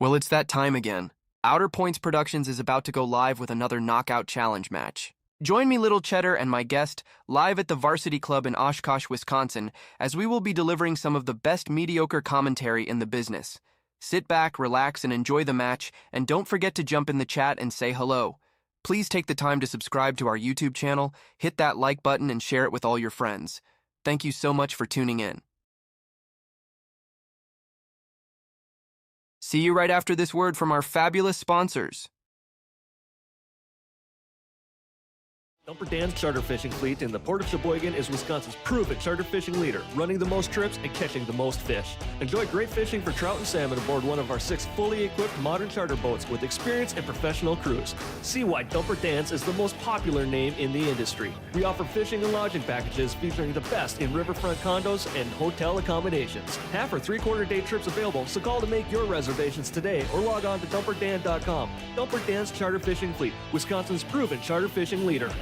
Well, it's that time again. Outer Points Productions is about to go live with another Knockout Challenge match. Join me, Little Cheddar, and my guest live at the Varsity Club in Oshkosh, Wisconsin, as we will be delivering some of the best mediocre commentary in the business. Sit back, relax, and enjoy the match, and don't forget to jump in the chat and say hello. Please take the time to subscribe to our YouTube channel, hit that like button, and share it with all your friends. Thank you so much for tuning in. See you right after this word from our fabulous sponsors. Dumper Dan's charter fishing fleet in the Port of Sheboygan is Wisconsin's proven charter fishing leader, running the most trips and catching the most fish. Enjoy great fishing for trout and salmon aboard one of our 6 fully equipped modern charter boats with experience and professional crews. See why Dumper Dan's is the most popular name in the industry. We offer fishing and lodging packages featuring the best in riverfront condos and hotel accommodations. Half or 3/4 day trips available, so call to make your reservations today or log on to dumperdan.com. Dumper Dan's charter fishing fleet, Wisconsin's proven charter fishing leader.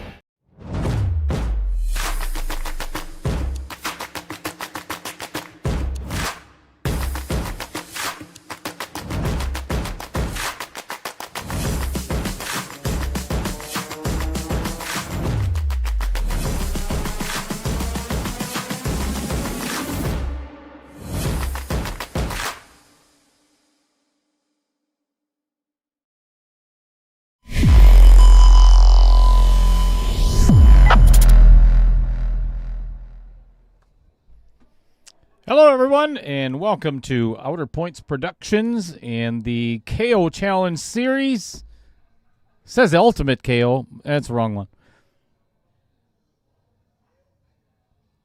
Hello, everyone, and welcome to Outer Points Productions and the KO Challenge Series. It says Ultimate KO. That's the wrong one.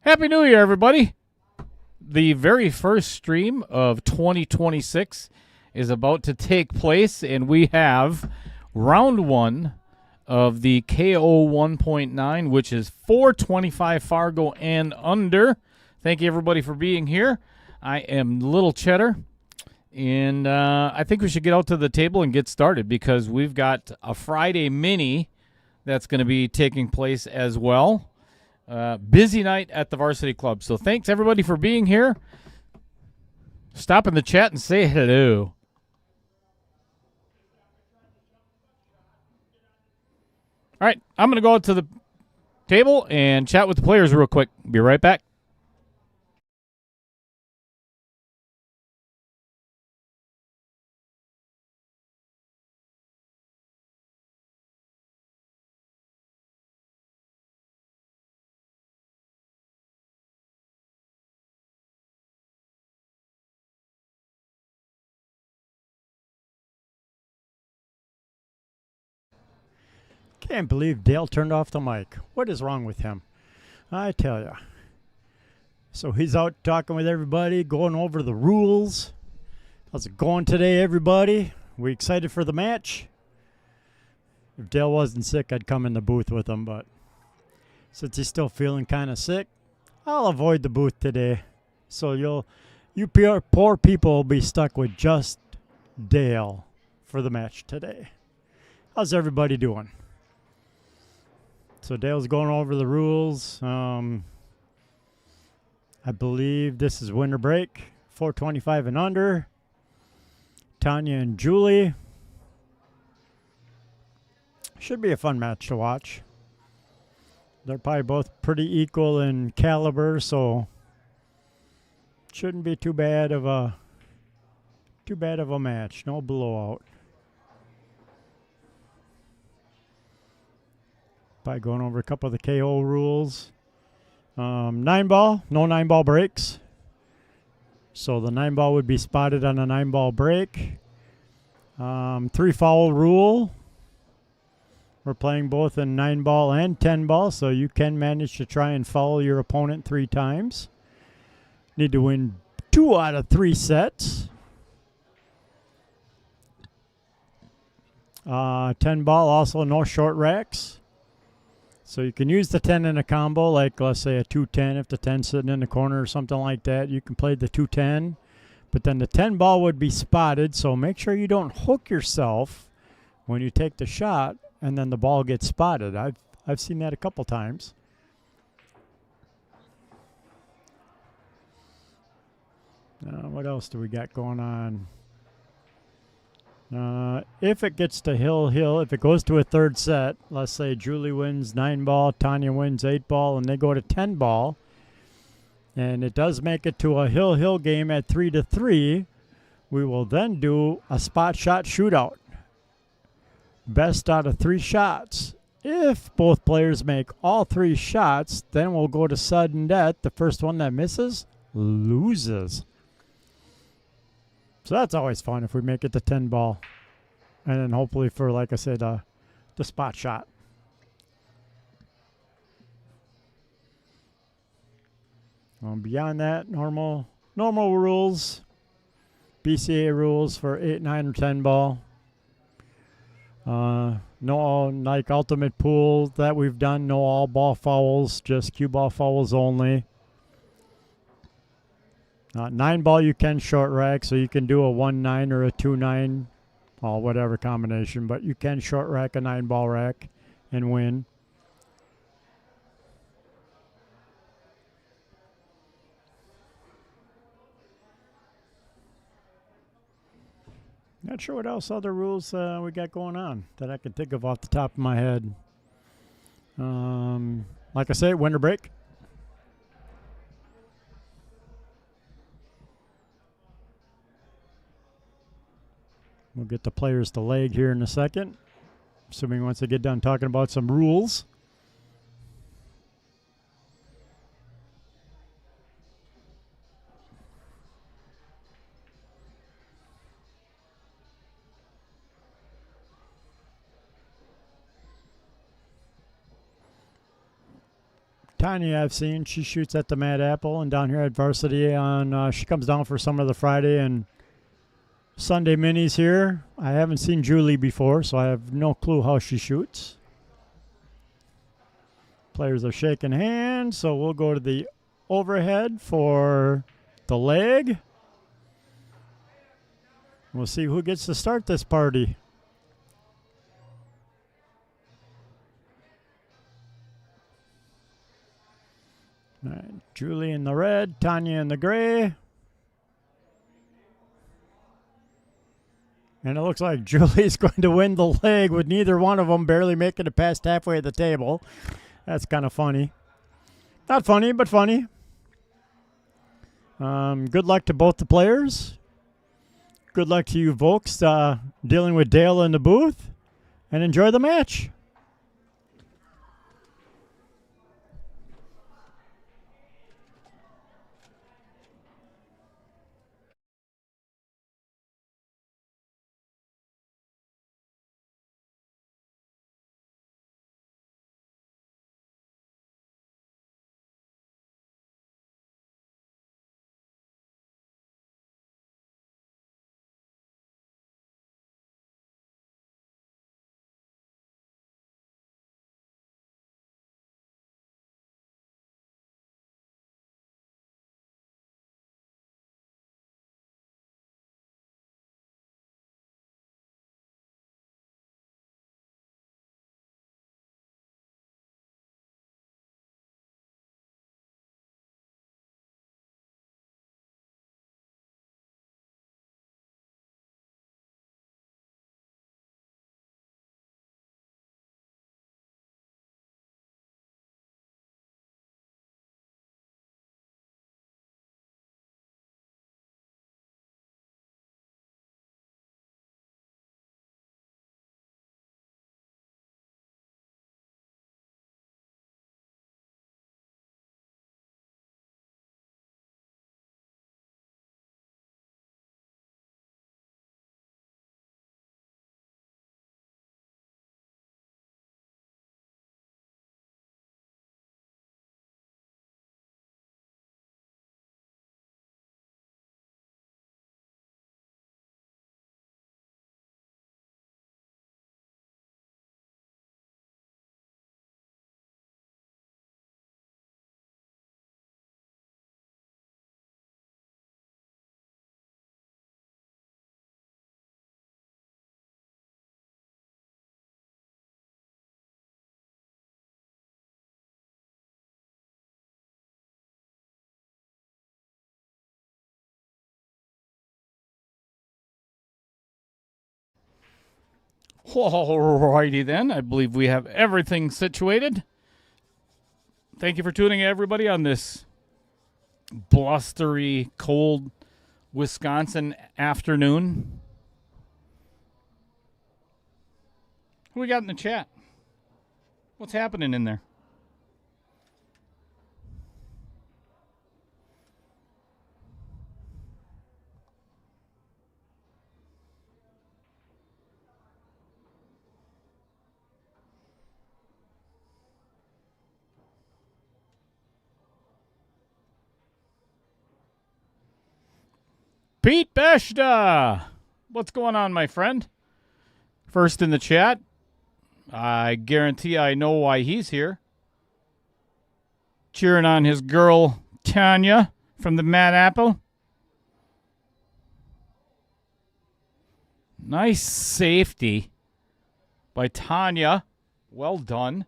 Happy New Year, everybody. The very first stream of 2026 is about to take place, and we have round 1 of the KO 1.9, which is 425 Fargo and under. Thank you, everybody, for being here. I am Little Cheddar, and I think we should get out to the table and get started because we've got a Friday mini that's going to be taking place as well. Busy night at the Varsity Club. So thanks, everybody, for being here. Stop in the chat and say hello. All right, I'm going to go out to the table and chat with the players real quick. Be right back. Can't believe Dale turned off the mic. What is wrong with him? I tell ya. So he's out talking with everybody, going over the rules. How's it going today, everybody? We excited for the match? If Dale wasn't sick, I'd come in the booth with him, but since he's still feeling kind of sick, I'll avoid the booth today. So you poor people will be stuck with just Dale for the match today. How's everybody doing? So Dale's going over the rules. I believe this is winter break, 425 and under. Tanya and Julie. Should be a fun match to watch. They're probably both pretty equal in caliber, so shouldn't be too bad of a match. No blowout. By going over a couple of the KO rules. 9-ball, no 9-ball breaks. So the 9-ball would be spotted on a 9-ball break. 3-foul rule. We're playing both in 9-ball and 10-ball, so you can manage to try and foul your opponent 3 times. Need to win 2 out of 3 sets. 10-ball, also no short racks. So you can use the 10 in a combo, like let's say a 2-10 if the 10's sitting in the corner or something like that. You can play the 2-10, but then the 10 ball would be spotted, so make sure you don't hook yourself when you take the shot and then the ball gets spotted. I've seen that a couple times. What else do we got going on? If it gets to hill, if it goes to a third set, let's say Julie wins 9 ball, Tanya wins 8 ball, and they go to 10 ball, and it does make it to a hill game at 3-3, we will then do a spot shot shootout. Best out of 3 shots. If both players make all 3 shots, then we'll go to sudden death. The first one that misses loses. So that's always fun if we make it to 10 ball. And then hopefully for, like I said, the spot shot. Beyond that, normal rules. BCA rules for 8, 9, or 10 ball. No, like ultimate pool that we've done, no all ball fouls, just cue ball fouls only. 9 ball you can short rack, so you can do a 1-9 or a 2-9, or whatever combination, but you can short rack a 9 ball rack and win. Not sure what else other rules we got going on that I can think of off the top of my head. Like I say, winter break. We'll get the players to leg here in a second, assuming once they get done talking about some rules. Tanya, I've seen, she shoots at the Mad Apple and down here at Varsity on, she comes down for some of the Friday and Sunday minis here. I haven't seen Julie before, so I have no clue how she shoots. Players are shaking hands, so we'll go to the overhead for the leg. We'll see who gets to start this party. All right, Julie in the red, Tanya in the gray. And it looks like Julie's going to win the leg with neither one of them barely making it past halfway of the table. That's kind of funny. Not funny, but funny. Good luck to both the players. Good luck to you folks dealing with Dale in the booth. And enjoy the match. Alrighty then. I believe we have everything situated. Thank you for tuning in, everybody, on this blustery, cold Wisconsin afternoon. Who we got in the chat? What's happening in there? Pete Beshta! What's going on, my friend? First in the chat. I guarantee I know why he's here. Cheering on his girl, Tanya, from the Mad Apple. Nice safety by Tanya. Well done.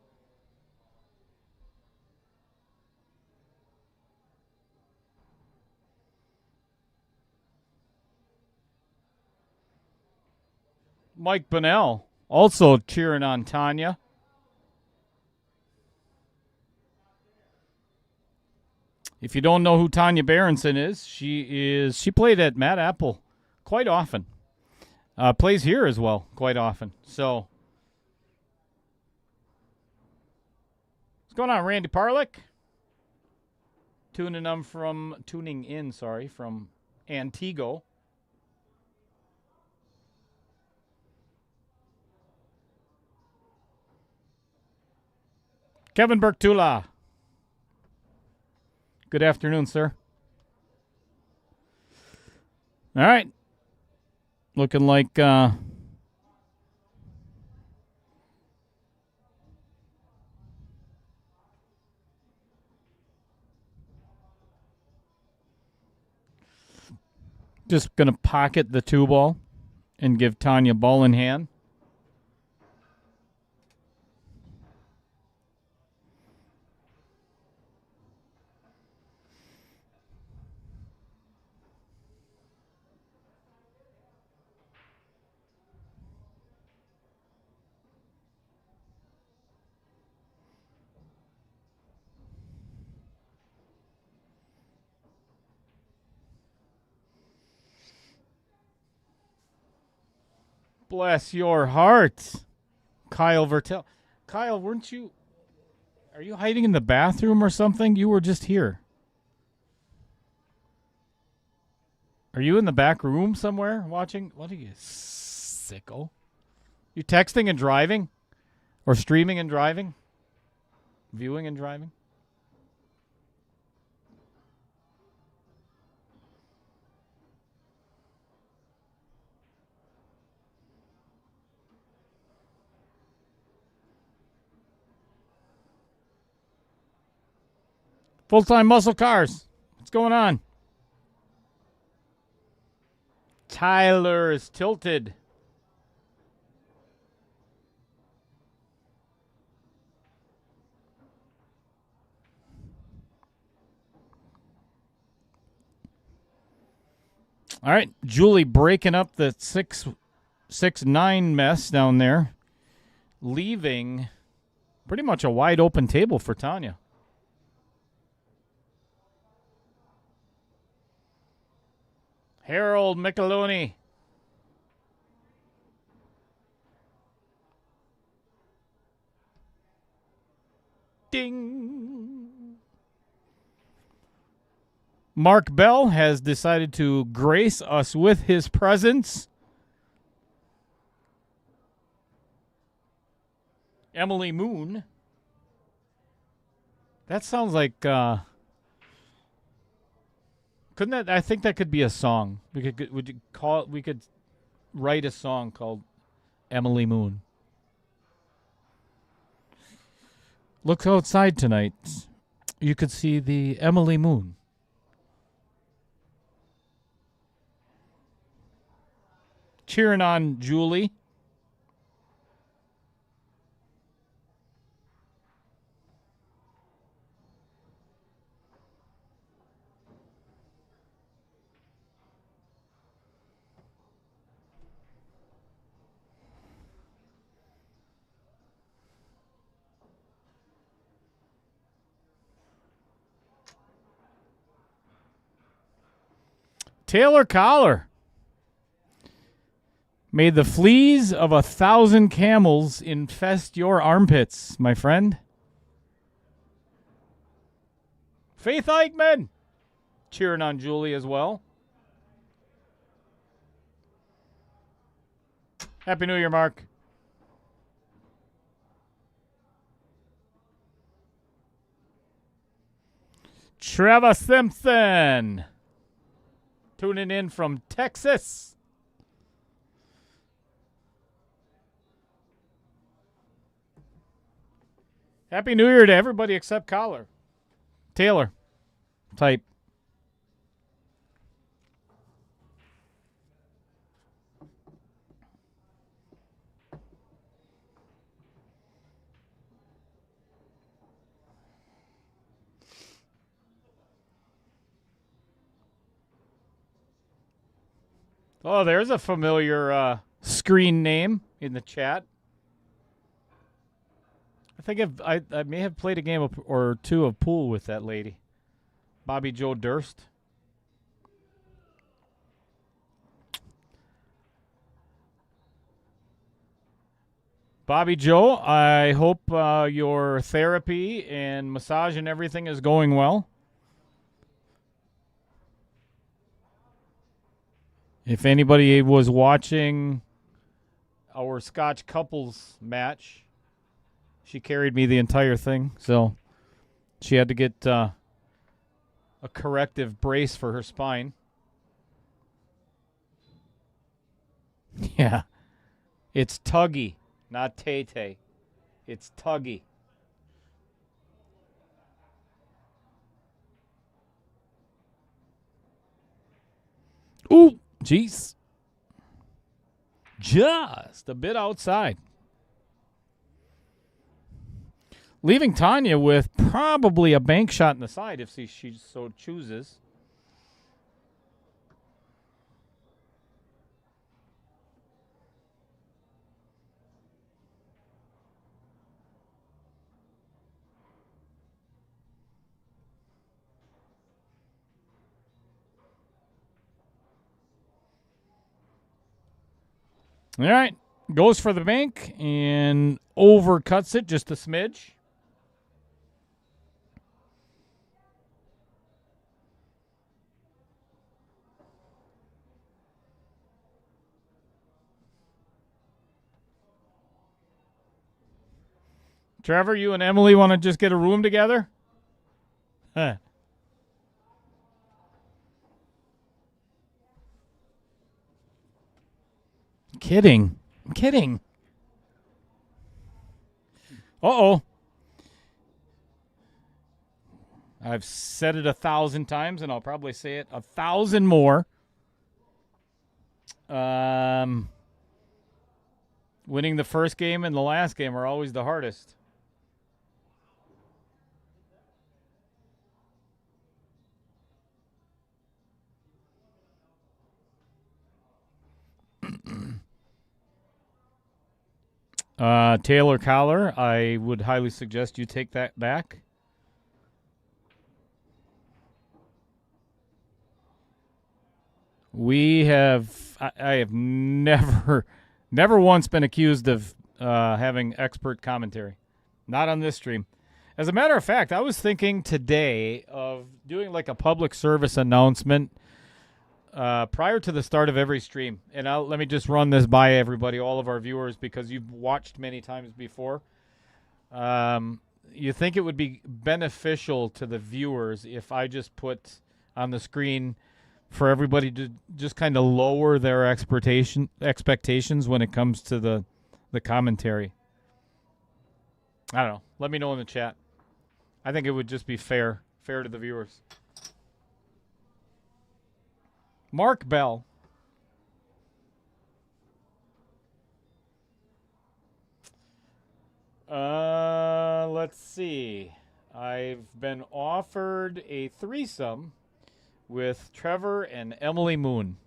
Mike Bunnell also cheering on Tanya. If you don't know who Tanya Berendsen is, she played at Mad Apple quite often. Plays here as well quite often. So, what's going on, Randy Parlick? Tuning in from Antigo. Kevin Bertula. Good afternoon, sir. All right. Looking like just going to pocket the 2-ball and give Tanya ball in hand. Bless your heart, Kyle Vertel. Kyle, are you hiding in the bathroom or something? You were just here. Are you in the back room somewhere watching? What are you, sicko? You texting and driving? Or streaming and driving? Viewing and driving? Full-time muscle cars. What's going on? Tyler is tilted. All right, Julie breaking up the 6-9 mess down there, leaving pretty much a wide open table for Tanya. Harold Micheloni. Ding. Mark Bell has decided to grace us with his presence. Emily Moon. That sounds like couldn't that? I think that could be a song. We could write a song called Emily Moon. Look outside tonight. You could see the Emily Moon. Cheering on Julie. Taylor Collar. May the fleas of 1,000 camels infest your armpits, my friend. Faith Eichmann cheering on Julie as well. Happy New Year, Mark. Trevor Simpson tuning in from Texas. Happy New Year to everybody except Collar. Taylor, type. Oh, there's a familiar screen name in the chat. I think I may have played a game or two of pool with that lady. Bobby Joe Durst. Bobby Joe, I hope your therapy and massage and everything is going well. If anybody was watching our Scotch couples match, she carried me the entire thing, so she had to get a corrective brace for her spine. Yeah. It's Tuggy, not Tay-Tay. It's Tuggy. Ooh, jeez. Just a bit outside. Leaving Tanya with probably a bank shot in the side if she so chooses. All right. Goes for the bank and overcuts it just a smidge. Trevor, you and Emily want to just get a room together? Huh. Kidding. I'm kidding. Uh-oh. I've said it 1,000 times, and I'll probably say it 1,000 more. Winning the first game and the last game are always the hardest. Taylor Collar, I would highly suggest you take that back. I have never once been accused of having expert commentary. Not on this stream. As a matter of fact, I was thinking today of doing like a public service announcement prior to the start of every stream. And let me just run this by everybody, all of our viewers, because you've watched many times before. You think it would be beneficial to the viewers if I just put on the screen for everybody to just kind of lower their expectations when it comes to the commentary? I don't know. Let me know in the chat. I think it would just be fair to the viewers. Mark Bell. Let's see. I've been offered a threesome with Trevor and Emily Moon.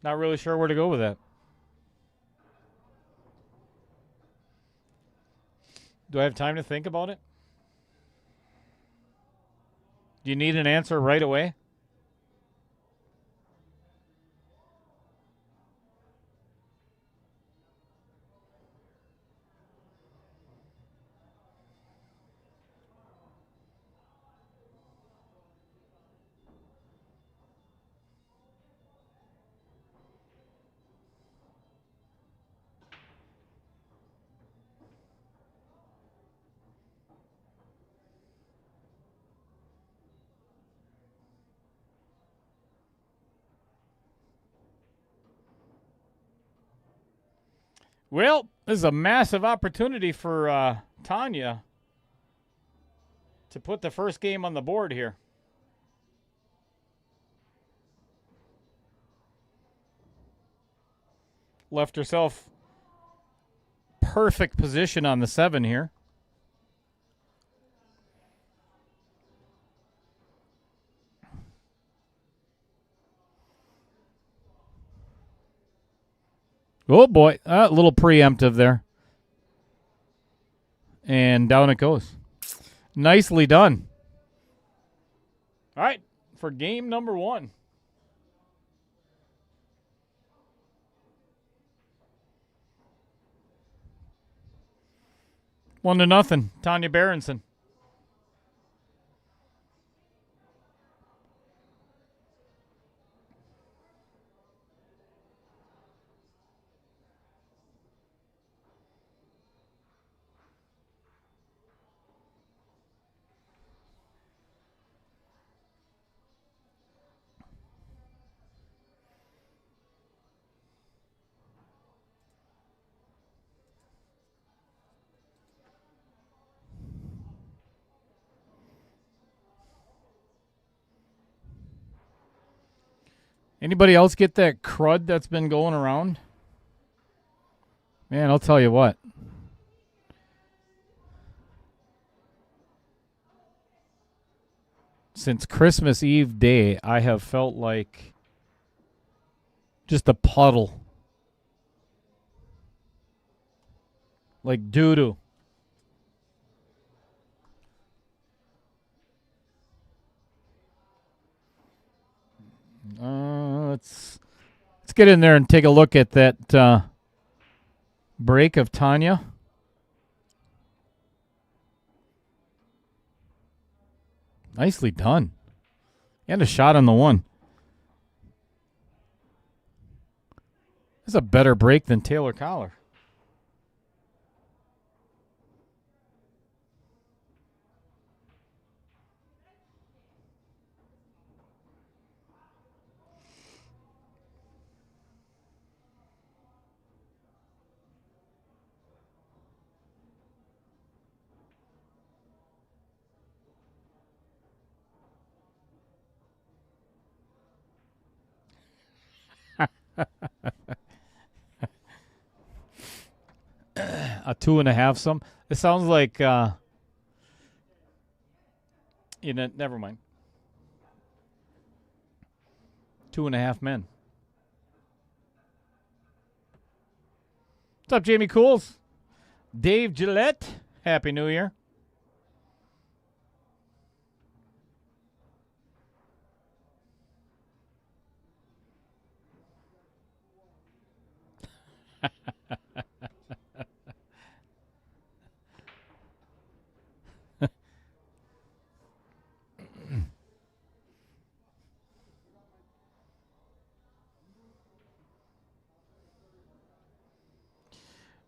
Not really sure where to go with that. Do I have time to think about it? Do you need an answer right away? Well, this is a massive opportunity for Tanya to put the first game on the board here. Left herself perfect position on the 7 here. Oh, boy. A little preemptive there. And down it goes. Nicely done. All right, for game number 1. One to nothing. Tanya Berendsen. Anybody else get that crud that's been going around? Man, I'll tell you what. Since Christmas Eve day, I have felt like just a puddle. Like doo-doo. Let's get in there and take a look at that break of Tanya. Nicely done. And a shot on the 1. That's a better break than Taylor Collar. A 2.5 some. It sounds like never mind. 2.5 men. What's up, Jamie Cools? Dave Gillette. Happy New Year.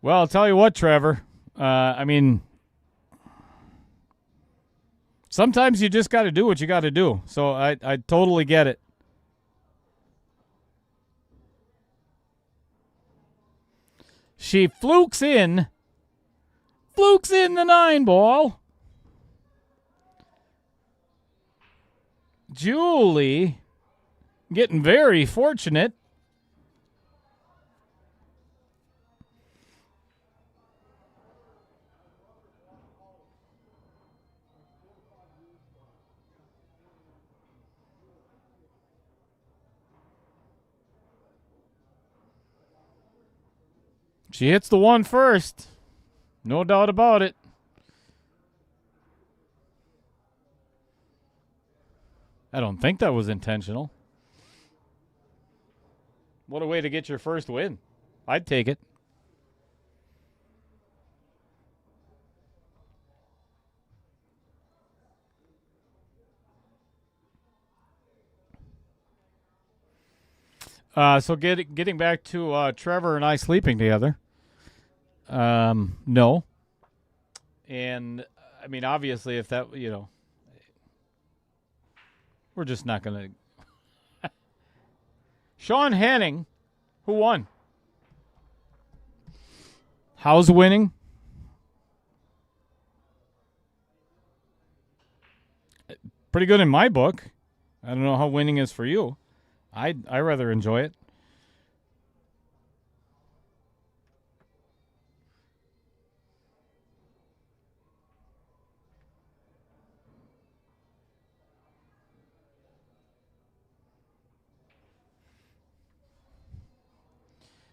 Well, I'll tell you what, Trevor. Sometimes you just got to do what you got to do. So I totally get it. She flukes in the 9 ball. Julie getting very fortunate. She hits the one first. No doubt about it. I don't think that was intentional. What a way to get your first win. I'd take it. So getting back to Trevor and I sleeping together. No. And, I mean, obviously, if that, we're just not going to. Sean Henning, who won? How's winning? Pretty good in my book. I don't know how winning is for you. I rather enjoy it.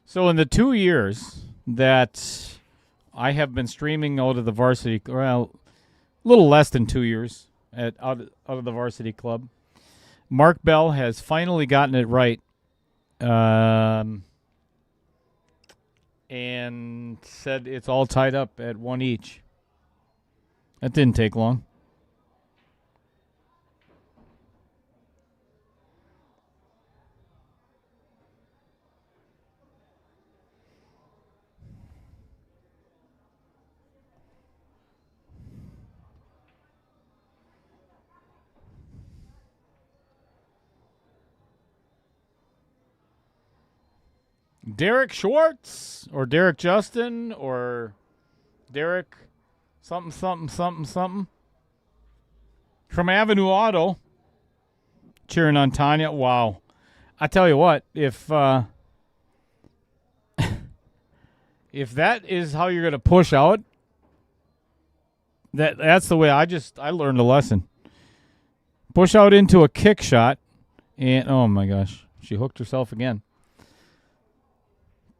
So in the 2 years that I have been streaming out of the varsity, well, a little less than 2 years out of the varsity club, Mark Bell has finally gotten it right, and said it's all tied up at 1 each. That didn't take long. Derek Schwartz or Derek Justin or Derek something from Avenue Auto cheering on Tanya. Wow. I tell you what, if if that is how you're going to push out, that's the way I learned a lesson. Push out into a kick shot, and oh my gosh, she hooked herself again.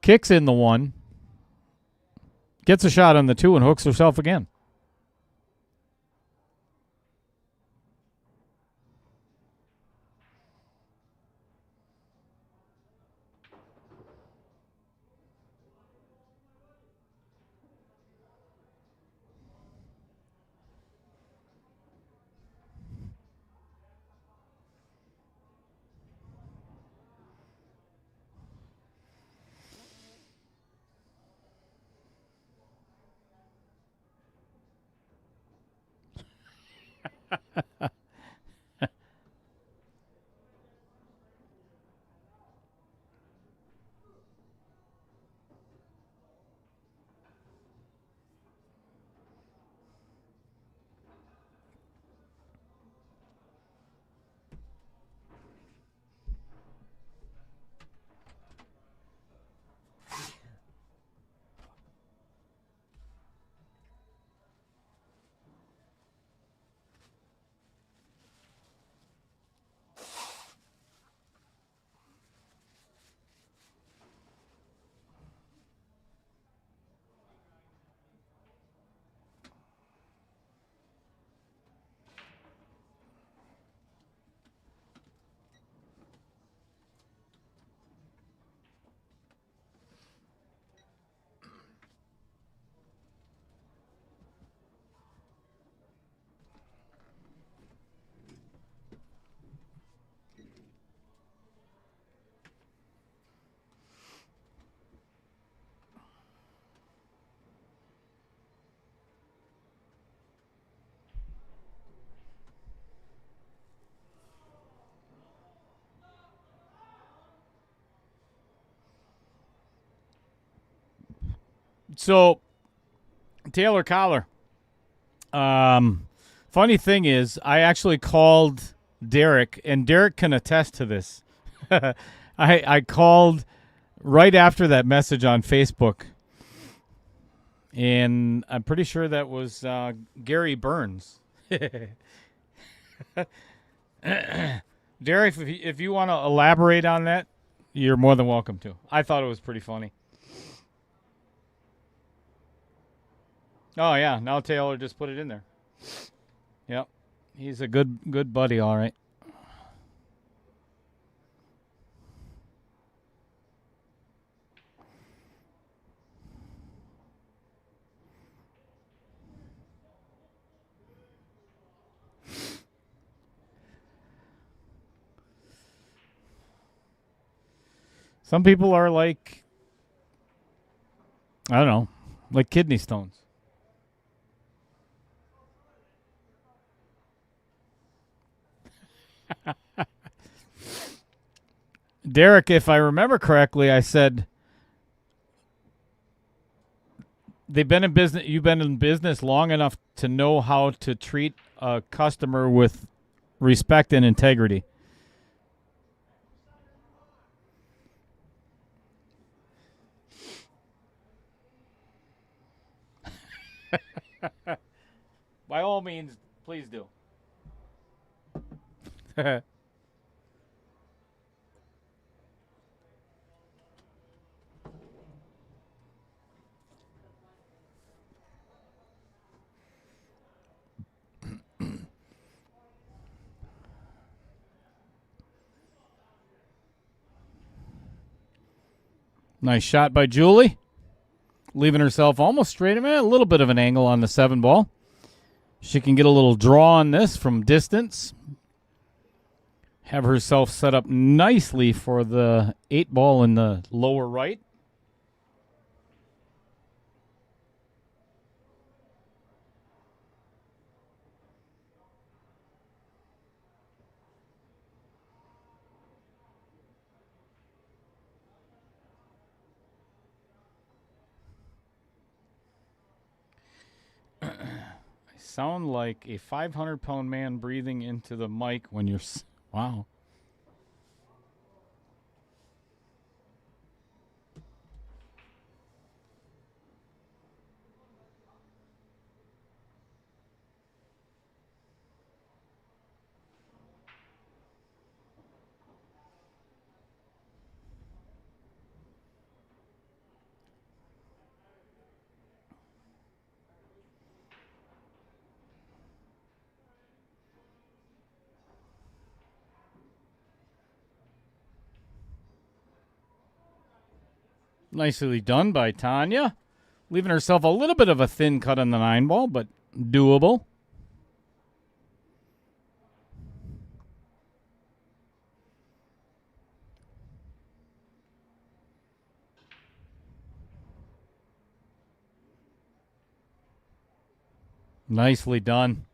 Kicks in the one, gets a shot on the two, and hooks herself again. So, Taylor Collar. Funny thing is, I actually called Derek, and Derek can attest to this. I called right after that message on Facebook, and I'm pretty sure that was Gary Burns. Derek, if you want to elaborate on that, you're more than welcome to. I thought it was pretty funny. Oh, yeah. Now Taylor just put it in there. Yep. He's a good buddy, all right. Some people are like, I don't know, like kidney stones. Derek, if I remember correctly, I said they've been in business. You've been in business long enough to know how to treat a customer with respect and integrity. By all means, please do. Nice shot by Julie. Leaving herself almost straight. I mean, a little bit of an angle on the 7 ball. She can get a little draw on this from distance. Have herself set up nicely for the 8 ball in the lower right. Sound like a 500-pound man breathing into the mic when you're... Wow. Nicely done by Tanya. Leaving herself a little bit of a thin cut on the 9 ball, but doable. Nicely done.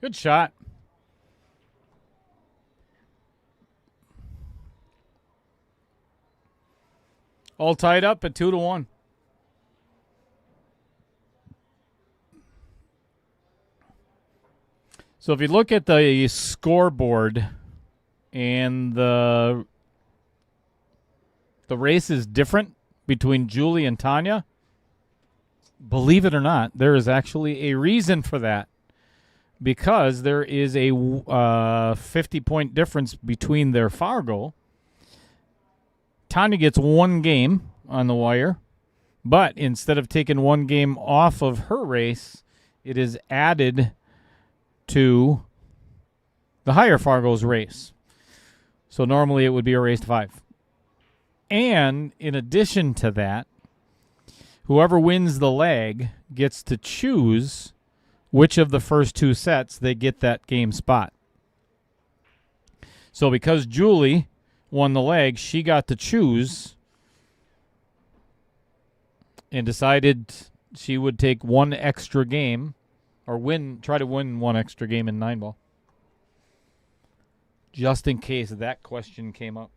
Good shot. All tied up at 2-1. So if you look at the scoreboard and the race is different between Julie and Tanya, believe it or not, there is actually a reason for that. Because there is a 50-point difference between their Fargo. Tanya gets 1 game on the wire, but instead of taking 1 game off of her race, it is added to the higher Fargo's race. So normally it would be a race to 5. And in addition to that, whoever wins the leg gets to choose which of the first 2 sets they get that game spot. So because Julie won the leg, she got to choose and decided she would take 1 extra game or try to win 1 extra game in 9 ball. Just in case that question came up.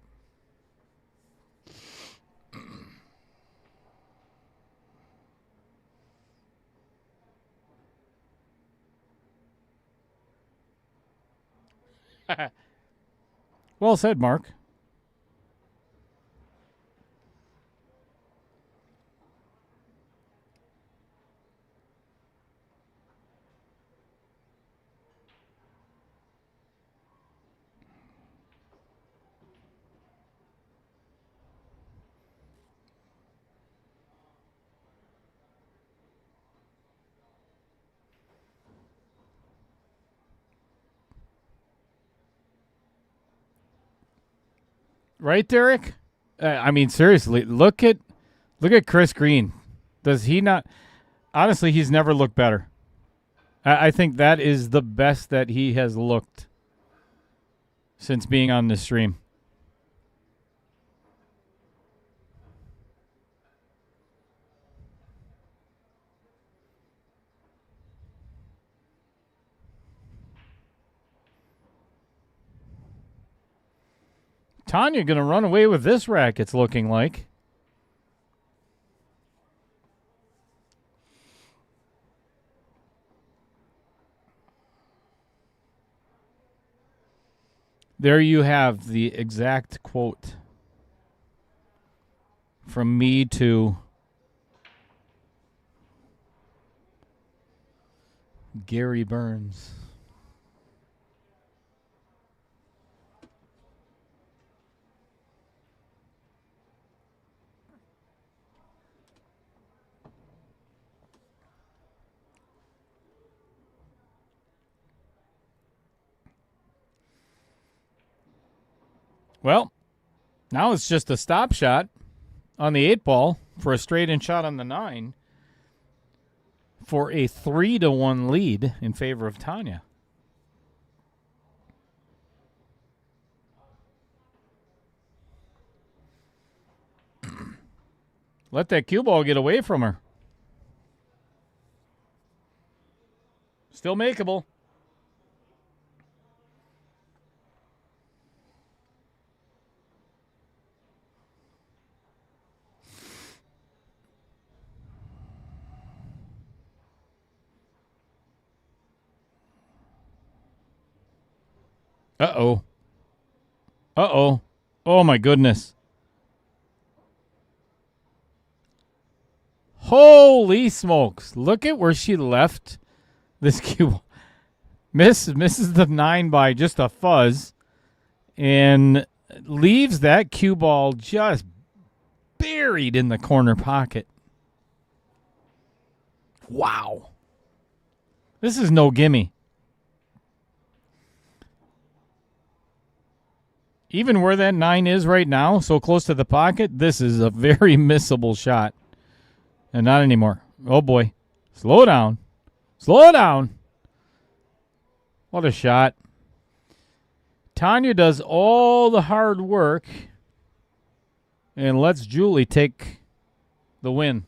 Well said, Mark. Right, Derek? I mean, seriously, look at Chris Green. Does he not? Honestly, he's never looked better. I think that is the best that he has looked since being on this stream. Tanya going to run away with this rack, it's looking like. There you have the exact quote from me to Gary Burns. Well, now it's just a stop shot on the 8 ball for a straight-in shot on the 9 for a 3-1 lead in favor of Tanya. Let that cue ball get away from her. Still makeable. Uh-oh. Uh-oh. Oh, my goodness. Holy smokes. Look at where she left this cue. Misses the 9 by just a fuzz and leaves that cue ball just buried in the corner pocket. Wow. This is no gimme. Even where that 9 is right now, so close to the pocket, this is a very missable shot. And not anymore. Oh, boy. Slow down. Slow down. What a shot. Tanya does all the hard work and lets Julie take the win.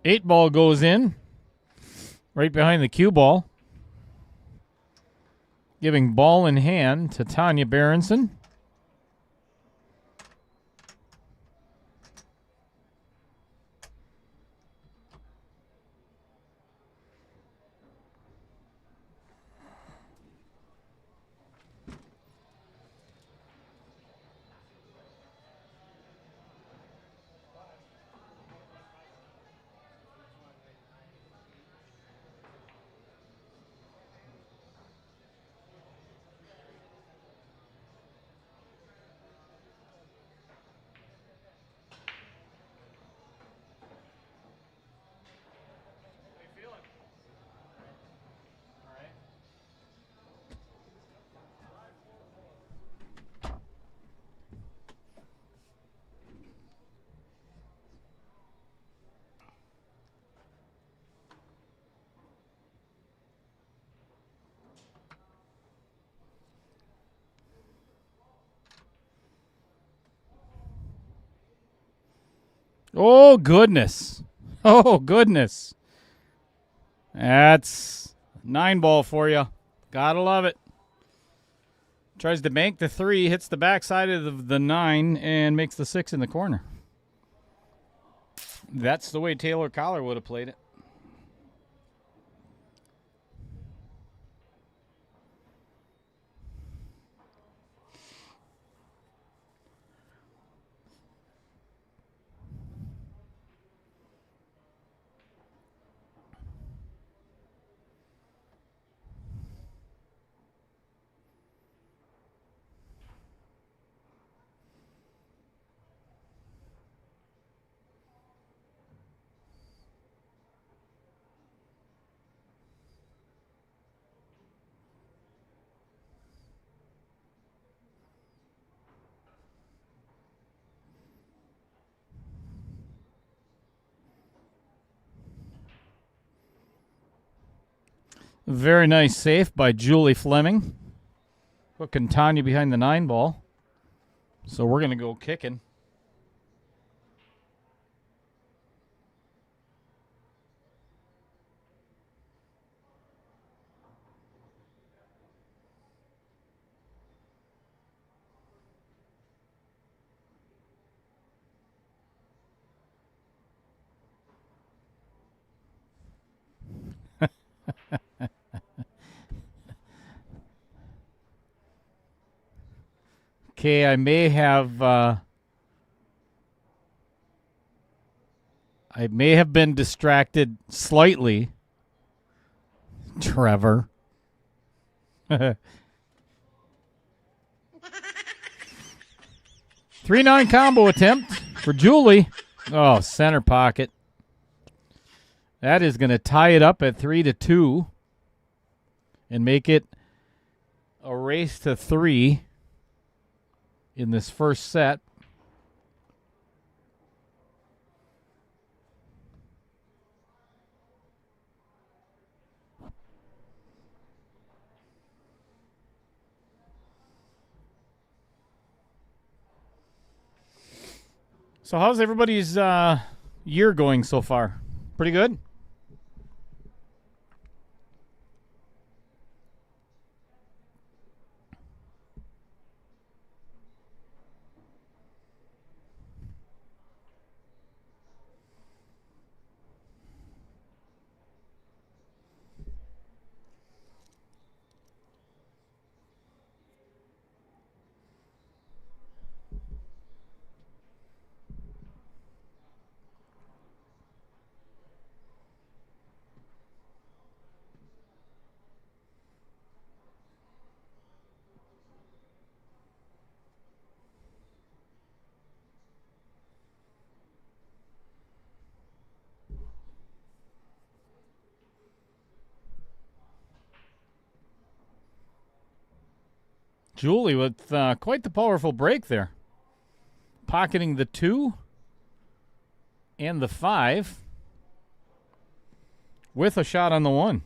Eight ball goes in right behind the cue ball, giving ball in hand to Tanya Berendsen. Oh, goodness. Oh, goodness. That's 9-ball for you. Gotta love it. Tries to bank the 3, hits the backside of the 9, and makes the 6 in the corner. That's the way Taylor Collar would have played it. Very nice save by Julie Fleming. Hooking Tanya behind the 9-ball. So we're going to go kicking. Okay, I may have been distracted slightly. Trevor. 3-9 combo attempt for Julie. Oh, center pocket. That is going to tie it up at 3-2 and make it a race to 3 in this first set. So how's everybody's year going so far? Pretty good? Julie with quite the powerful break there. Pocketing the 2 and the 5 with a shot on the 1.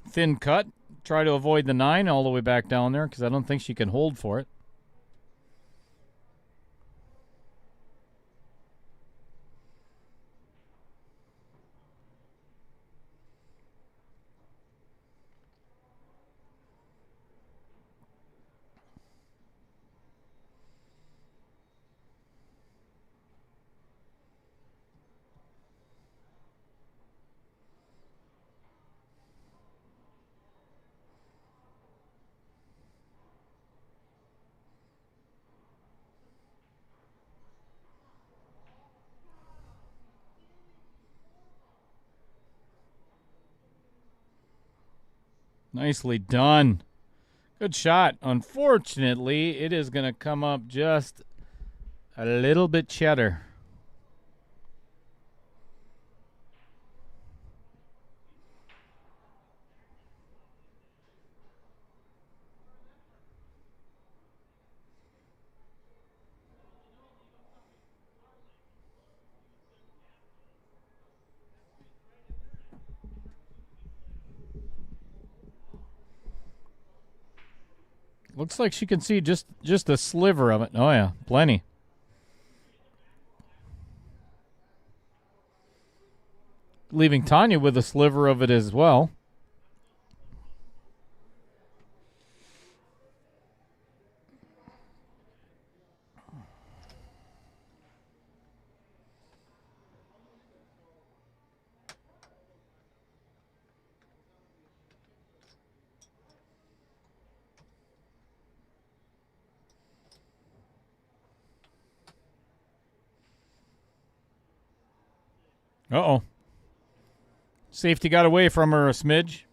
Thin cut. Try to avoid the 9 all the way back down there because I don't think she can hold for it. Nicely done. Good shot. Unfortunately, it is going to come up just a little bit cheddar. Looks like she can see just a sliver of it. Oh, yeah, plenty. Leaving Tanya with a sliver of it as well. Uh-oh. Safety got away from her a smidge.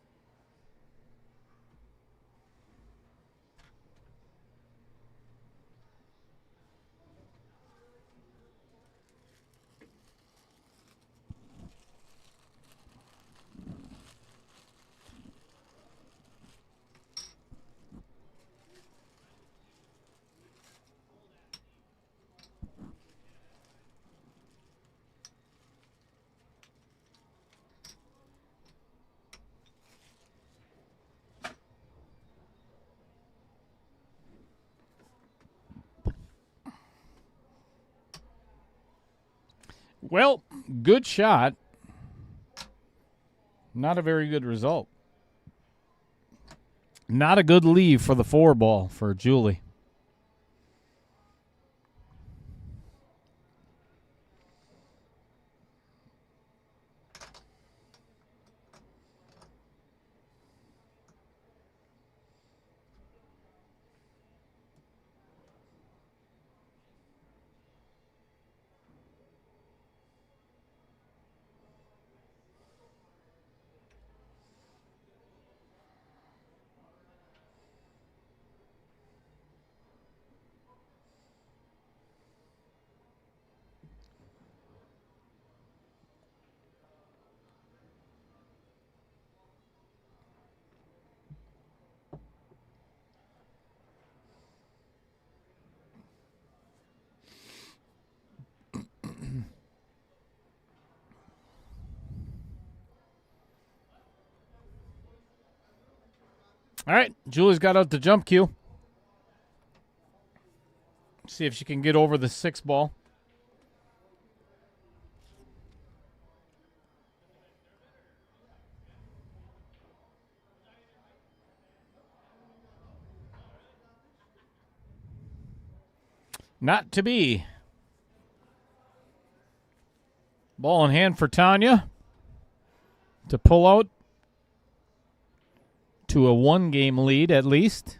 Well, good shot. Not a very good result. Not a good leave for the 4-ball for Julie. All right, Julie's got out the jump cue. See if she can get over the 6-ball. Not to be. Ball in hand for Tanya to pull out to a 1-game lead at least.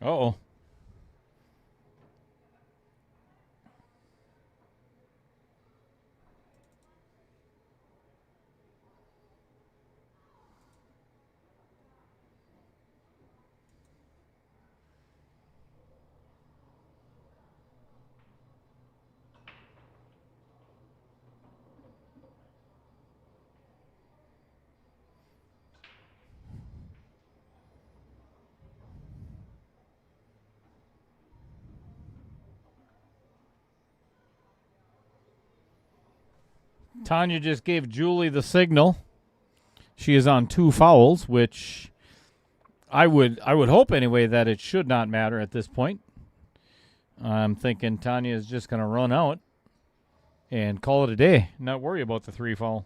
Uh-oh. Tanya just gave Julie the signal. She is on 2 fouls, which I would hope anyway that it should not matter at this point. I'm thinking Tanya is just going to run out and call it a day, not worry about the 3-foul.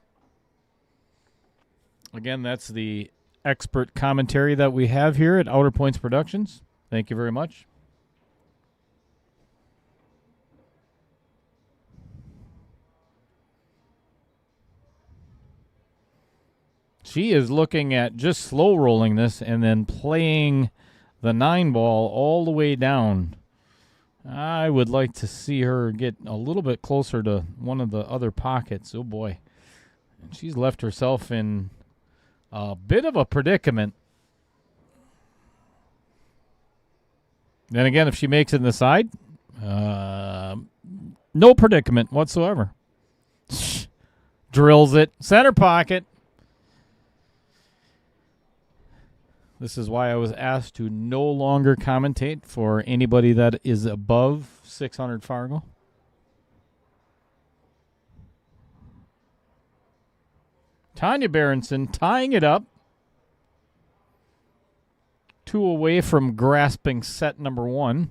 Again, that's the expert commentary that we have here at Outer Points Productions. Thank you very much. She is looking at just slow rolling this and then playing the 9 ball all the way down. I would like to see her get a little bit closer to one of the other pockets. Oh, boy. And she's left herself in a bit of a predicament. Then again, if she makes it in the side, no predicament whatsoever. Drills it. Center pocket. This is why I was asked to no longer commentate for anybody that is above 600 Fargo. Tanya Berendsen tying it up. 2 away from grasping set number 1.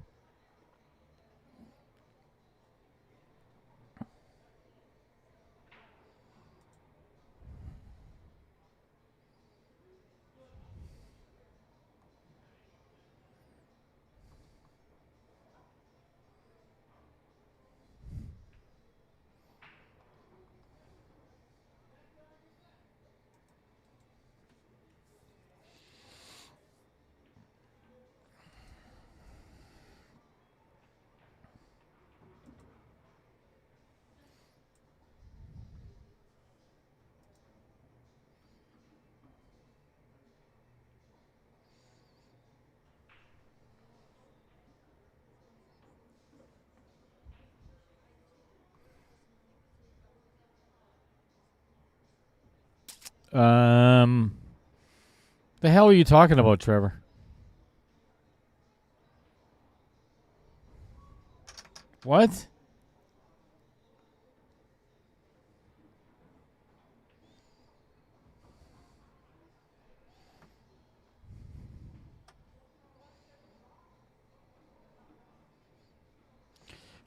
The hell are you talking about, Trevor? What?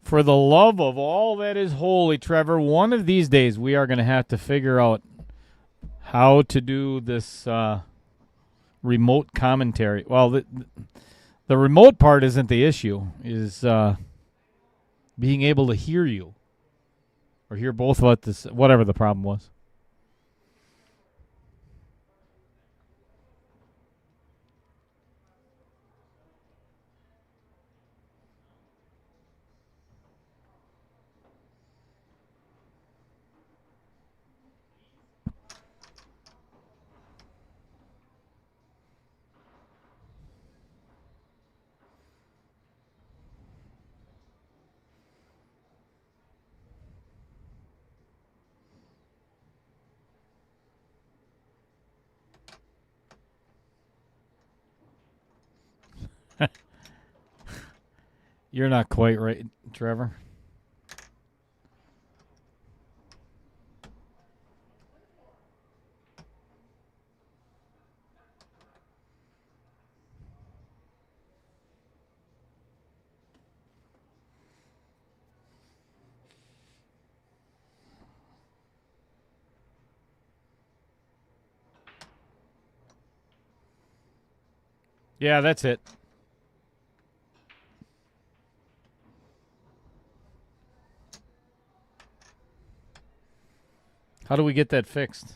For the love of all that is holy, Trevor, one of these days we are going to have to figure out how to do this remote commentary. Well, the remote part isn't the issue, is being able to hear you or hear both of us, whatever the problem was. You're not quite right, Trevor. Yeah, that's it. How do we get that fixed?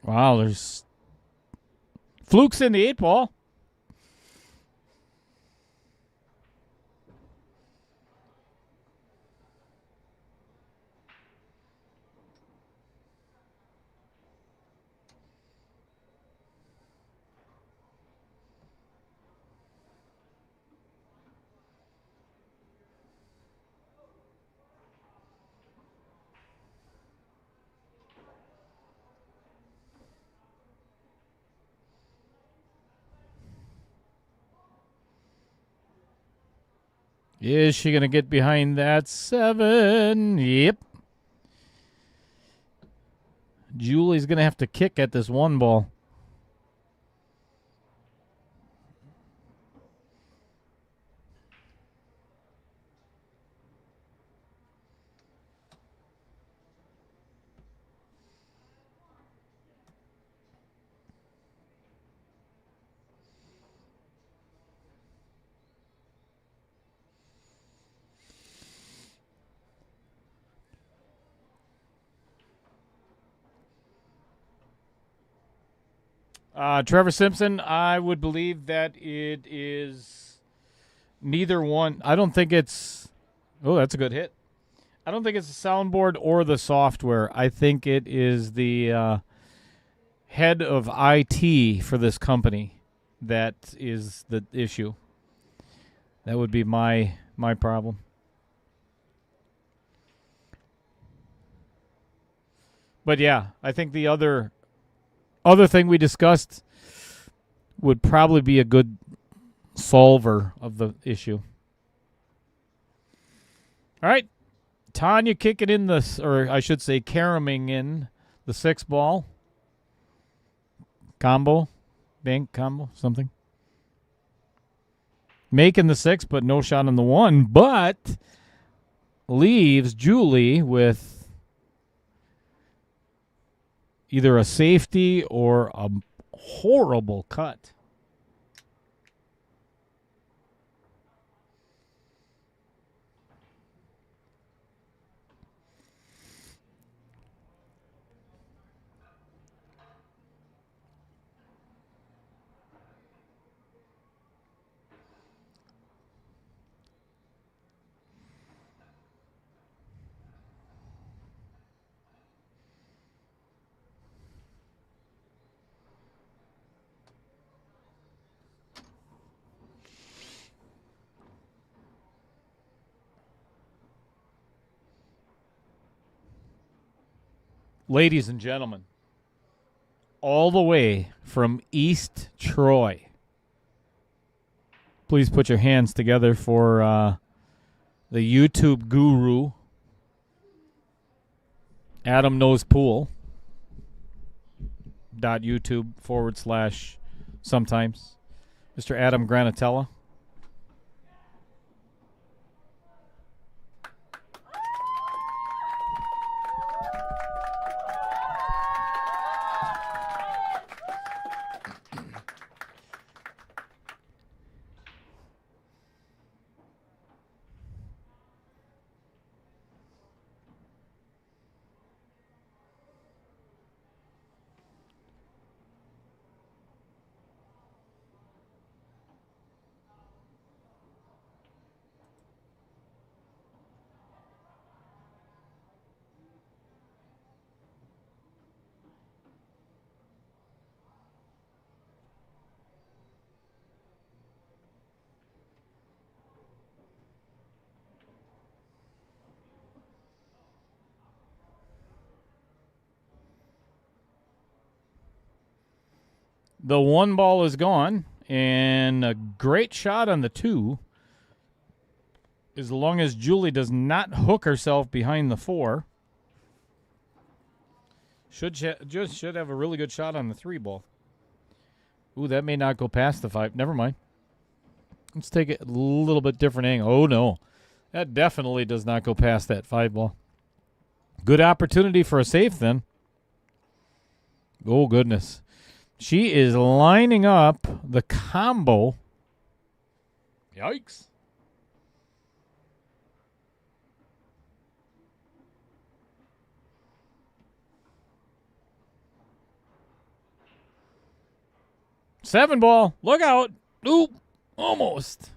Wow, there's flukes in the 8 ball. Is she going to get behind that 7? Yep. Julie's going to have to kick at this 1 ball. Trevor Simpson, I would believe that it is neither one. I don't think it's... Oh, that's a good hit. I don't think it's the soundboard or the software. I think it is the head of IT for this company that is the issue. That would be my problem. But yeah, I think the other thing we discussed would probably be a good solver of the issue. All right. Tanya kicking in or I should say caromming in the 6 ball. Combo. Bank combo, something. Making the 6, but no shot on the 1. But leaves Julie with either a safety or a horrible cut. Ladies and gentlemen, all the way from East Troy, please put your hands together for the YouTube guru, Adam Knows Pool. .youtube/sometimes, Mr. Adam Granatella. The 1 ball is gone, and a great shot on the 2. As long as Julie does not hook herself behind the 4. Should have a really good shot on the 3 ball. Ooh, that may not go past the 5. Never mind. Let's take it a little bit different angle. Oh, no. That definitely does not go past that 5 ball. Good opportunity for a safe then. Oh, goodness. She is lining up the combo. Yikes. Seven ball. Look out. Oop. Almost.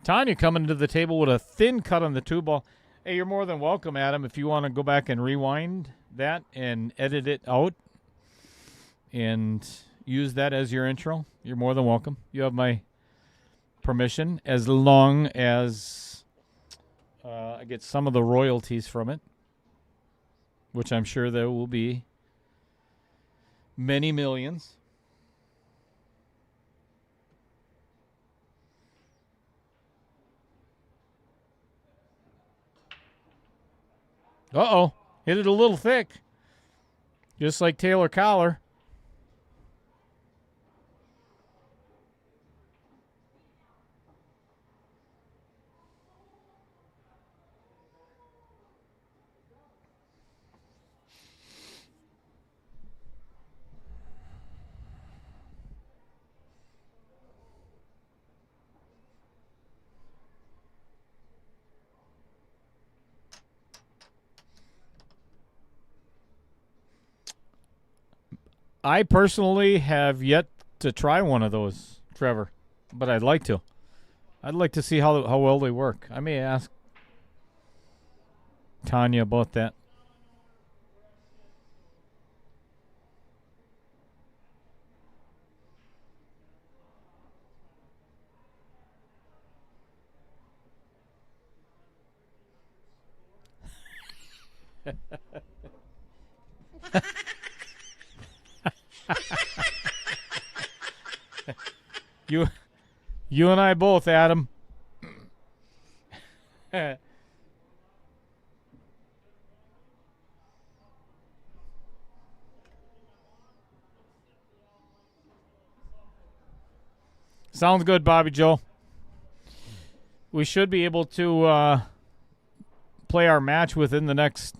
Tanya coming to the table with a thin cut on the 2 ball. Hey, you're more than welcome, Adam, if you want to go back and rewind that and edit it out and use that as your intro. You're more than welcome. You have my permission as long as I get some of the royalties from it, which I'm sure there will be many millions. Uh-oh. Hit it a little thick. Just like Taylor Collar. I personally have yet to try one of those, Trevor, but I'd like to. I'd like to see how well they work. I may ask Tanya about that. You and I both, Adam. Sounds good, Bobby Joe. We should be able to play our match within the next,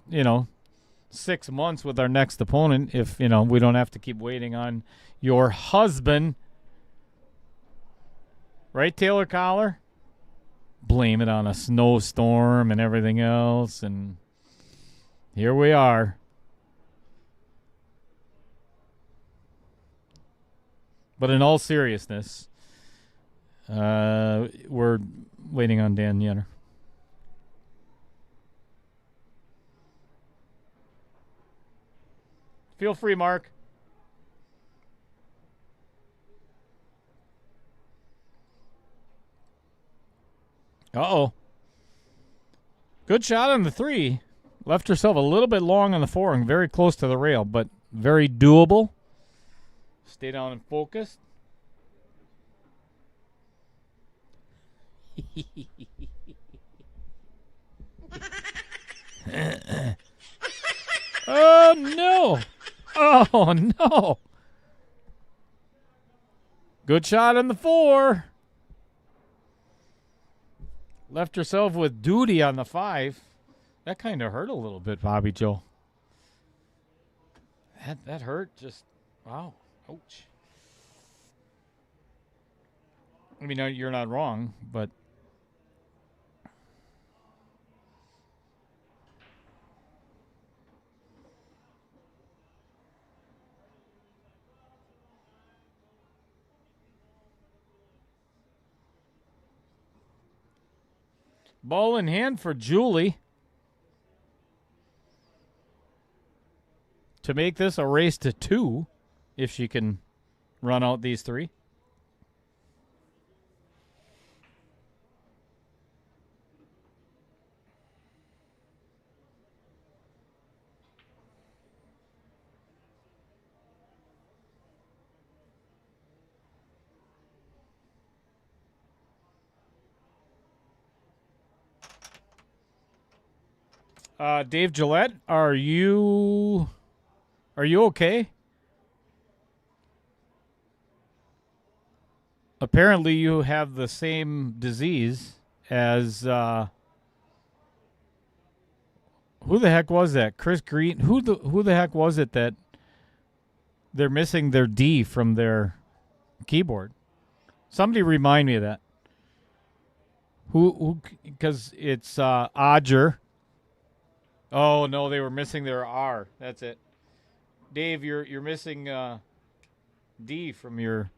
6 months with our next opponent if, we don't have to keep waiting on your husband. Right, Taylor Collar? Blame it on a snowstorm and everything else, and here we are. But in all seriousness, we're waiting on Dan Yenner. Feel free, Mark. Uh-oh. Good shot on the 3. Left herself a little bit long on the 4 and very close to the rail, but very doable. Stay down and focus. Oh, no. Oh, no. Good shot on the 4. Left herself with duty on the 5. That kind of hurt a little bit, Bobby Joe. That hurt. Just, wow. Ouch. I mean, you're not wrong, but ball in hand for Julie to make this a race to 2 if she can run out these 3. Dave Gillette, are you okay? Apparently you have the same disease as who the heck was that? Chris Green? Who the heck was it that they're missing their D from their keyboard? Somebody remind me of that. Who because it's Odger. Oh no, they were missing their R. That's it. Dave, you're missing D from your.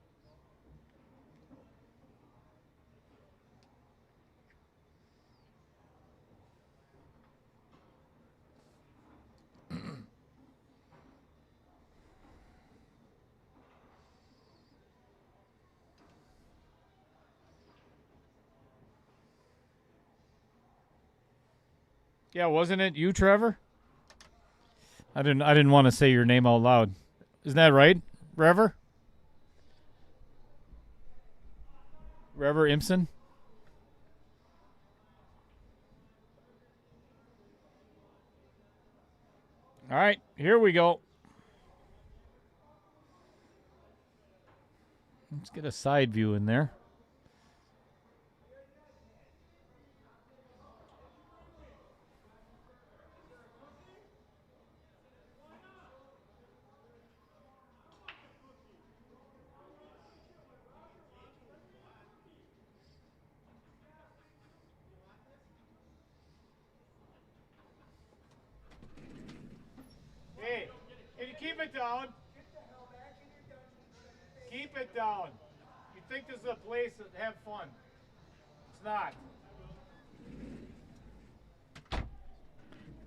Yeah, wasn't it you, Trevor? I didn't want to say your name out loud. Isn't that right, Rever? Rever Impson? All right, here we go. Let's get a side view in there. Hey, can you keep it down? Keep it down. You think this is a place to have fun. It's not.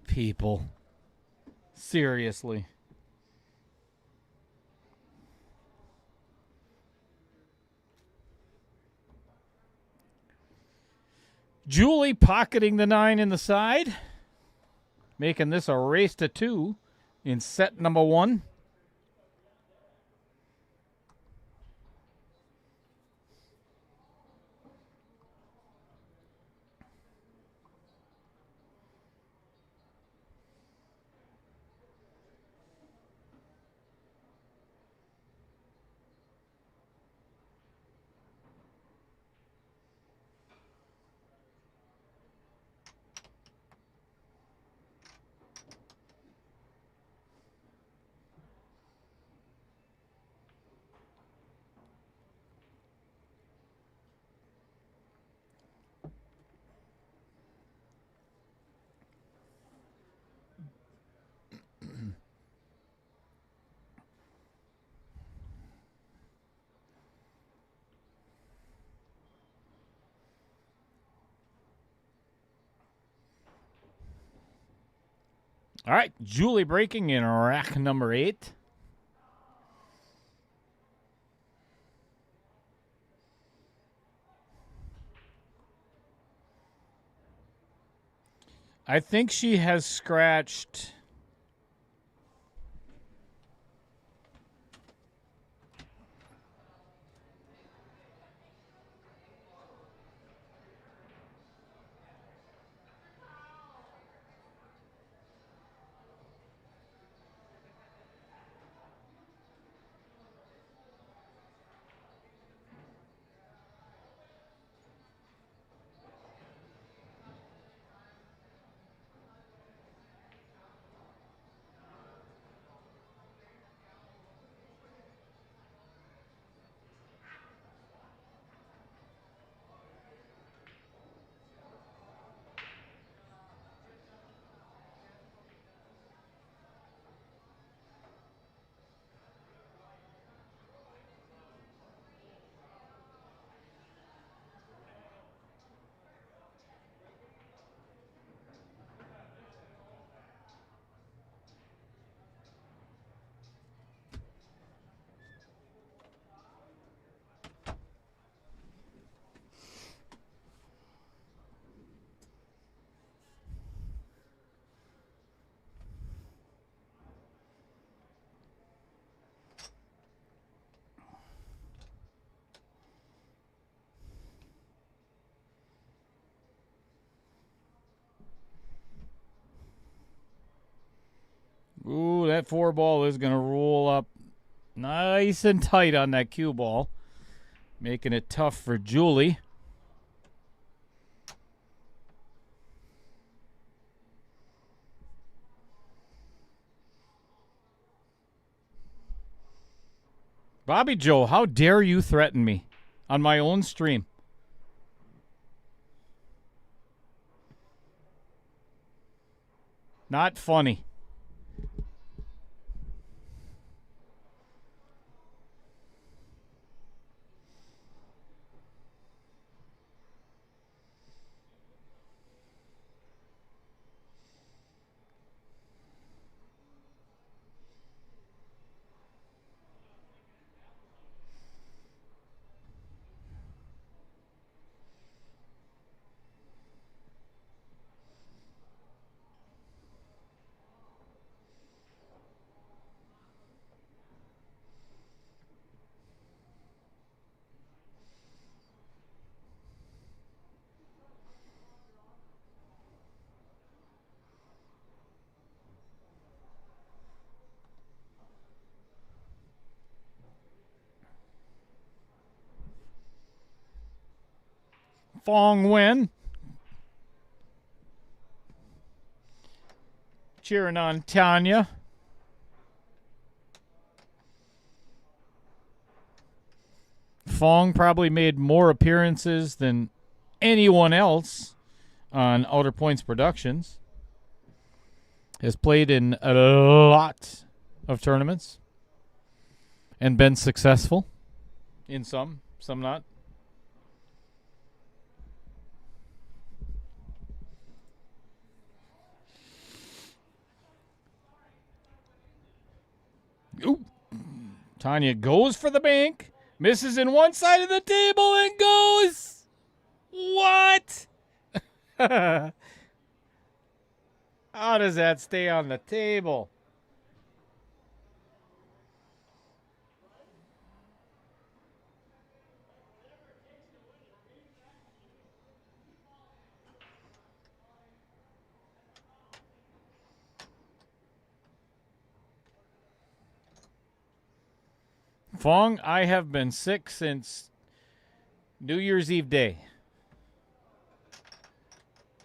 People. Seriously. Julie pocketing the 9 in the side. Making this a race to 2 in set number 1. All right, Julie breaking in rack number 8. I think she has scratched. Ooh, that 4 ball is going to roll up nice and tight on that cue ball, making it tough for Julie. Bobby Joe, how dare you threaten me on my own stream? Not funny. Fong win. Cheering on Tanya. Fong probably made more appearances than anyone else on Outer Points Productions. Has played in a lot of tournaments and been successful in some not. Ooh. Tanya goes for the bank, misses in one side of the table and goes. What? How does that stay on the table? Fong, I have been sick since New Year's Eve day.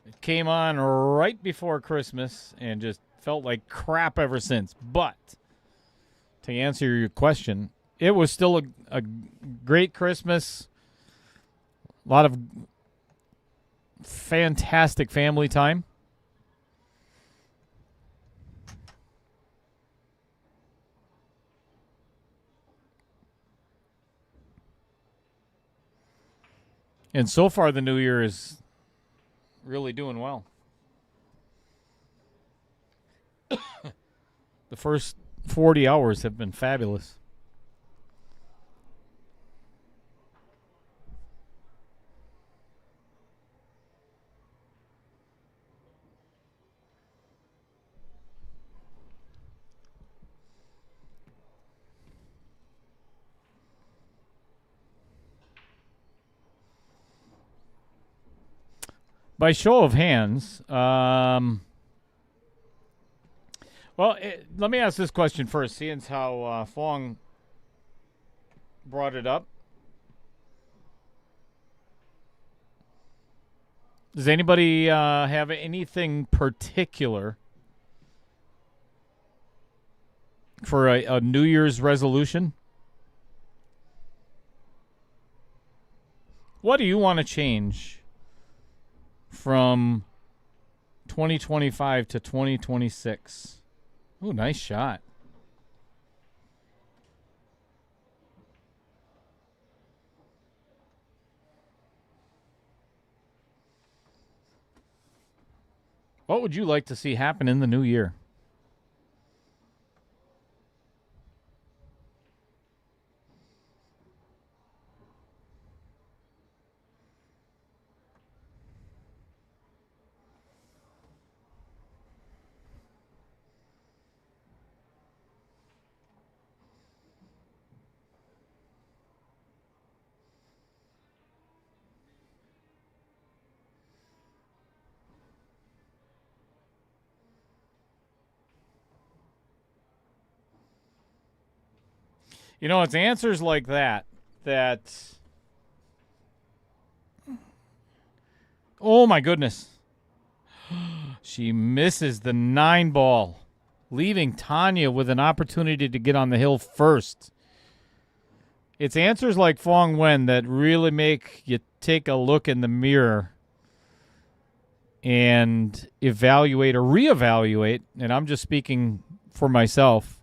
It came on right before Christmas and just felt like crap ever since. But to answer your question, it was still a great Christmas. A lot of fantastic family time. And so far, the new year is really doing well. The first 40 hours have been fabulous. By show of hands, let me ask this question first, seeing as how Fong brought it up. Does anybody have anything particular for a New Year's resolution? What do you want to change from 2025 to 2026? Ooh, nice shot. What would you like to see happen in the new year? You know, it's answers like that. Oh, my goodness. She misses the 9 ball, leaving Tanya with an opportunity to get on the hill first. It's answers like Fong Wen that really make you take a look in the mirror and evaluate or reevaluate, and I'm just speaking for myself.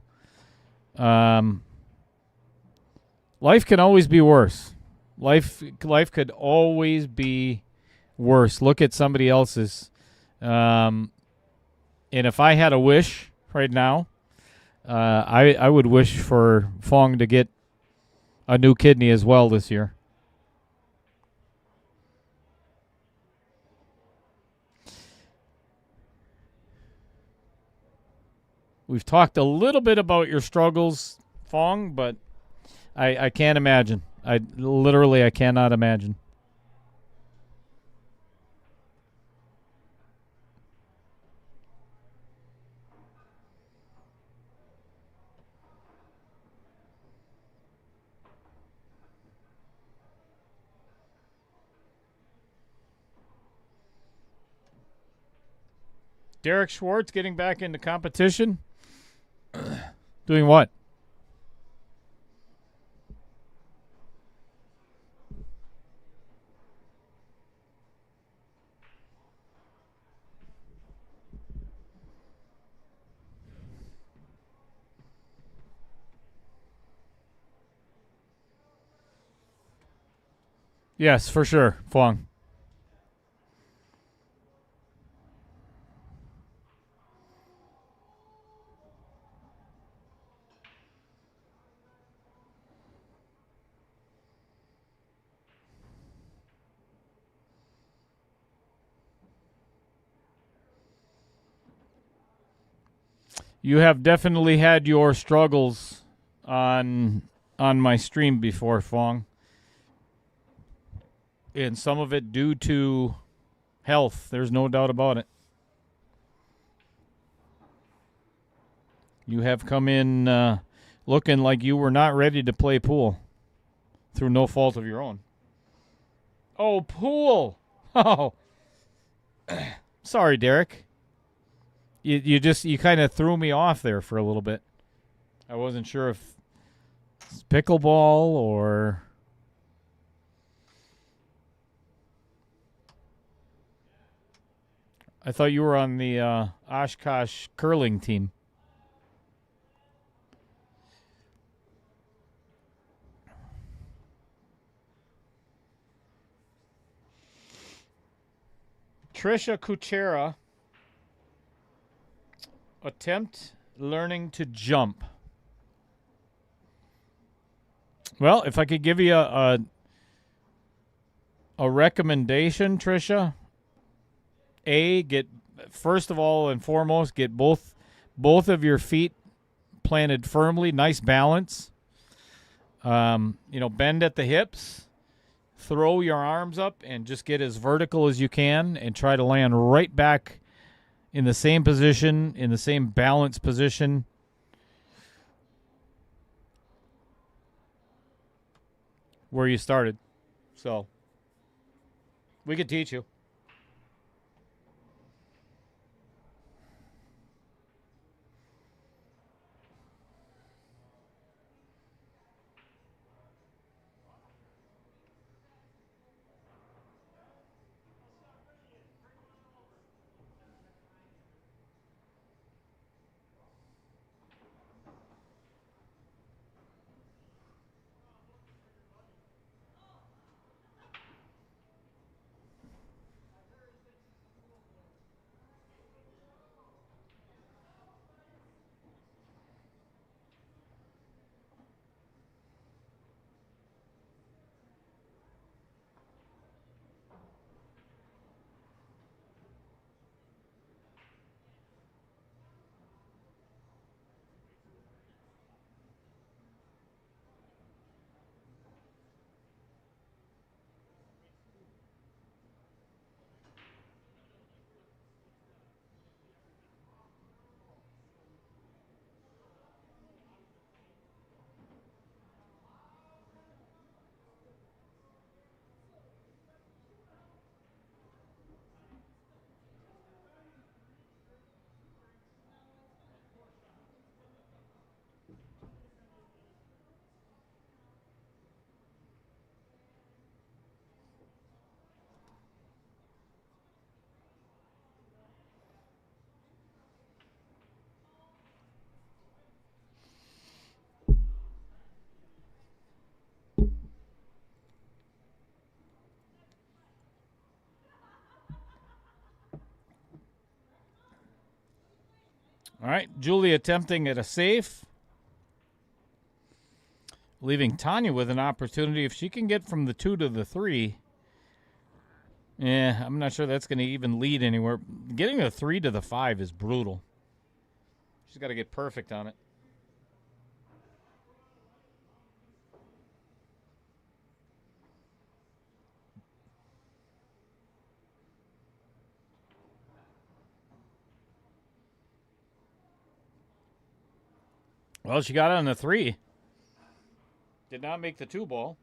Life can always be worse. Life could always be worse. Look at somebody else's. And if I had a wish right now, I would wish for Fong to get a new kidney as well this year. We've talked a little bit about your struggles, Fong, but I can't imagine. I cannot imagine. Derek Schwartz getting back into competition. Doing what? Yes, for sure, Fong. You have definitely had your struggles on my stream before, Fong. And some of it due to health. There's no doubt about it. You have come in looking like you were not ready to play pool through no fault of your own. Oh, pool! Oh, sorry, Derek. You kind of threw me off there for a little bit. I wasn't sure if it's pickleball or... I thought you were on the Oshkosh curling team. Trisha Kuchera. Attempt learning to jump. Well, if I could give you a recommendation, Trisha, get first of all and foremost, get both of your feet planted firmly, nice balance. Bend at the hips, throw your arms up, and just get as vertical as you can, and try to land right back in the same position, in the same balance position. Where you started. So, we could teach you. All right, Julie attempting at a safe. Leaving Tanya with an opportunity. If she can get from the 2 to the 3, I'm not sure that's going to even lead anywhere. Getting the 3 to the 5 is brutal. She's got to get perfect on it. Well, she got it on the 3. Did not make the 2 ball.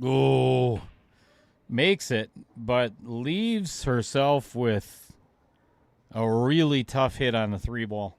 Oh, makes it, but leaves herself with a really tough hit on the 3-ball.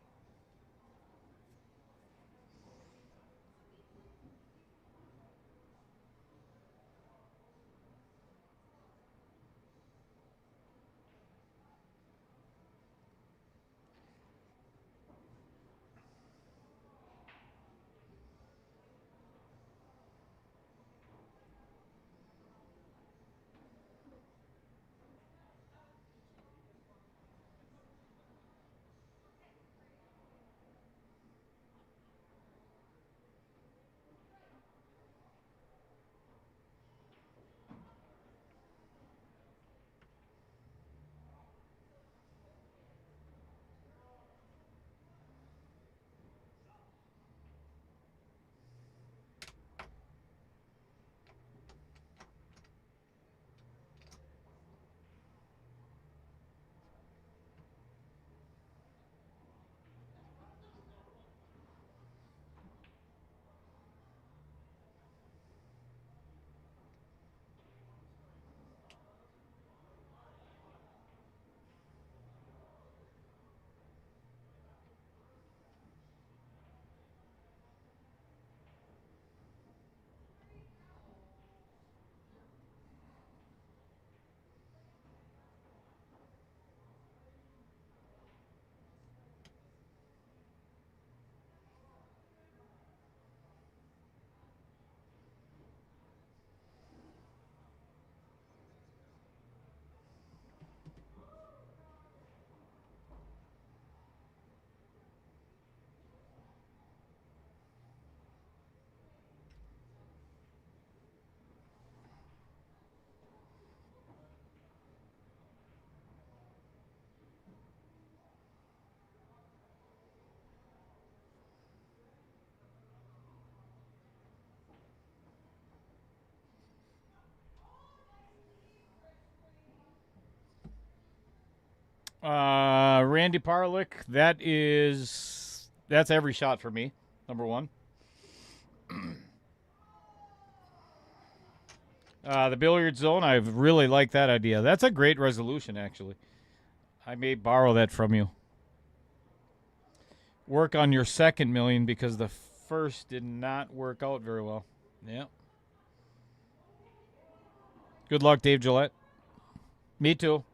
Randy Parlick, that's every shot for me. Number one. The billiard zone, I really like that idea. That's a great resolution, actually. I may borrow that from you. Work on your second million because the first did not work out very well. Yeah. Good luck, Dave Gillette. Me too.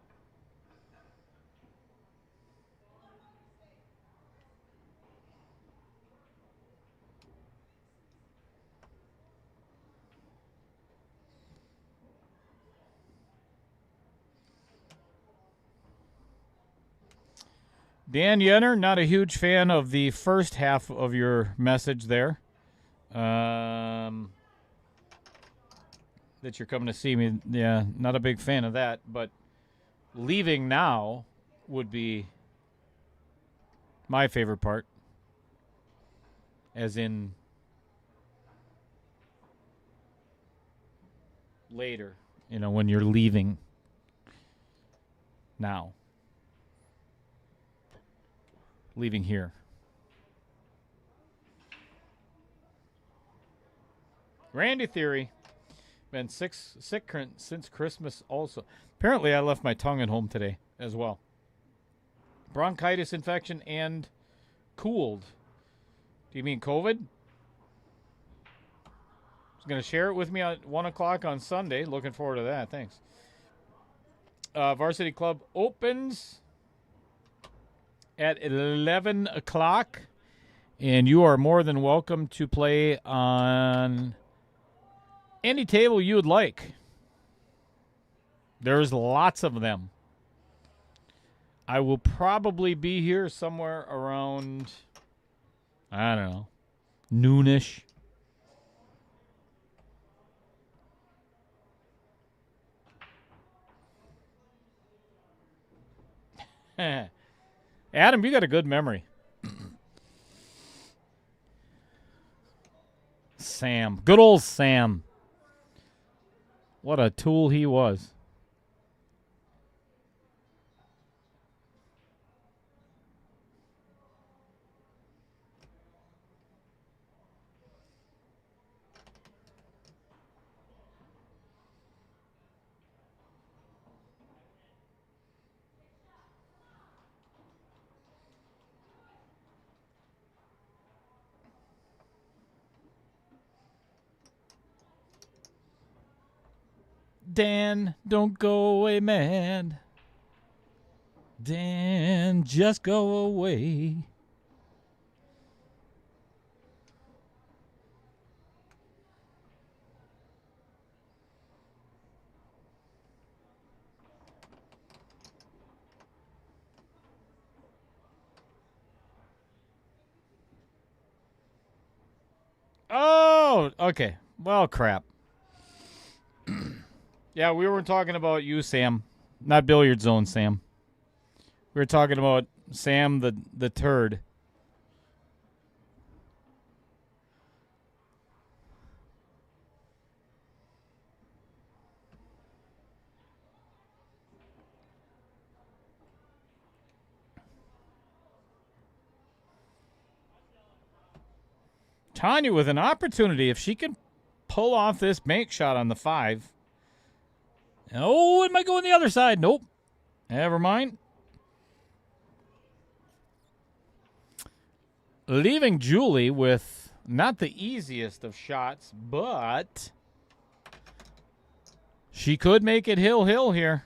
Dan Yenner, not a huge fan of the first half of your message there. That you're coming to see me. Yeah, not a big fan of that. But leaving now would be my favorite part. As in later, when you're leaving now. Leaving here. Randy Theory. Been sick since Christmas also. Apparently I left my tongue at home today as well. Bronchitis infection and cooled. Do you mean COVID? He's going to share it with me at 1 o'clock on Sunday. Looking forward to that. Thanks. Varsity Club opens at 11 o'clock. And you are more than welcome to play on any table you would like. There's lots of them. I will probably be here somewhere around, I don't know, noonish. Adam, you got a good memory. Sam. Good old Sam. What a tool he was. Dan, don't go away, man. Dan, just go away. Oh, okay. Well, crap. Yeah, we were talking about you, Sam. Not Billiard Zone, Sam. We were talking about Sam the turd. Tanya with an opportunity if she can pull off this bank shot on the 5. Oh, it might go on the other side. Nope. Never mind. Leaving Julie with not the easiest of shots, but she could make it hill here.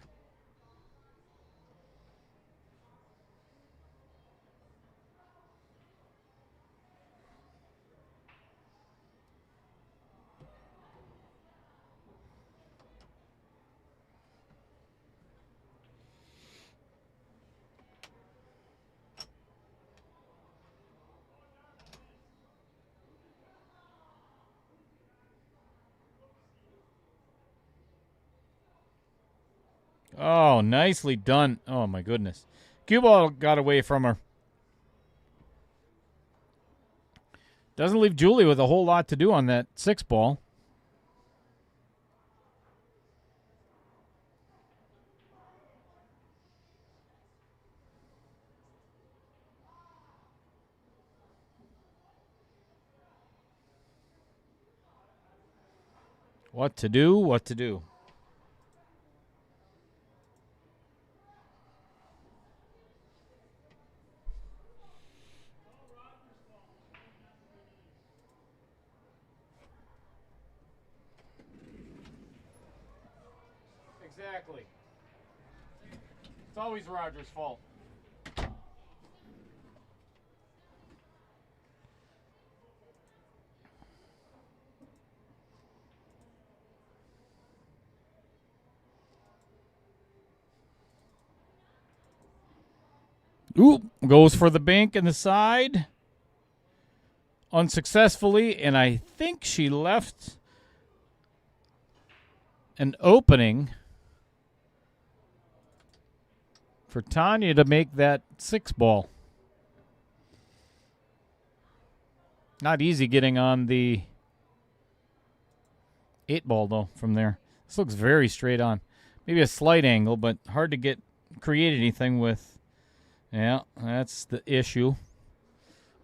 Oh, nicely done. Oh, my goodness. Cue ball got away from her. Doesn't leave Julie with a whole lot to do on that 6 ball. What to do, what to do. Exactly. It's always Roger's fault. Ooh, goes for the bank and the side. Unsuccessfully, and I think she left an opening for Tanya to make that 6 ball. Not easy getting on the 8 ball, though, from there. This looks very straight on. Maybe a slight angle, but hard to create anything with. Yeah, that's the issue.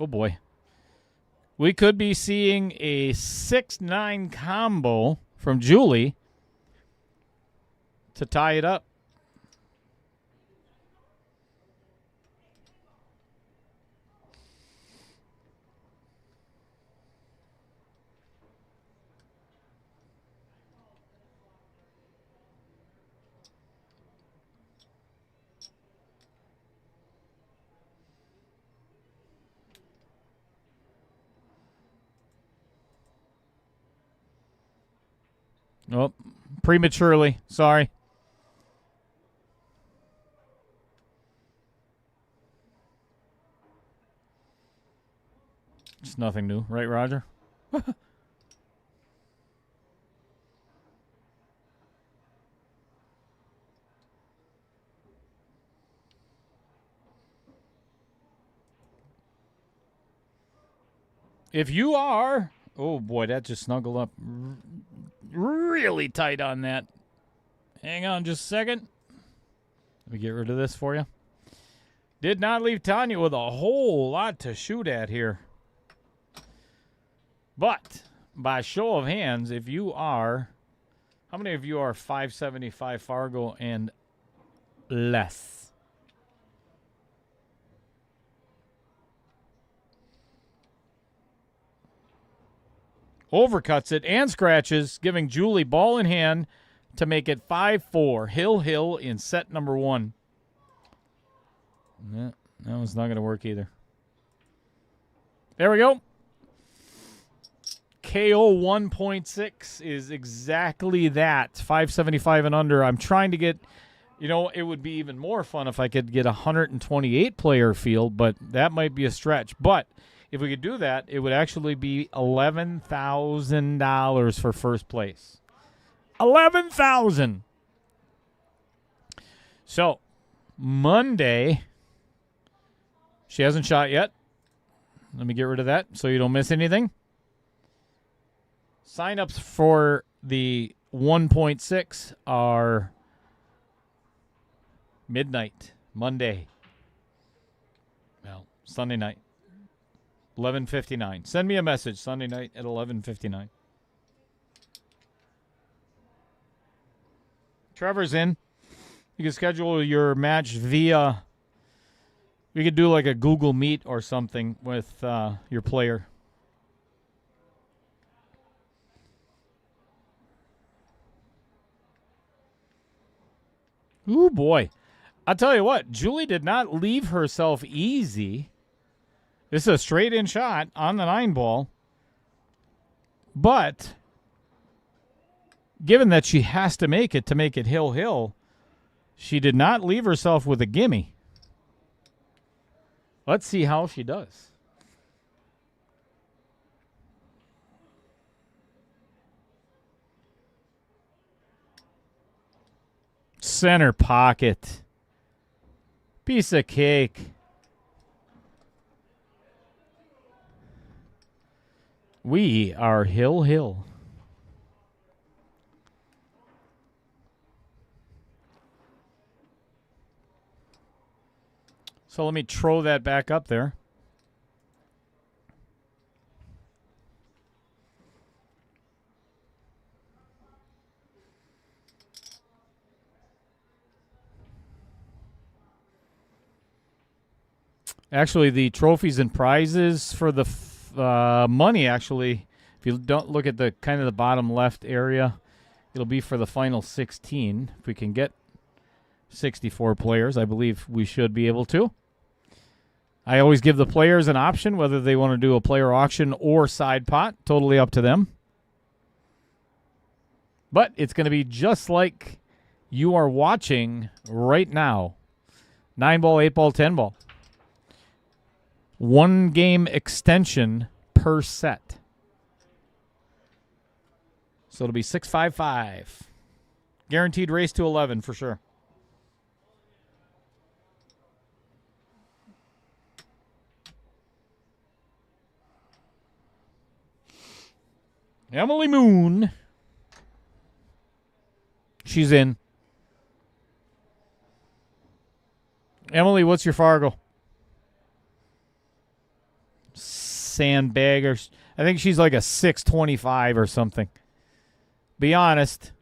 Oh, boy. We could be seeing a 6-9 combo from Julie to tie it up. Oh, prematurely. Sorry. Just nothing new, right, Roger? If you are... Oh, boy, that just snuggled up really tight on that. Hang on just a second. Let me get rid of this for you. Did not leave Tanya with a whole lot to shoot at here. But by show of hands, if you are... How many of you are 575 Fargo and less? Overcuts it and scratches, giving Julie ball in hand to make it 5-4. Hill in set number 1. Yeah, that one's not going to work either. There we go. KO 1.6 is exactly that. 575 and under. I'm trying to get, it would be even more fun if I could get a 128 player field, but that might be a stretch. But if we could do that, it would actually be $11,000 for first place. $11,000. So, Monday, she hasn't shot yet. Let me get rid of that so you don't miss anything. Sign-ups for the 1.6 are midnight, Monday. Well, Sunday night, 11:59. Send me a message Sunday night at 11:59. Trevor's in. You can schedule your match via, we could do like a Google Meet or something with your player. Ooh, boy. I'll tell you what, Julie did not leave herself easy. This is a straight-in shot on the 9-ball. But given that she has to make it hill, she did not leave herself with a gimme. Let's see how she does. Center pocket. Piece of cake. We are hill. So let me throw that back up there. Actually, the trophies and prizes for the money, actually, if you don't look at the kind of the bottom left area, it'll be for the final 16. If we can get 64 players, I believe we should be able to. I always give the players an option, whether they want to do a player auction or side pot. Totally up to them. But it's going to be just like you are watching right now. 9-ball, 8-ball, 10-ball. 1 game extension per set. So it'll be 655. Guaranteed race to 11 for sure. Emily Moon. She's in. Emily, what's your Fargo? Sandbaggers. I think she's like a 625 or something. Be honest.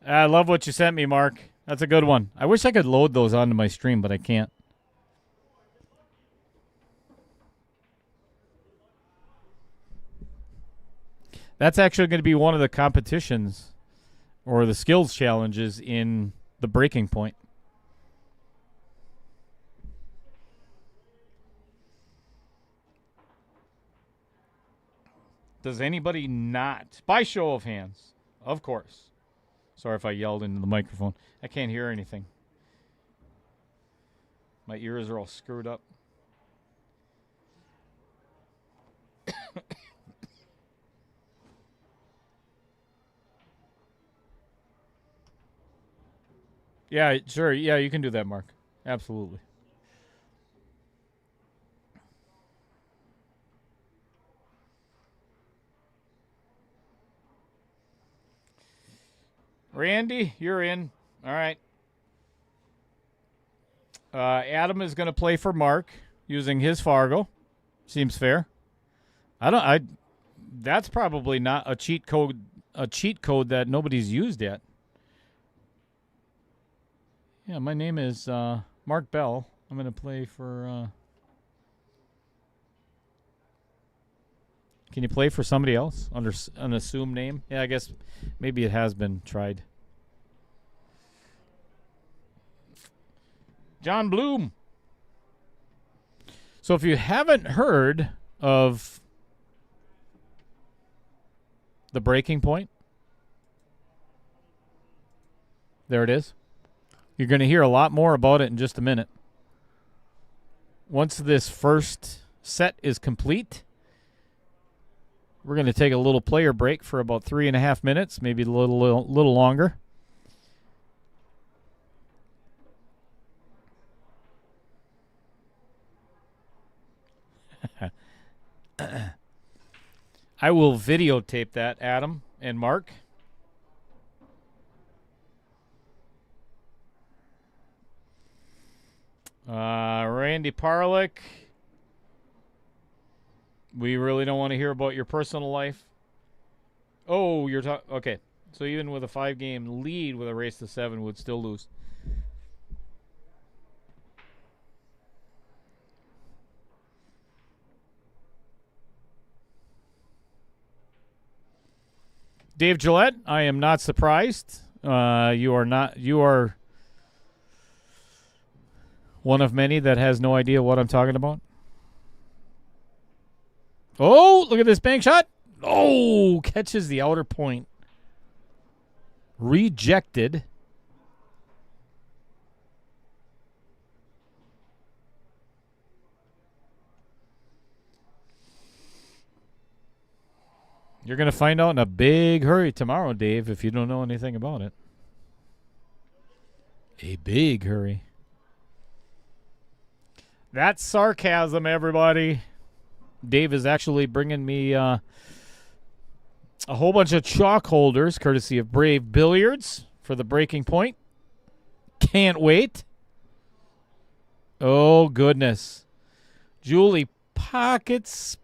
I love what you sent me, Mark. That's a good one. I wish I could load those onto my stream, but I can't. That's actually going to be one of the competitions or the skills challenges in the breaking point. Does anybody not? By show of hands, of course. Sorry if I yelled into the microphone. I can't hear anything. My ears are all screwed up. Yeah, sure. Yeah, you can do that, Mark. Absolutely. Randy, you're in. All right. Adam is going to play for Mark using his Fargo. Seems fair. That's probably not a cheat code that nobody's used yet. Yeah, my name is Mark Bell. I'm going to play for Can you play for somebody else under an assumed name? Yeah, I guess maybe it has been tried. John Bloom. So if you haven't heard of the breaking point, there it is. You're going to hear a lot more about it in just a minute. Once this first set is complete, we're going to take a little player break for about 3.5 minutes, maybe a little longer. I will videotape that, Adam and Mark. Randy Parlick. We really don't want to hear about your personal life. Oh, you're talking. Okay. So even with a 5-game lead with a race to 7 would still lose. Dave Gillette, I am not surprised. You are one of many that has no idea what I'm talking about. Oh, look at this bank shot. Oh, catches the outer point. Rejected. You're going to find out in a big hurry tomorrow, Dave, if you don't know anything about it. A big hurry. That's sarcasm, everybody. Dave is actually bringing me a whole bunch of chalk holders, courtesy of Brave Billiards, for the breaking point. Can't wait. Oh, goodness. Julie pockets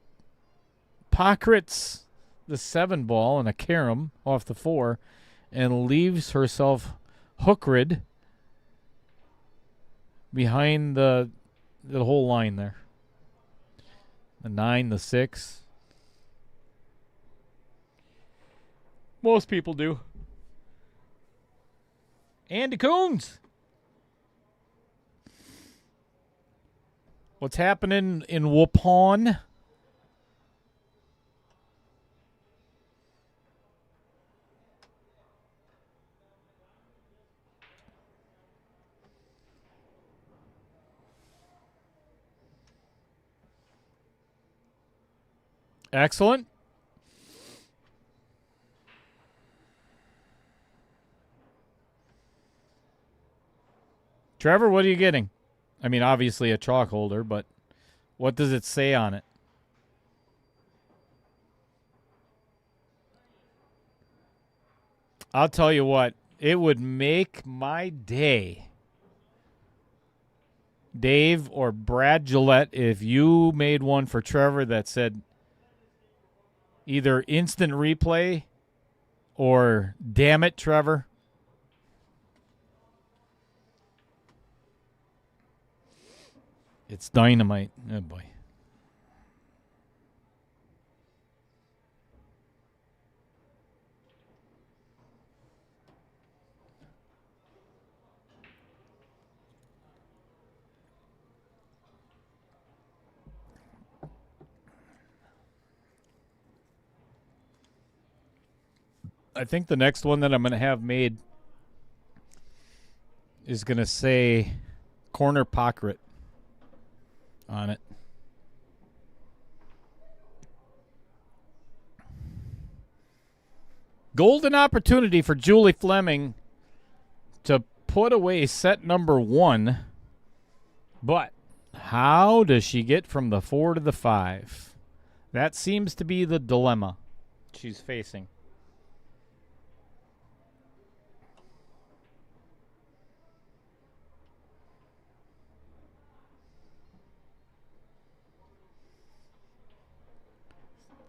the 7 ball and a carom off the 4 and leaves herself hookered behind the whole line there. The 9, the 6. Most people do. Andy Coons. What's happening in Waupun? Excellent. Trevor, what are you getting? I mean, obviously a chalk holder, but what does it say on it? I'll tell you what, it would make my day, Dave or Brad Gillette, if you made one for Trevor that said either instant replay or damn it, Trevor. It's dynamite. Oh, boy. I think the next one that I'm going to have made is going to say corner pocket on it. Golden opportunity for Julie Fleming to put away set number 1. But how does she get from the 4 to the 5? That seems to be the dilemma she's facing.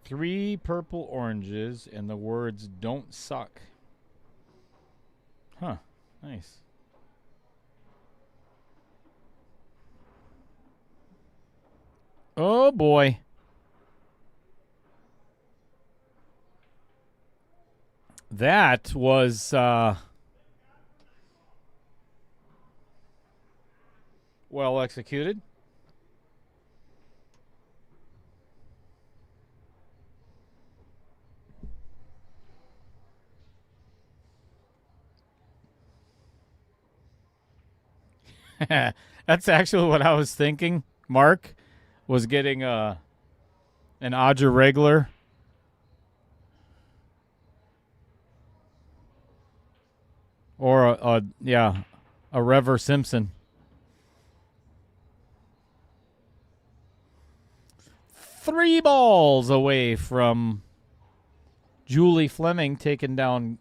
3 purple oranges and the words "don't suck." Huh. Nice. Oh boy. That was well executed. That's actually what I was thinking. Mark was getting an Odger regular. Or a Rever Simpson. Three balls away from Julie Fleming taking down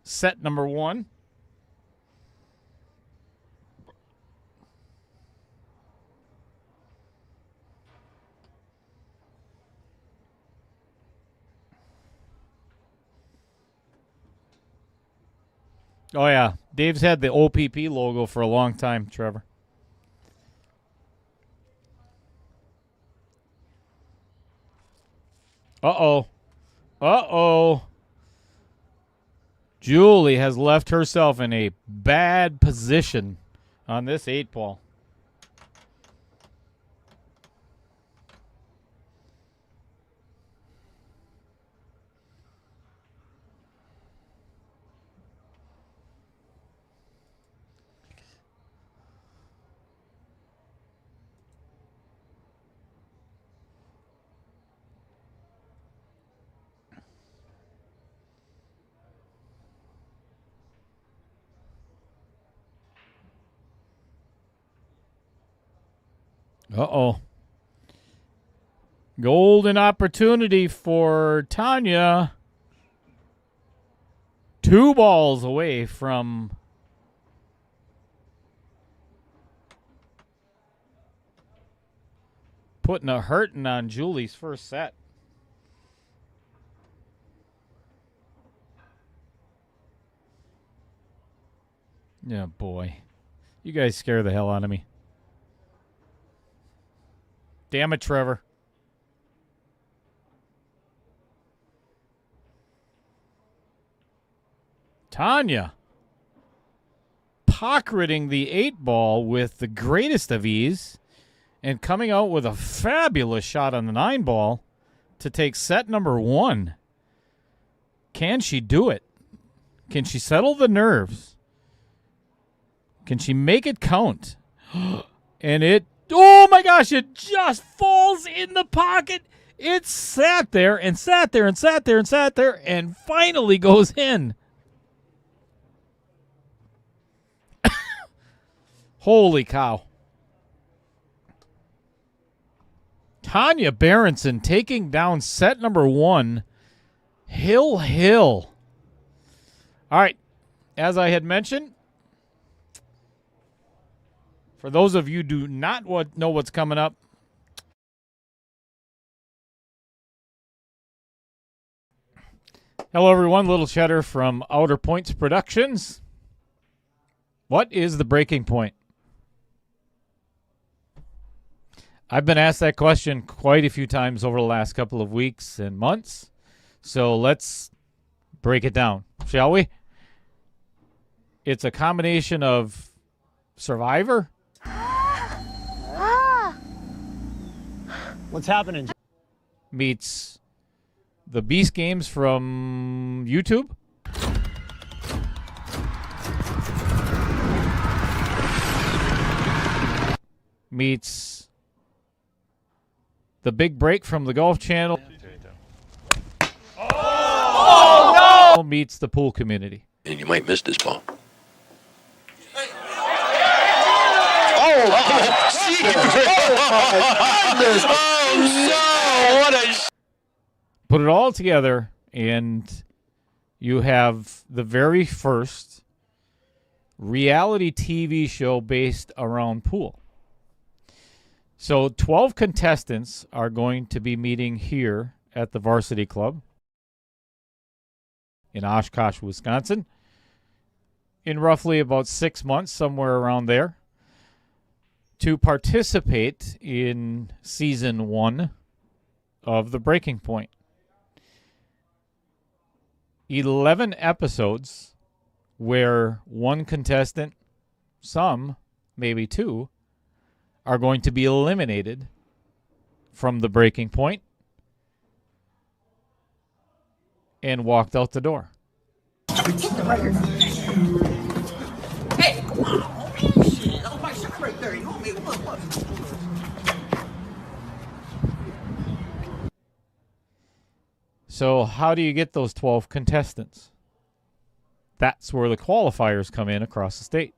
set number 1. Oh, yeah. Dave's had the OPP logo for a long time, Trevor. Uh-oh. Uh-oh. Julie has left herself in a bad position on this 8-ball. Uh-oh. Golden opportunity for Tanya. 2 balls away from putting a hurting on Julie's first set. Yeah, boy. You guys scare the hell out of me. Damn it, Trevor. Tanya pocketing the 8-ball with the greatest of ease and coming out with a fabulous shot on the 9-ball to take set number 1. Can she do it? Can she settle the nerves? Can she make it count? And it, oh my gosh, it just falls in the pocket. It sat there and sat there and sat there and sat there and finally goes in. Holy cow. Tanya Berendsen taking down set number 1. Hill. All right. As I had mentioned, for those of you who do not know what's coming up, hello, everyone. Little Cheddar from Outer Points Productions. What is the breaking point? I've been asked that question quite a few times over the last couple of weeks and months. So let's break it down, shall we? It's a combination of Survivor. What's happening? Meets the Beast Games from YouTube. Meets the Big Break from the Golf Channel. Oh no! Meets the pool community. And you might miss this ball. Put it all together, and you have the very first reality TV show based around pool. So 12 contestants are going to be meeting here at the Varsity Club in Oshkosh, Wisconsin, in roughly about 6 months, somewhere around there, to participate in Season 1 of The Breaking Point. 11 episodes where one contestant, some, maybe two, are going to be eliminated from The Breaking Point and walked out the door. Hey, come on. Oh, shit. Oh, my shit's right there. You want me? Look. So how do you get those 12 contestants? That's where the qualifiers come in across the state.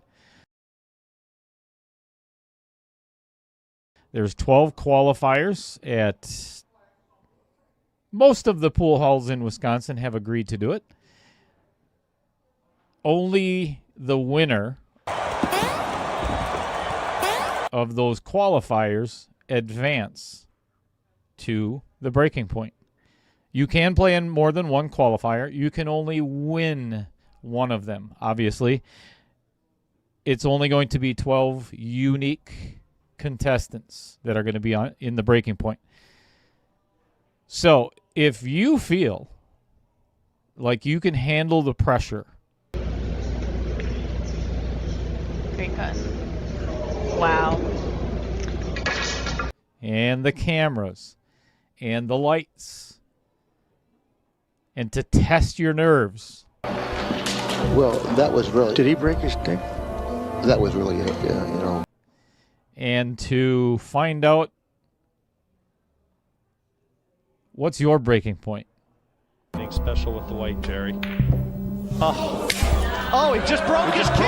There's 12 qualifiers at most of the pool halls in Wisconsin have agreed to do it. Only the winner of those qualifiers advance to the breaking point. You can play in more than one qualifier. You can only win one of them, obviously. It's only going to be 12 unique contestants that are going to be in the breaking point. So if you feel like you can handle the pressure. Great cut. Wow. And the cameras and the lights, and to test your nerves. Well, that was really... Did he break his neck? That was really it, yeah, you know. And to find out what's your breaking point. Anything special with the white, Jerry? Oh, he just broke his cue.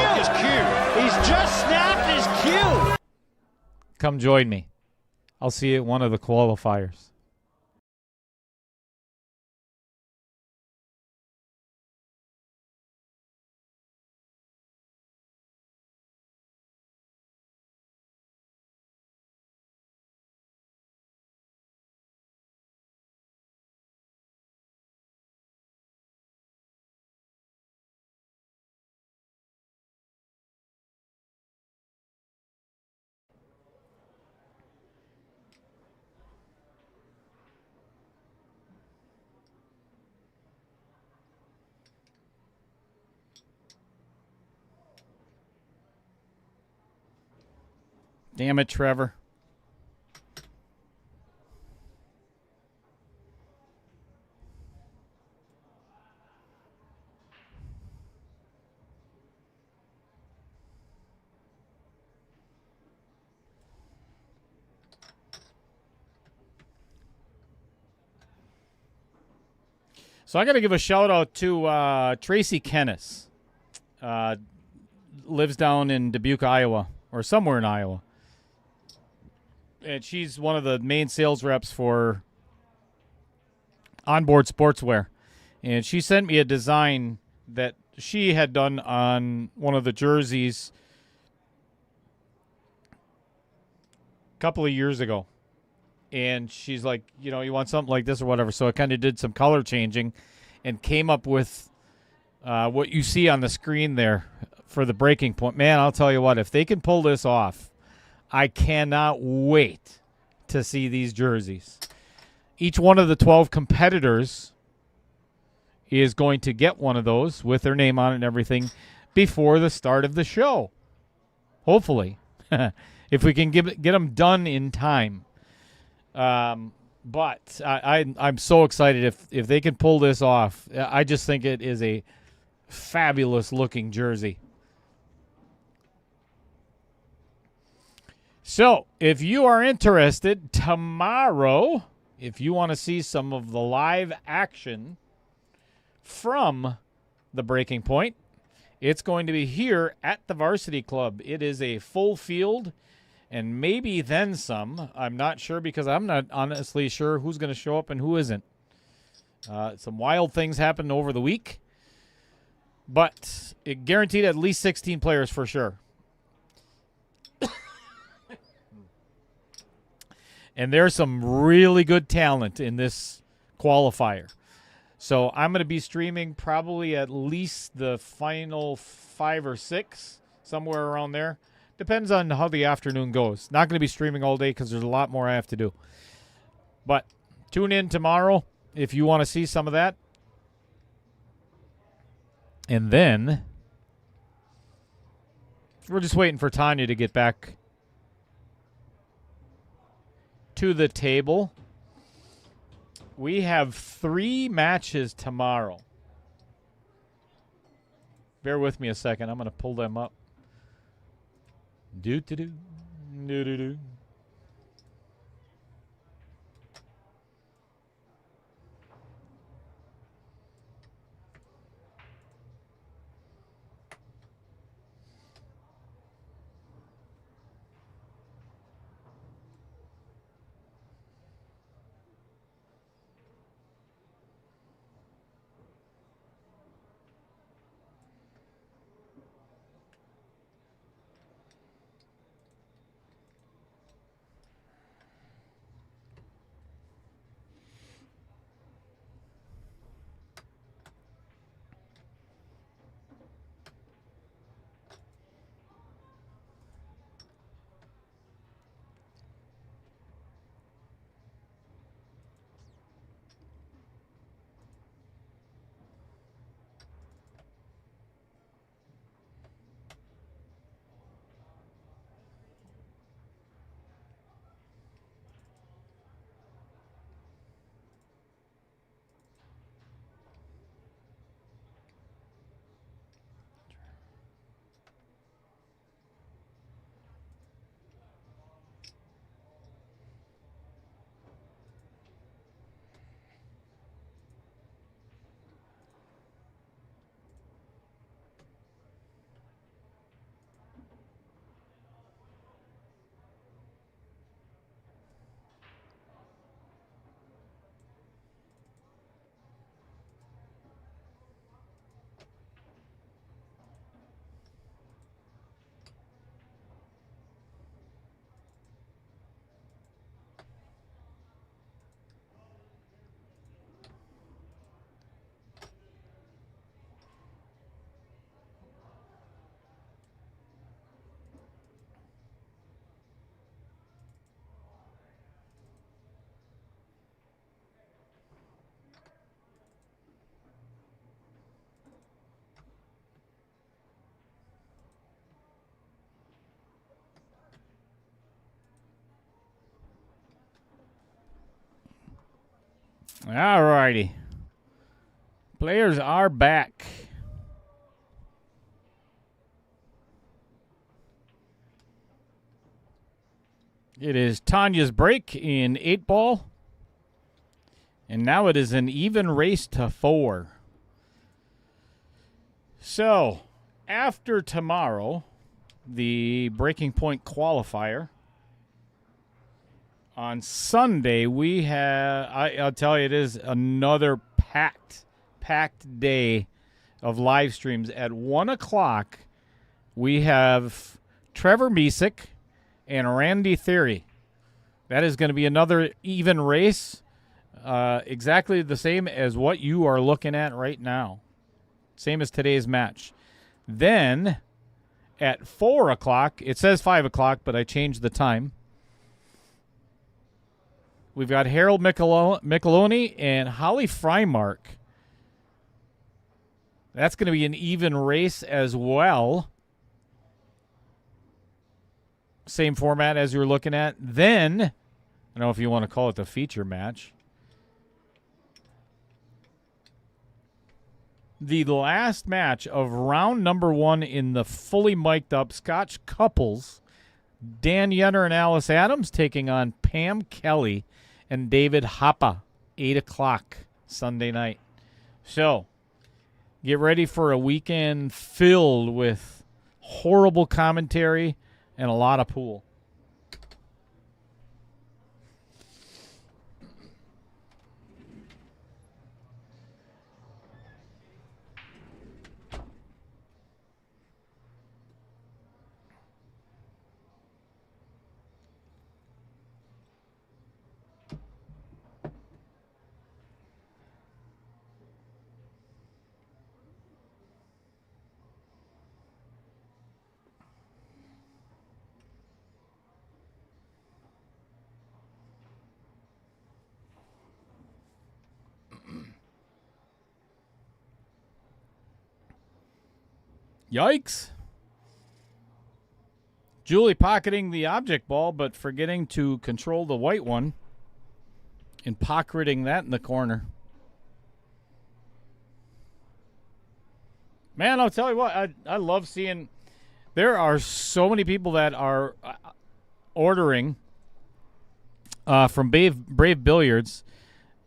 He's just snapped his cue. Come join me. I'll see you at one of the qualifiers. Damn it, Trevor. So I got to give a shout out to Tracy Kennis. Lives down in Dubuque, Iowa, or somewhere in Iowa. And she's one of the main sales reps for Onboard Sportswear. And she sent me a design that she had done on one of the jerseys a couple of years ago. And she's like, you know, you want something like this or whatever. So I kind of did some color changing and came up with what you see on the screen there for the breaking point. Man, I'll tell you what, if they can pull this off, I cannot wait to see these jerseys. Each one of the 12 competitors is going to get one of those with their name on it and everything before the start of the show. Hopefully. If we can get them done in time. But I'm so excited if they can pull this off. I just think it is a fabulous looking jersey. So, if you are interested, tomorrow, if you want to see some of the live action from the Breaking Point, it's going to be here at the Varsity Club. It is a full field and maybe then some. I'm not sure because I'm not honestly sure who's going to show up and who isn't. Some wild things happened over the week, but it guaranteed at least 16 players for sure. And there's some really good talent in this qualifier. So I'm going to be streaming probably at least the final 5 or 6, somewhere around there. Depends on how the afternoon goes. Not going to be streaming all day because there's a lot more I have to do. But tune in tomorrow if you want to see some of that. And then we're just waiting for Tanya to get back to the table. We have 3 matches tomorrow. Bear with me a second. I'm going to pull them up. Do-do-do. Do-do-do. All righty. Players are back. It is Tanya's break in 8-ball. And now it is an even race to 4. So, after tomorrow, the breaking point qualifier, on Sunday we have, I'll tell you, it is another packed day of live streams. At 1 o'clock, we have Trevor Misick and Randy Theory. That is going to be another even race, exactly the same as what you are looking at right now. Same as today's match. Then, at 4 o'clock, it says 5 o'clock, but I changed the time. We've got Harold Micheloni and Holly Freimark. That's going to be an even race as well. Same format as you were looking at. Then, I don't know if you want to call it the feature match. The last match of round number 1 in the fully mic'd up Scotch couples. Dan Yenner and Alice Adams taking on Pam Kelly and David Hoppa. 8 o'clock Sunday night. So, get ready for a weekend filled with horrible commentary and a lot of pool. Yikes. Julie pocketing the object ball, but forgetting to control the white one and pocketing that in the corner. Man, I'll tell you what, I love seeing. There are so many people that are ordering from Brave Billiards,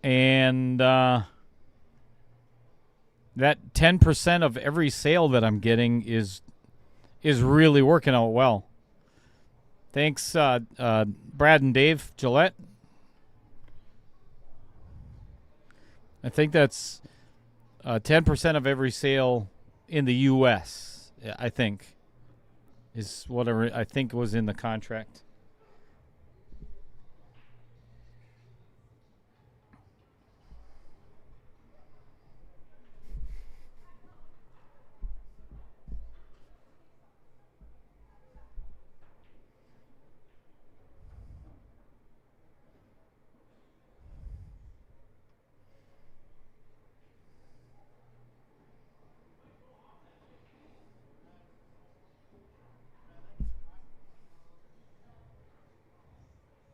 and that 10% of every sale that I'm getting is really working out well. Thanks, Brad and Dave Gillette. I think that's 10% of every sale in the U.S., I think, is whatever I think was in the contract.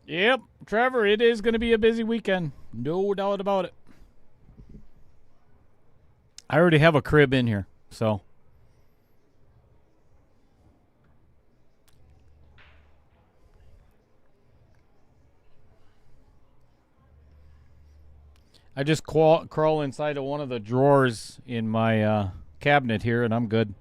Yep, Trevor, it is going to be a busy weekend. No doubt about it. I already have a crib in here, so. I just crawl inside of one of the drawers in my cabinet here, and I'm good.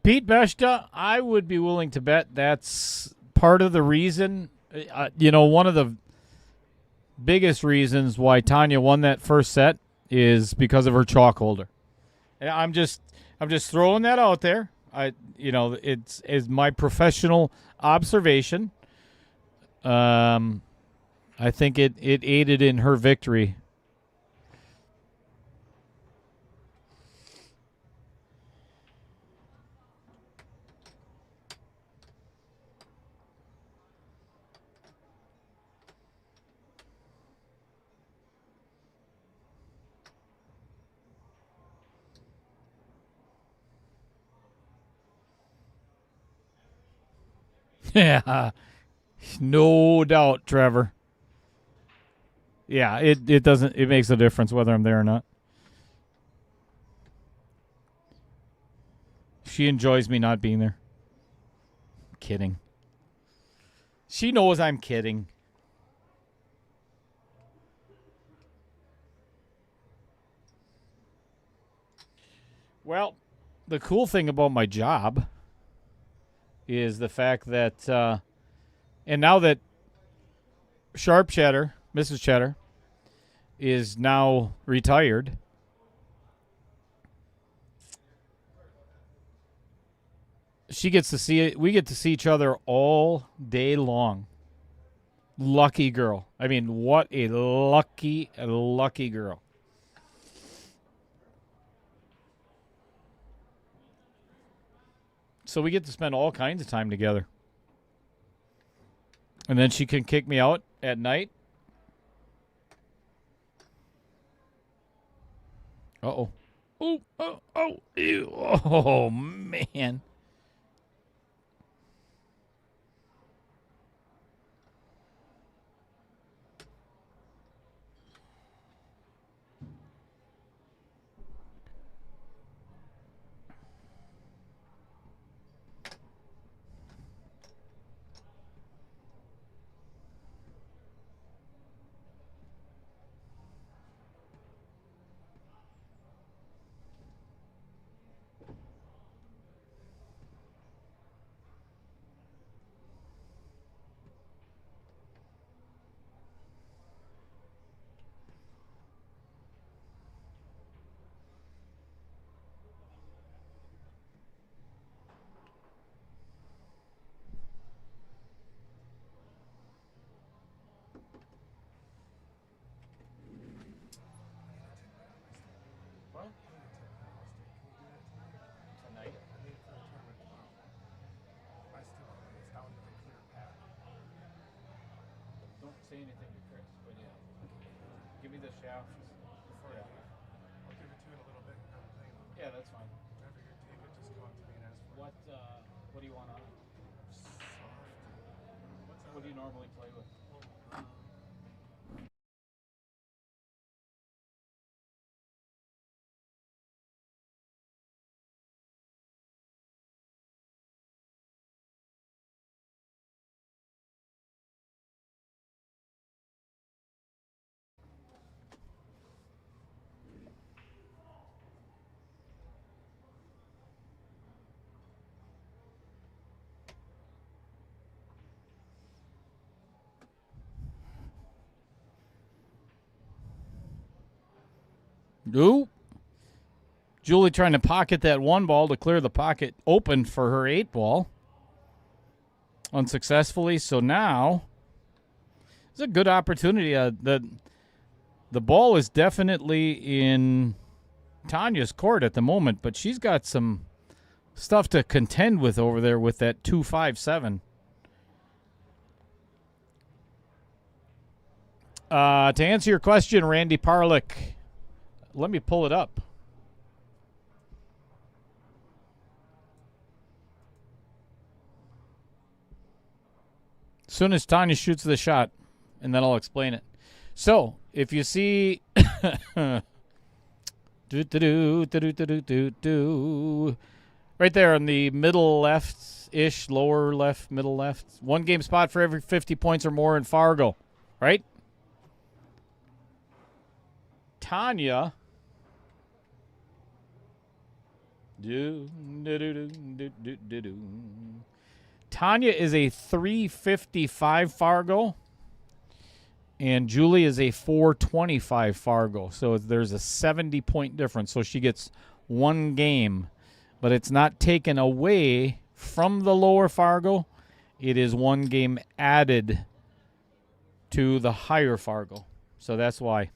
Pete Beshta, I would be willing to bet that's part of the reason. One of the biggest reasons why Tanya won that first set is because of her chalk holder. And I'm just throwing that out there. It's my professional observation. I think it aided in her victory. Yeah, no doubt, Trevor. Yeah, it doesn't. It makes a difference whether I'm there or not. She enjoys me not being there. Kidding. She knows I'm kidding. Well, the cool thing about my job is the fact that, and now that Sharp Cheddar, Mrs. Cheddar, is now retired, she gets to see it. We get to see each other all day long. Lucky girl. I mean, what a lucky girl. So we get to spend all kinds of time together. And then she can kick me out at night. Uh-oh. Ew. Oh, man. say anything to Chris, but yeah. Give me the shaft. Before Yeah. I'll give it to you in a little bit. Yeah, that's fine. Whenever you take it, just go up to me and ask for it. What do you want on it? Soft. What do you normally play with? Nope. Julie trying to pocket that 1 ball to clear the pocket open for her 8 ball. Unsuccessfully. So now it's a good opportunity. The ball is definitely in Tanya's court at the moment, but she's got some stuff to contend with over there with that 2-5-7. To answer your question, Randy Parlick, let me pull it up. As soon as Tanya shoots the shot, and then I'll explain it. So, if you see right there in the middle left-ish, lower left, middle left, 1 game spot for every 50 points or more in Fargo, right? Tanya Tanya is a 355 Fargo, and Julie is a 425 Fargo. So there's a 70-point difference. So she gets 1 game, but it's not taken away from the lower Fargo. It is 1 game added to the higher Fargo. So that's why.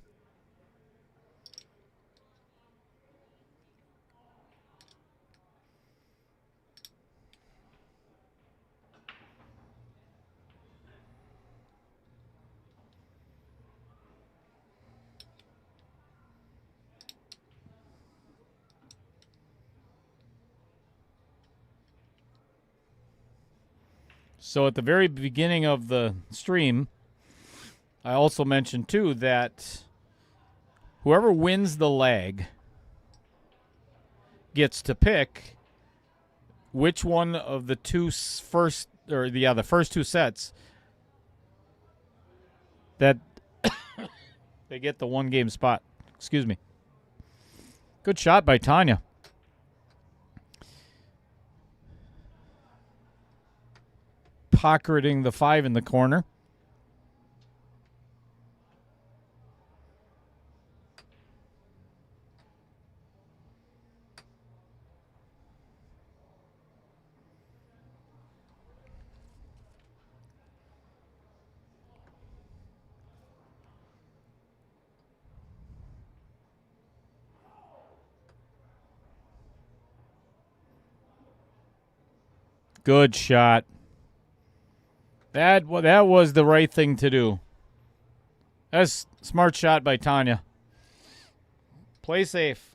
So at the very beginning of the stream, I also mentioned, too, that whoever wins the leg gets to pick which one of the first 2 sets that they get the 1 game spot. Excuse me. Good shot by Tanya. Pocketing the 5 in the corner. Good shot. That was the right thing to do. That's a smart shot by Tanya. Play safe.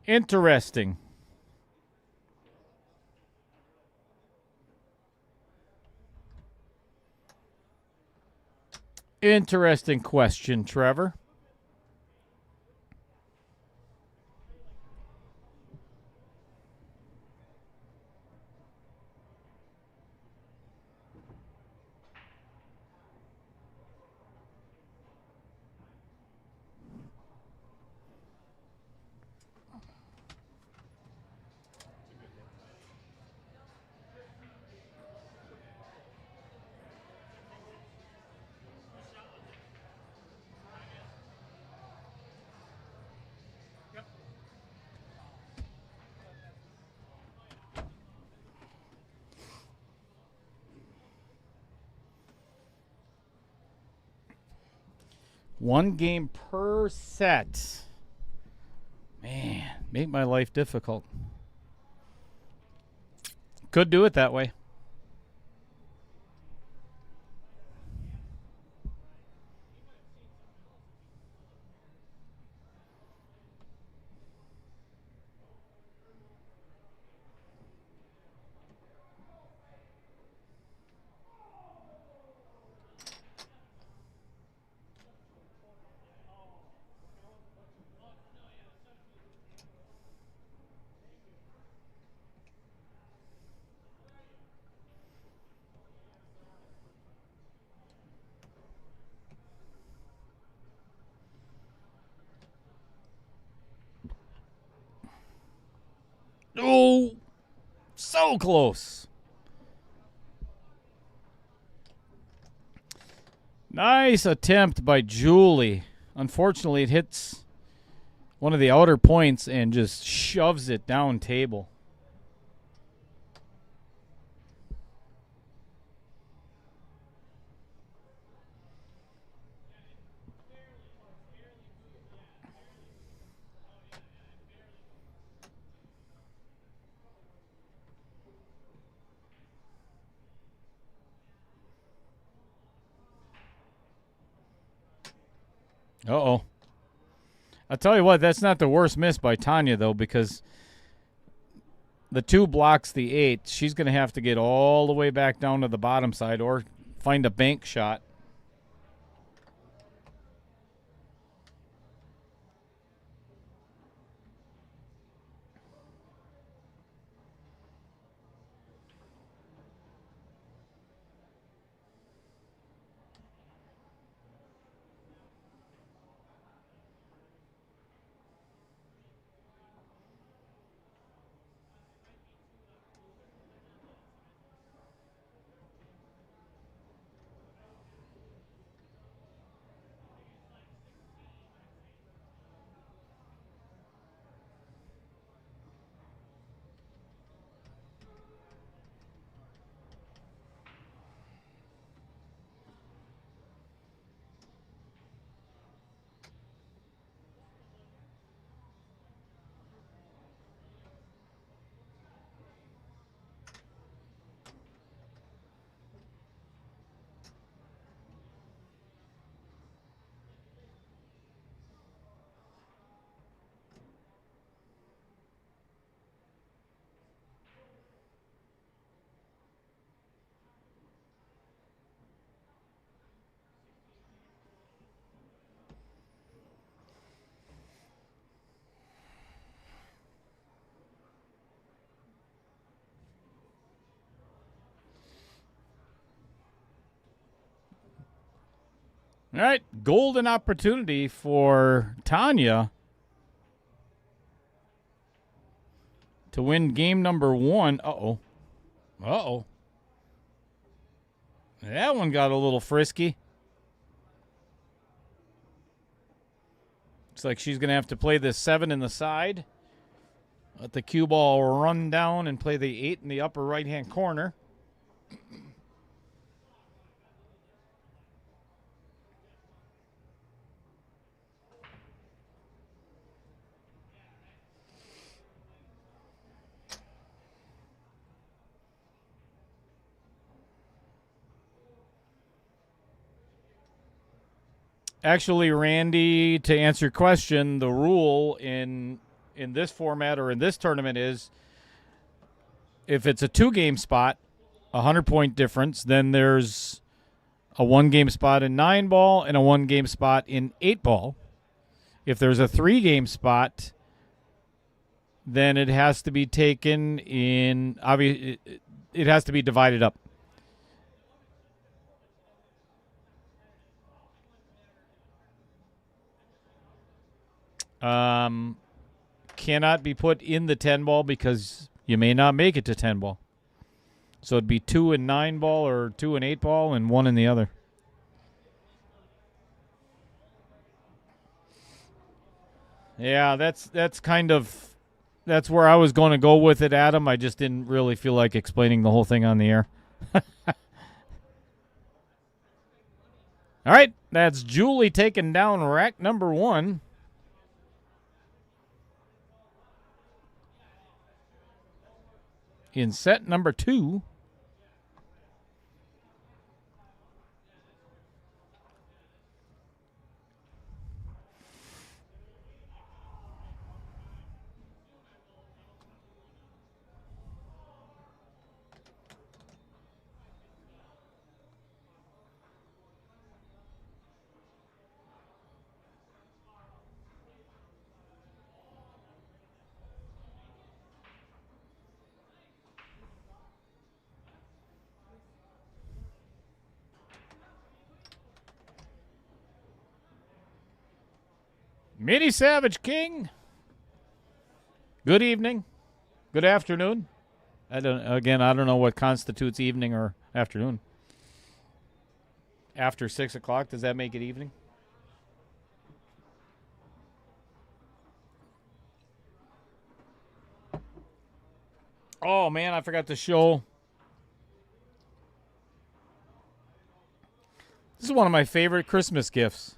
Interesting. Interesting question, Trevor. One game per set. Man, make my life difficult. Could do it that way. Oh, so close. Nice attempt by Julie. Unfortunately, it hits one of the outer points and just shoves it down table. Uh-oh. I'll tell you what, that's not the worst miss by Tanya, though, because the 2 blocks the 8. She's going to have to get all the way back down to the bottom side or find a bank shot. All right, golden opportunity for Tanya to win game number 1. Uh-oh. Uh-oh. That one got a little frisky. Looks like she's going to have to play the 7 in the side. Let the cue ball run down and play the 8 in the upper right-hand corner. Actually, Randy, to answer your question, the rule in in this format or in this tournament is if it's a 2-game spot, 100-point difference, then there's a 1-game spot in 9-ball and a 1-game spot in 8-ball. If there's a 3-game spot, then it has to be taken in, obviously, it has to be divided up. Cannot be put in the 10-ball because you may not make it to 10-ball. So it'd be 2 in 9-ball or 2 in 8-ball and 1 in the other. Yeah, that's kind of, that's where I was going to go with it, Adam. I just didn't really feel like explaining the whole thing on the air. All right, that's Julie taking down rack number 1. In set number 2. Mini Savage King. Good evening. Good afternoon. I don't know what constitutes evening or afternoon. After 6 o'clock, does that make it evening? Oh man, I forgot to show. This is one of my favorite Christmas gifts.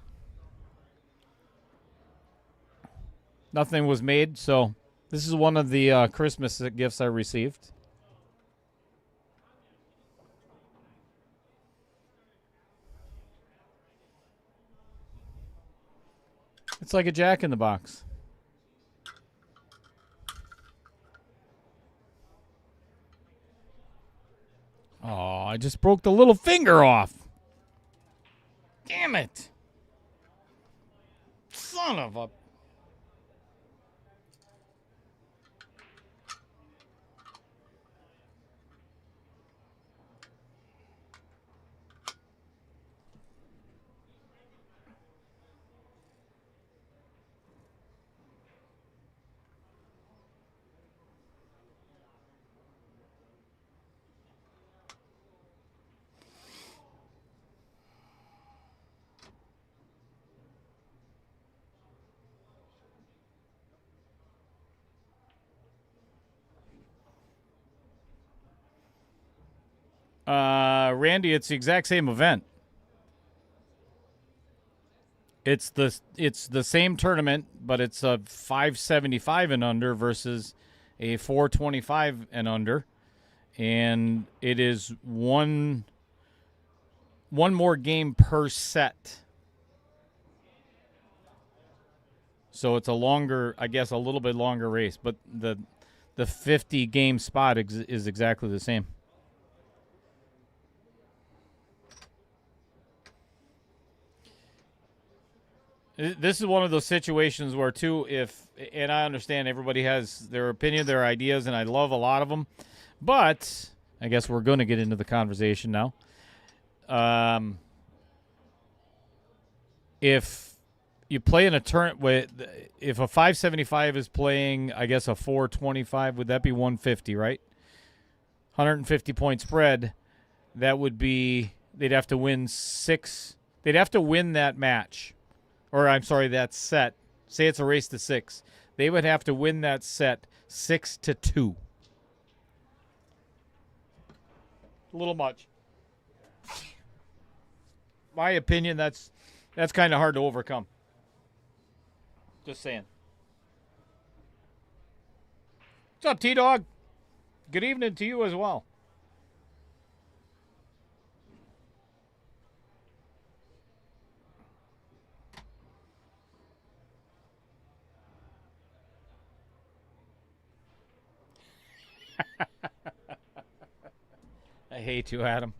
Nothing was made, so this is one of the Christmas gifts I received. It's like a Jack-in-the-Box. Oh, I just broke the little finger off. Damn it. Son of a... Randy, it's the exact same event. It's the same tournament, but it's a 575 and under versus a 425 and under, and it is one more game per set. So it's a longer, I guess, a little bit longer race, but the 50 game spot is exactly the same. This is one of those situations where, too, and I understand everybody has their opinion, their ideas, and I love a lot of them, but I guess we're going to get into the conversation now. If you play in a tournament, if a 575 is playing, I guess, a 425, would that be 150, right? 150 point spread, that would be, they'd have to win that match. Or, I'm sorry, that set. Say it's a race to 6. They would have to win that set 6-2. A little much. My opinion, that's kind of hard to overcome. Just saying. What's up, T-Dog? Good evening to you as well. hate you, Adam.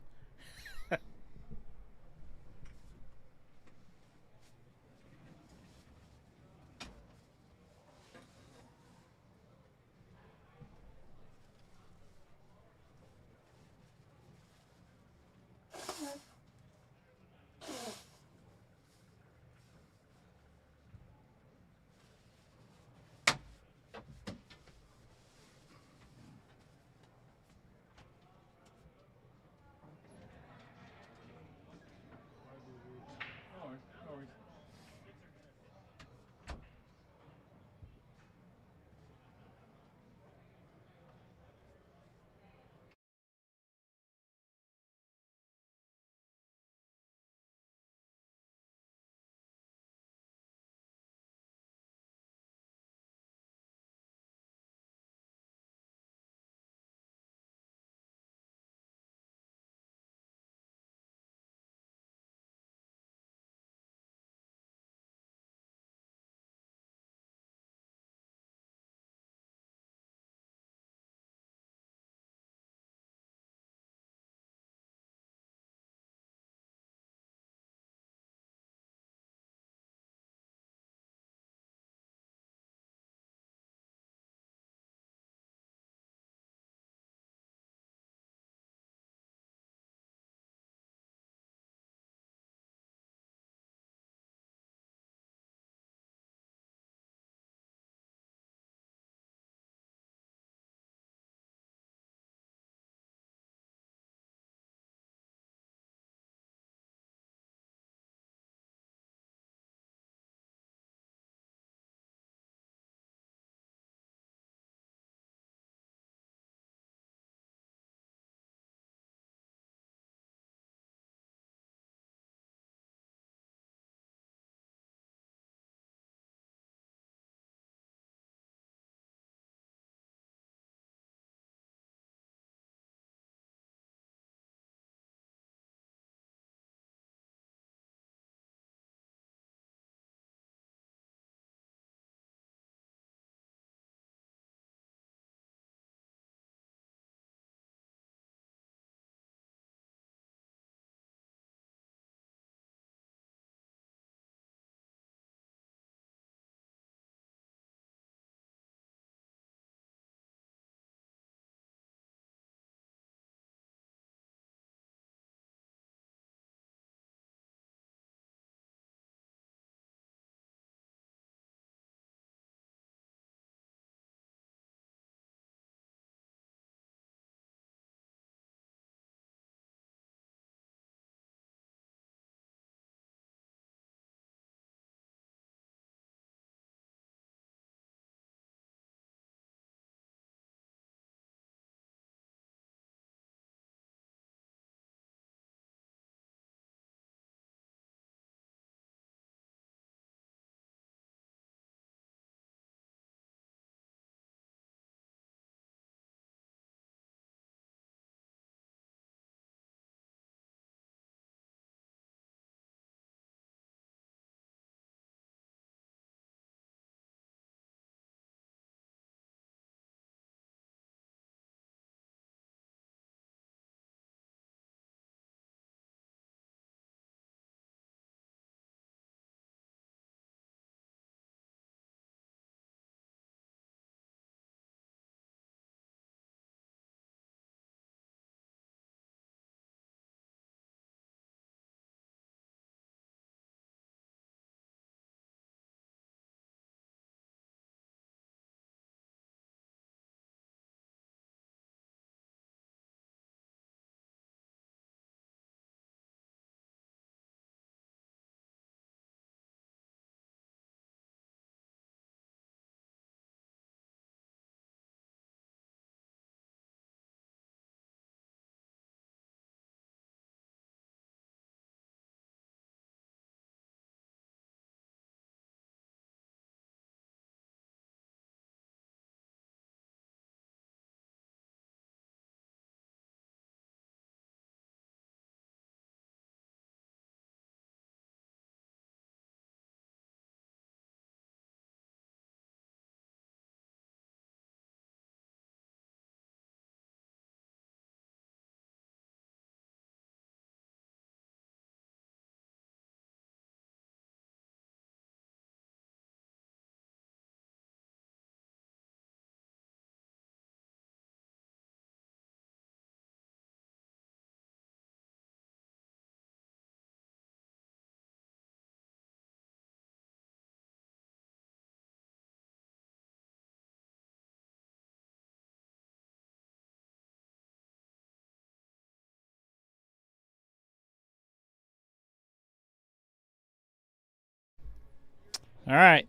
All right.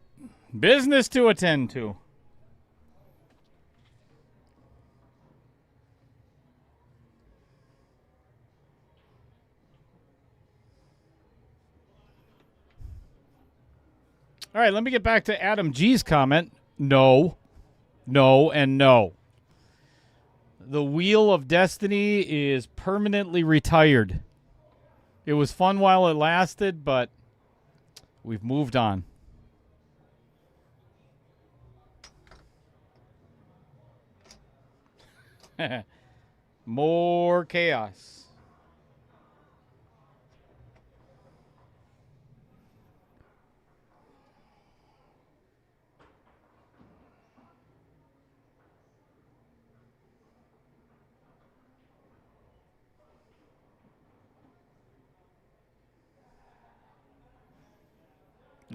Business to attend to. All right, let me get back to Adam G's comment. No, no, and no. The Wheel of Destiny is permanently retired. It was fun while it lasted, but we've moved on. More chaos.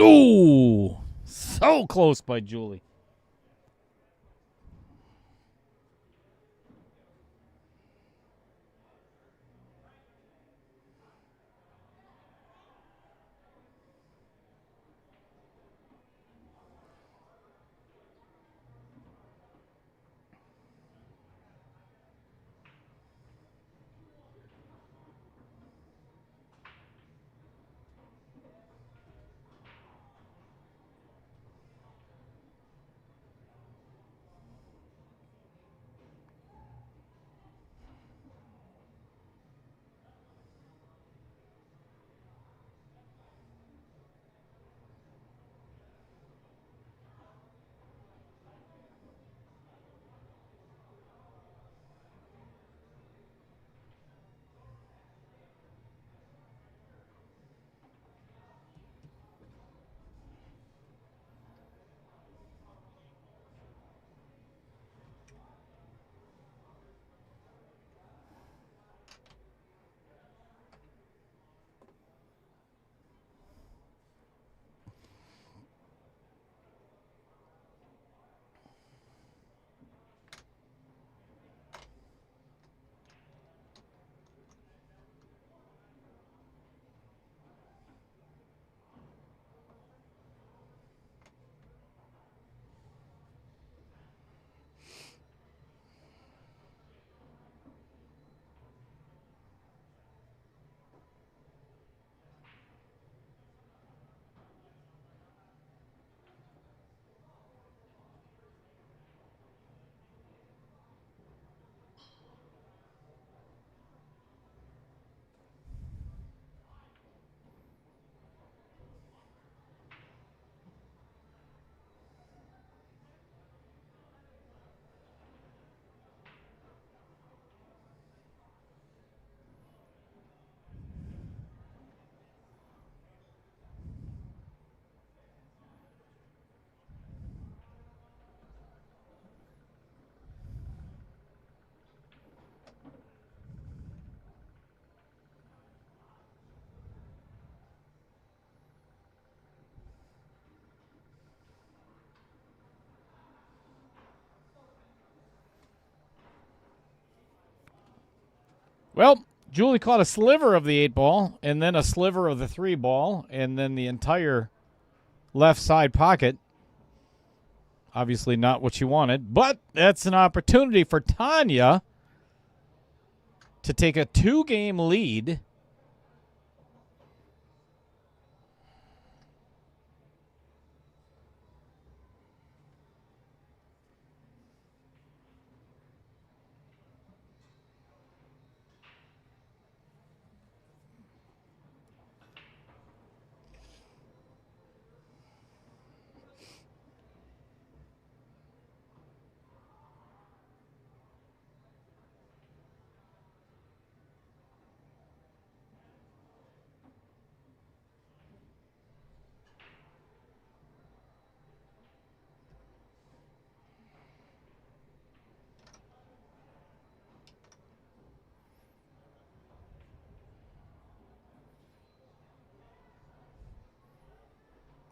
Ooh, so close by Julie. Well, Julie caught a sliver of the 8 ball, and then a sliver of the 3 ball, and then the entire left side pocket. Obviously not what she wanted, but that's an opportunity for Tanya to take a 2-game lead.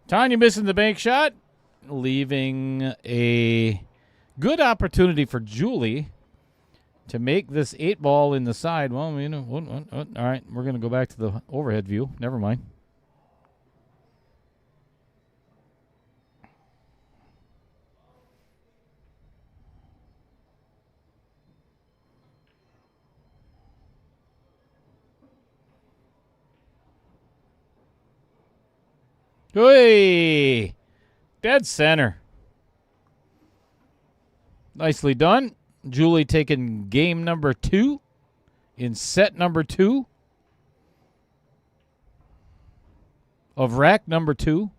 Tanya missing the bank shot, leaving a good opportunity for Julie to make this 8 ball in the side. Well, you know, all right, we're going to go back to the overhead view. Never mind. Hey! Dead center. Nicely done. Julie taking game number 2 in set number 2 of rack number 2.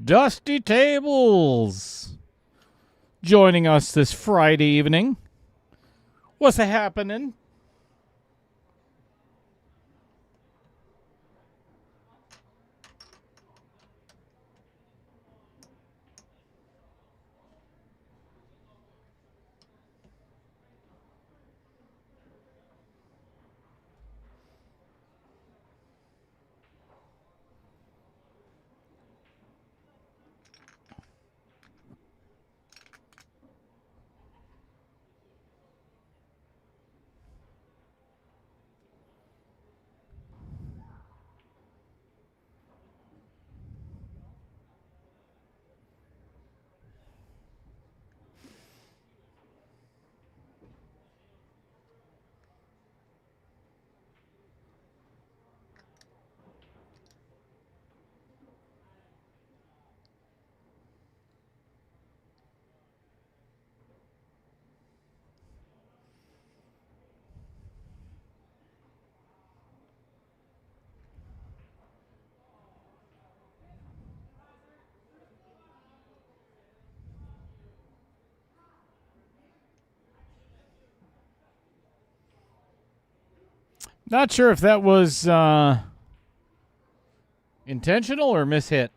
Dusty Tables joining us this Friday evening. What's happening? Not sure if that was intentional or mishit.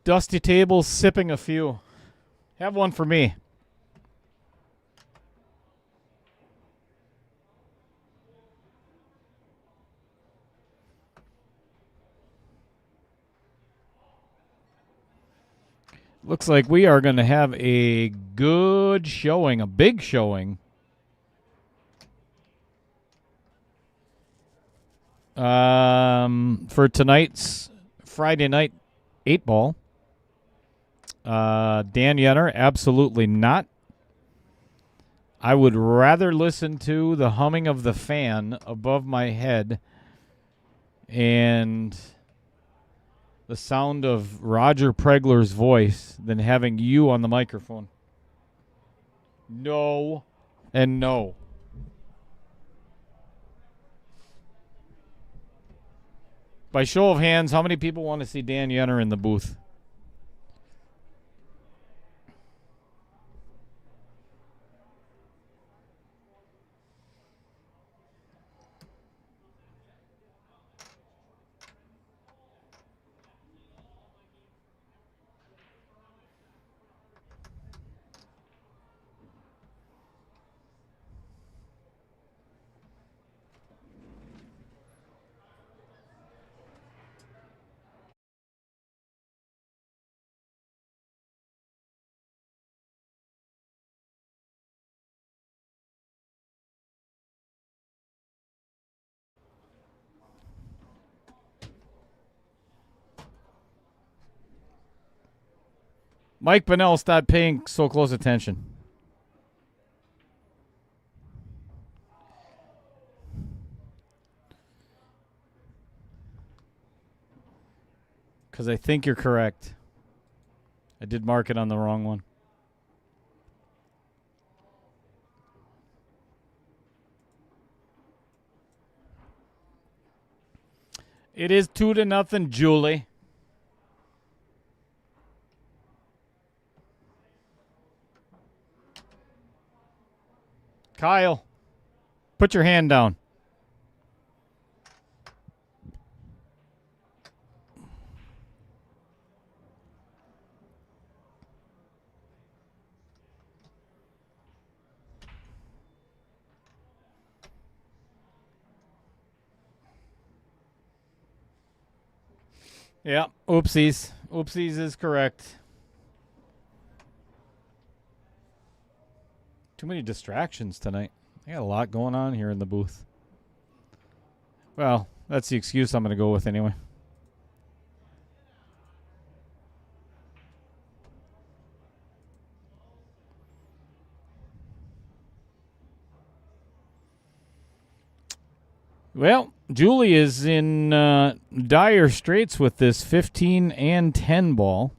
Dusty Tables sipping a few. Have one for me. Looks like we are going to have a good showing, a big showing. For tonight's Friday night 8-ball. Dan Yenner, absolutely not. I would rather listen to the humming of the fan above my head and the sound of Roger Pregler's voice than having you on the microphone. No and no. By show of hands, how many people want to see Dan Yenner in the booth? Mike Bonnell, stop paying so close attention. Because I think you're correct. I did mark it on the wrong one. It is 2-0, Julie. Kyle, put your hand down. Yeah, oopsies. Oopsies is correct. Too many distractions tonight. I got a lot going on here in the booth. Well, that's the excuse I'm going to go with anyway. Well, Julie is in dire straits with this 15 and 10 ball.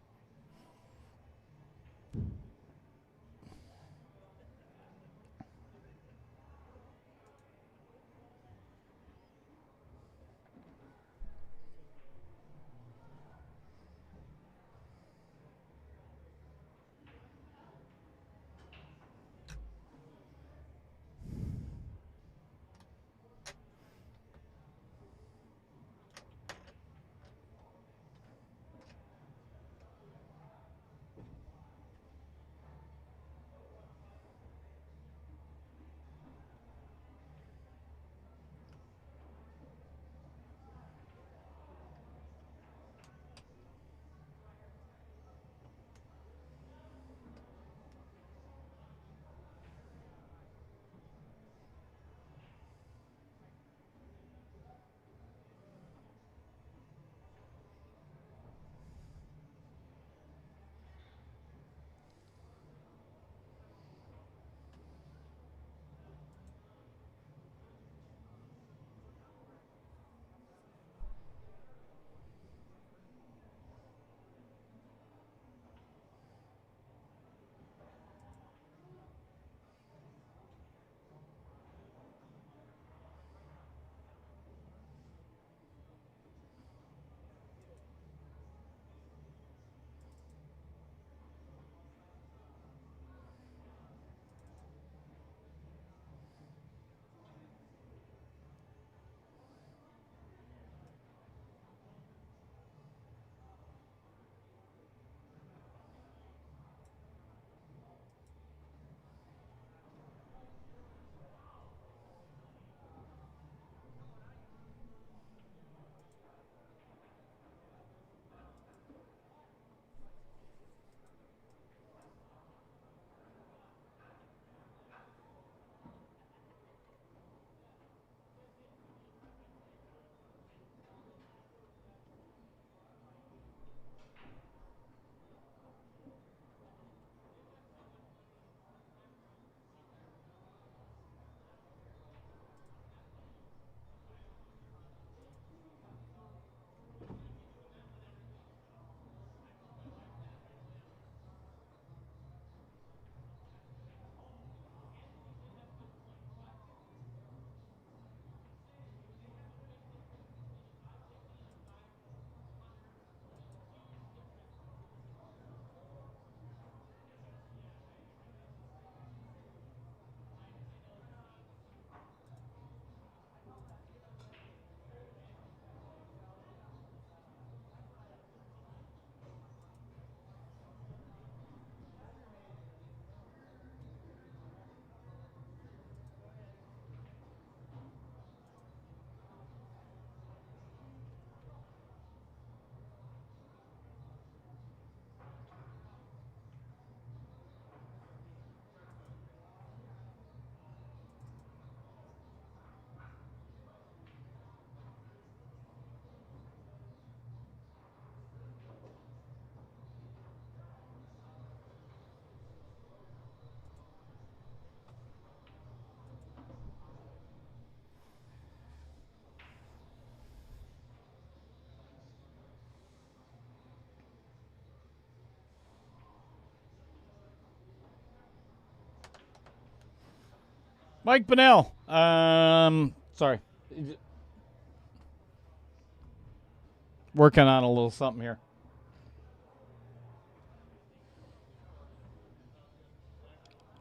Mike Bonnell. Sorry. Working on a little something here.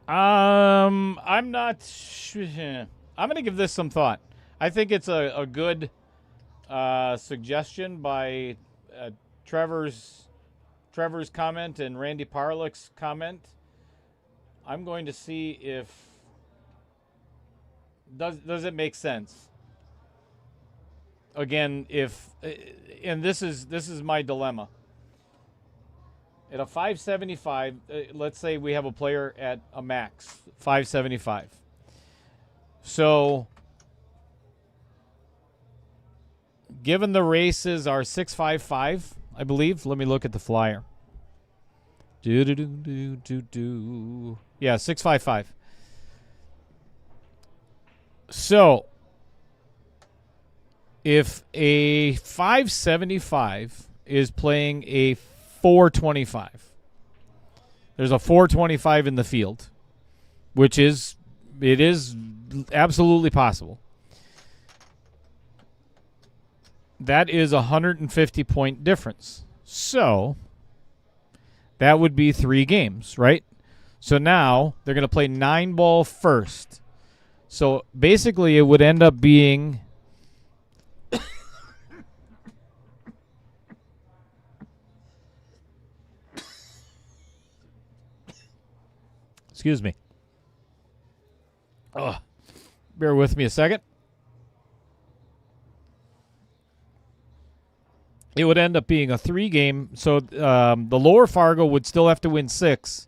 I'm not. I'm going to give this some thought. I think it's a good suggestion by Trevor's comment and Randy Parlick's comment. I'm going to see if does it make sense. Again, and this is my dilemma. At a 575, let's say we have a player at a max 575. So, given the races are 655, I believe. Let me look at the flyer. Yeah, 655. So, if a 575 is playing a 425, there's a 425 in the field, which is absolutely possible. That is a 150-point difference. So that would be 3 games, right? So now they're going to play 9-ball first. So basically it would end up being excuse me. Bear with me a second. It would end up being a 3-game. So the lower Fargo would still have to win 6,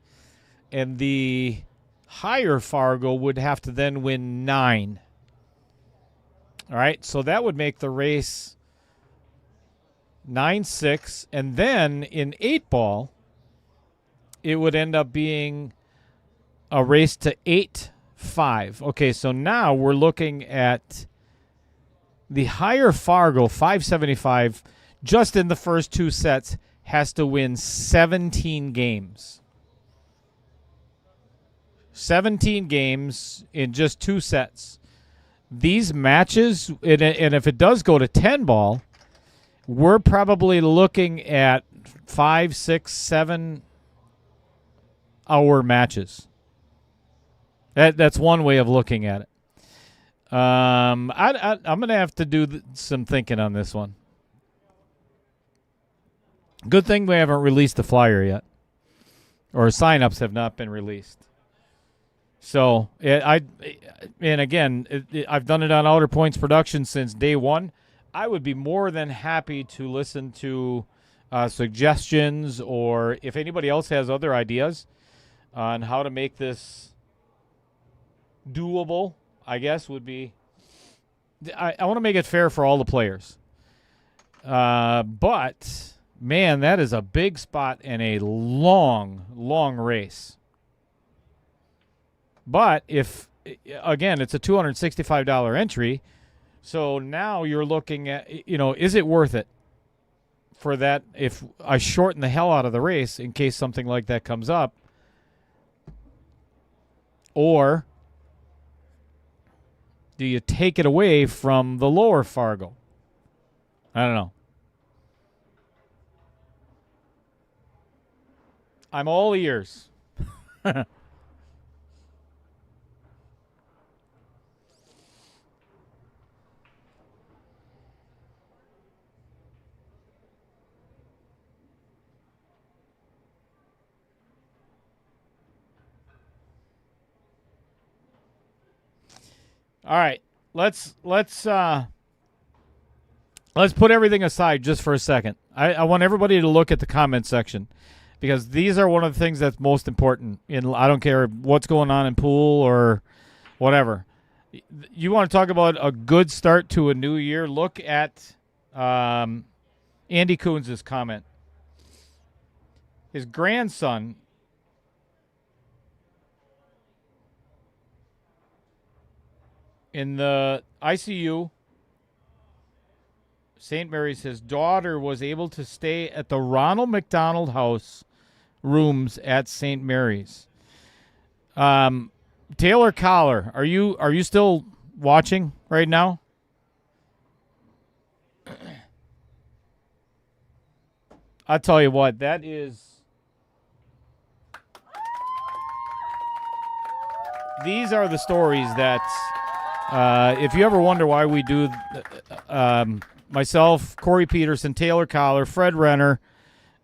and the higher Fargo would have to then win 9. All right, so that would make the race 9-6, and then in 8-ball, it would end up being a race to 8-5. Okay, so now we're looking at the higher Fargo, 575, just in the first 2 sets, has to win 17 games. 17 games in just 2 sets. These matches, and if it does go to 10-ball, we're probably looking at 5, 6, 7 hour matches. That's one way of looking at it. I'm going to have to do some thinking on this one. Good thing we haven't released the flyer yet, or sign-ups have not been released. So I've done it on Outer Points Production since day one. I would be more than happy to listen to suggestions, or if anybody else has other ideas on how to make this doable, I guess would be. I want to make it fair for all the players. But man, that is a big spot and a long, long race. But if, again, it's a $265 entry, so now you're looking at, is it worth it for that if I shorten the hell out of the race in case something like that comes up? Or do you take it away from the lower Fargo? I don't know. I'm all ears. All right, let's put everything aside just for a second. I want everybody to look at the comment section, because these are one of the things that's most important. I don't care what's going on in pool or whatever. You want to talk about a good start to a new year? Look at Andy Coons' comment. His grandson in the ICU, St. Mary's, his daughter was able to stay at the Ronald McDonald House rooms at St. Mary's. Taylor Collar, are you still watching right now? I'll tell you what, that is. These are the stories that, if you ever wonder why we do, myself, Corey Peterson, Taylor Collar, Fred Renner,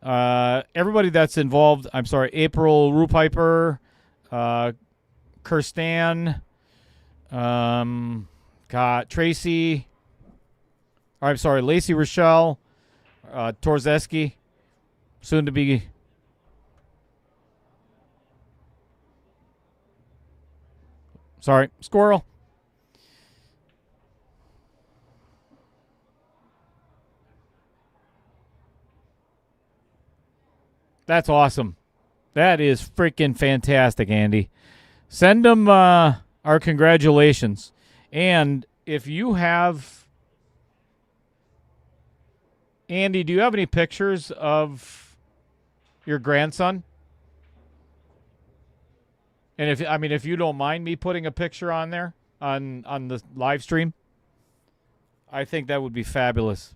everybody that's involved. I'm sorry, April Rupiper, Kirstan, Tracy. I'm sorry, Lacey Rochelle, Torzeski, soon to be. Sorry, squirrel. That's awesome. That is freaking fantastic, Andy. Send them our congratulations. And if you have... Andy, do you have any pictures of your grandson? And if you don't mind me putting a picture on there on the live stream, I think that would be fabulous.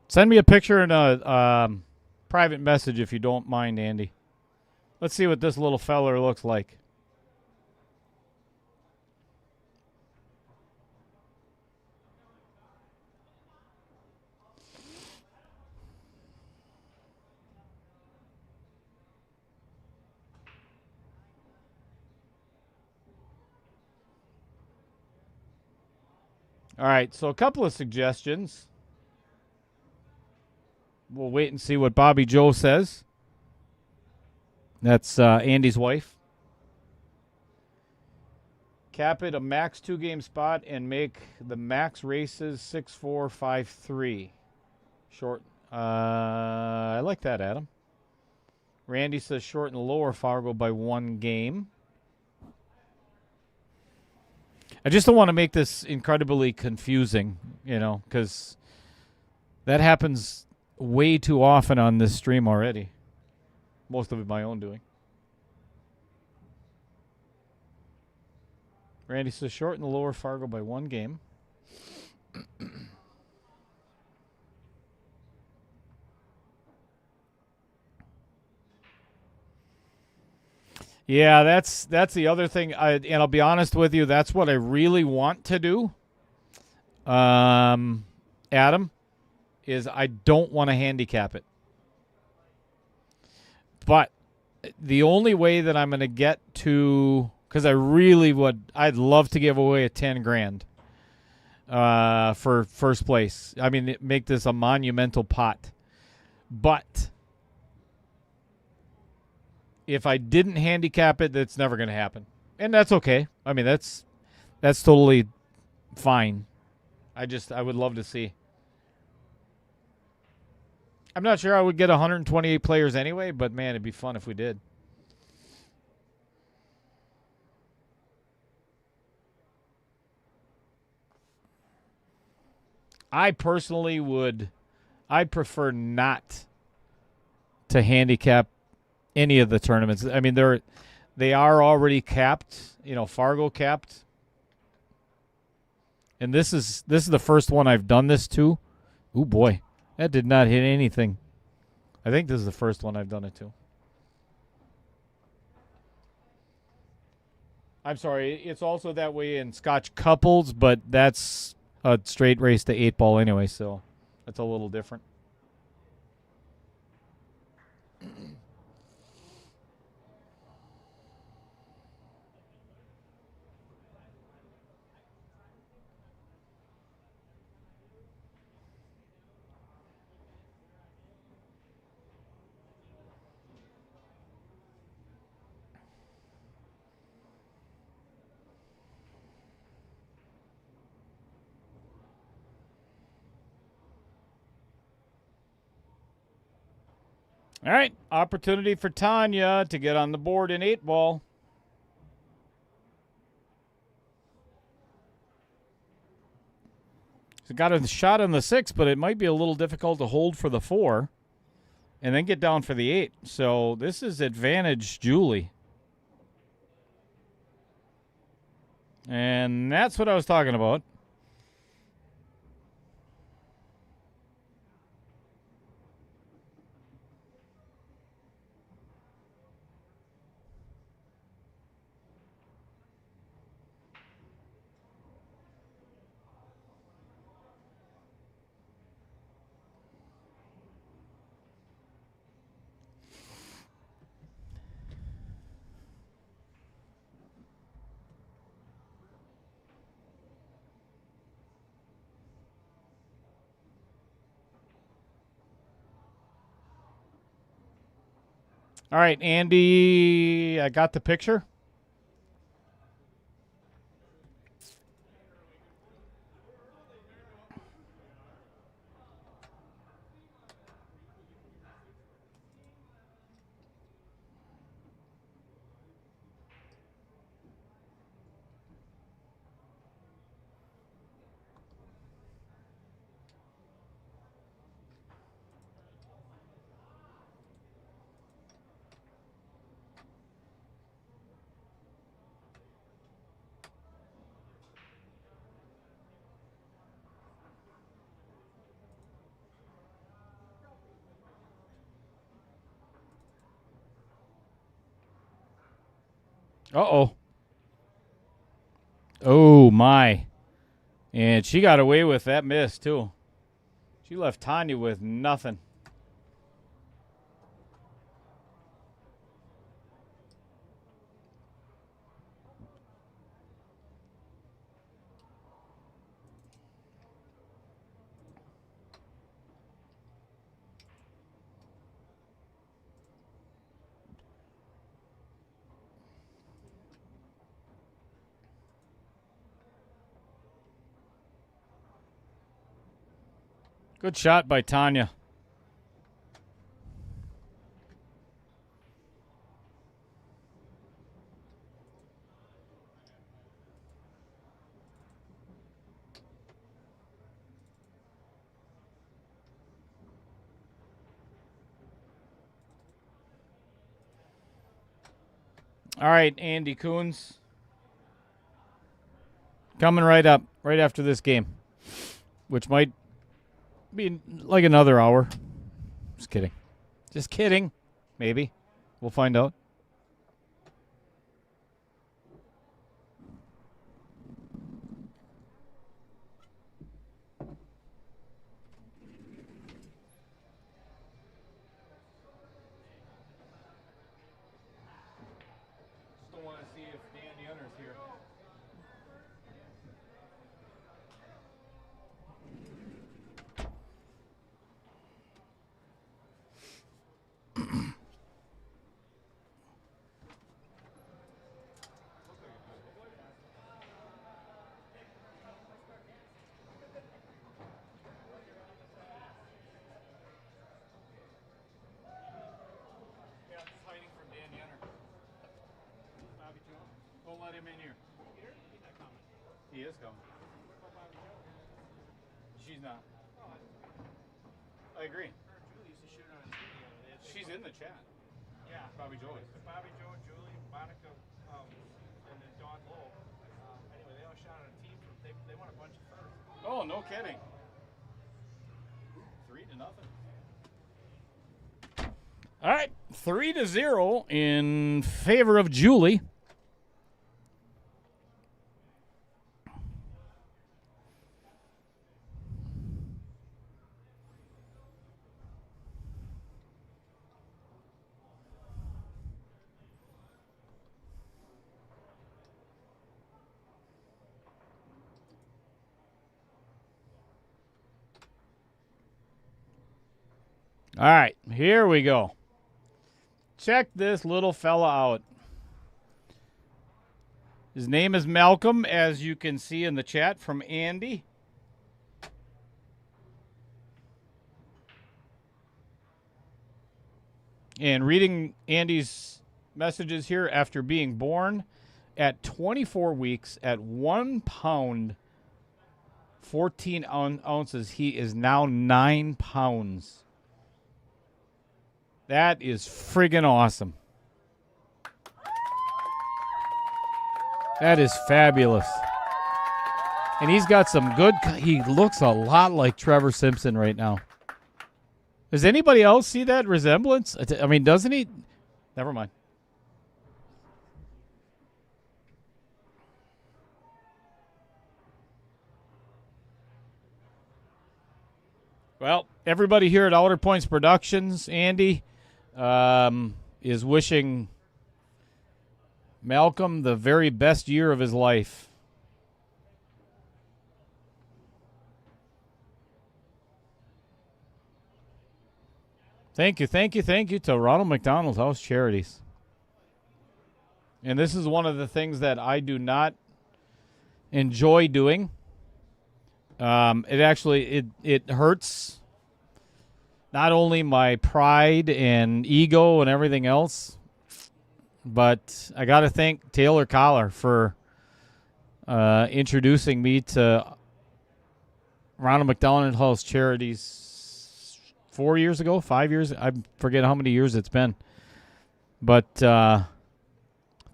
Send me a picture and a private message if you don't mind, Andy. Let's see what this little feller looks like. All right, so a couple of suggestions. We'll wait and see what Bobby Joe says. That's Andy's wife. Cap it a max 2-game spot and make the max races 6-4, 5-3. Short. I like that, Adam. Randy says shorten the lower Fargo by 1 game. I just don't want to make this incredibly confusing, because that happens way too often on this stream already. Most of it my own doing. Randy says shorten the lower Fargo by 1 game. Yeah, that's the other thing. And I'll be honest with you, that's what I really want to do. Adam, is I don't want to handicap it. But the only way that I'm going to get to, because I'd love to give away a 10 grand for first place. I mean, make this a monumental pot. But if I didn't handicap it, that's never going to happen. And that's okay. I mean, that's totally fine. I would love to see. I'm not sure I would get 128 players anyway, but man, it'd be fun if we did. I personally I'd prefer not to handicap any of the tournaments. I mean, they are already capped, Fargo capped. And this is the first one I've done this to. Ooh, boy. That did not hit anything. I think this is the first one I've done it to. I'm sorry. It's also that way in Scotch couples, but that's a straight race to 8-ball anyway, so that's a little different. All right, opportunity for Tanya to get on the board in 8-ball. She's got a shot on the 6, but it might be a little difficult to hold for the 4 and then get down for the 8. So this is advantage Julie. And that's what I was talking about. All right, Andy, I got the picture. Uh-oh. Oh, my. And she got away with that miss, too. She left Tanya with nothing. Good shot by Tanya. All right, Andy Coons. Coming right up, right after this game, which might be like another hour. Just kidding. Just kidding. Maybe. We'll find out. Still want to see if Dan Yunner's here. Yeah, I'm just hiding from Dan Yunner. Bobby Joe. Don't let him in here. He's not coming. He is coming. She's not. I agree. She's in the chat. Yeah. Bobby Joe is. Bobby Joe, Julie, Monica, and then Dawn Lowe. Anyway, they all shot on a team. They won a bunch of first. Oh, no kidding. 3-0. All right, 3-0 in favor of Julie. All right, here we go. Check this little fella out. His name is Malcolm, as you can see in the chat from Andy. And reading Andy's messages here, after being born at 24 weeks at 1 pound, 14 ounces, he is now 9 pounds. That is friggin' awesome. That is fabulous. And he's got some good... He looks a lot like Trevor Simpson right now. Does anybody else see that resemblance? I mean, doesn't he? Never mind. Well, everybody here at Outer Points Productions, Andy, is wishing Malcolm the very best year of his life. Thank you to Ronald McDonald House Charities. And this is one of the things that I do not enjoy doing. It hurts not only my pride and ego and everything else, but I got to thank Taylor Collar for introducing me to Ronald McDonald House Charities 4 years ago, 5 years. I forget how many years it's been. But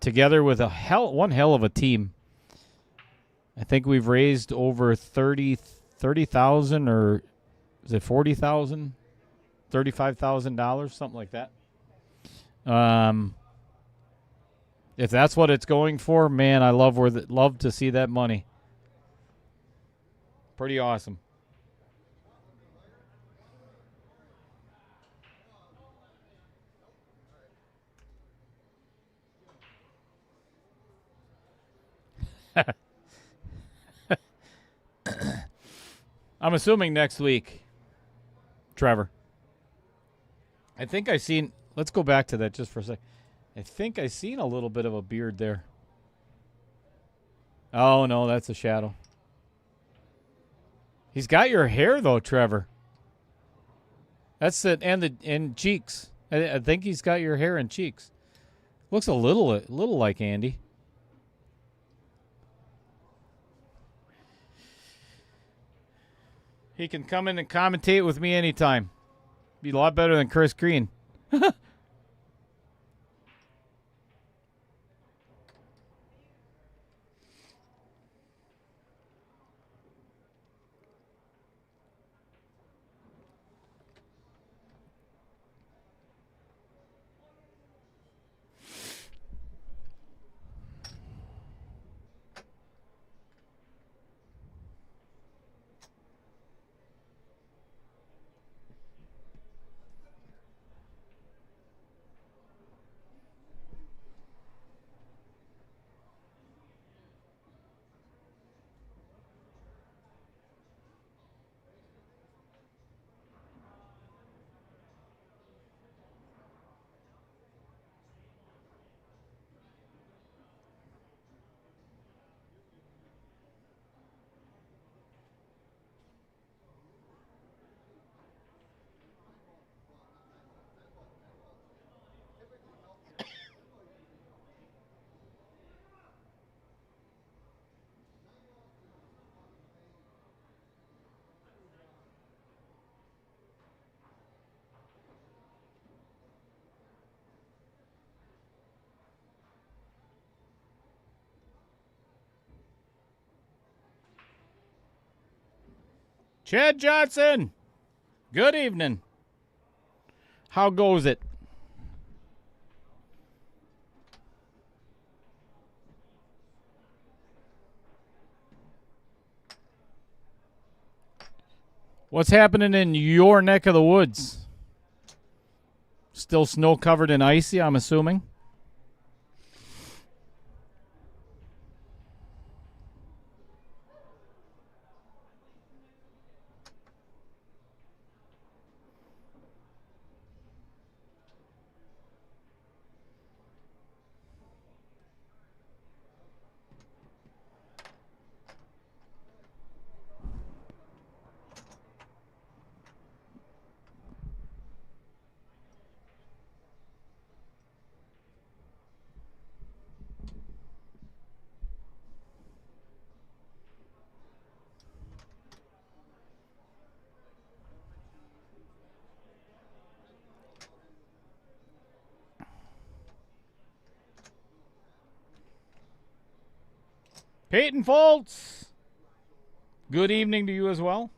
together with one hell of a team, I think we've raised over $30,000 or is it $40,000? $35,000, something like that. If that's what it's going for, man, I love to see that money. Pretty awesome. I'm assuming next week, Trevor. I think let's go back to that just for a sec. I think I seen a little bit of a beard there. Oh, no, that's a shadow. He's got your hair, though, Trevor. That's it, and cheeks. I think he's got your hair and cheeks. Looks a little like Andy. He can come in and commentate with me anytime. Be a lot better than Chris Green. Chad Johnson, good evening. How goes it? What's happening in your neck of the woods? Still snow covered and icy, I'm assuming. Peyton Foltz, good evening to you as well.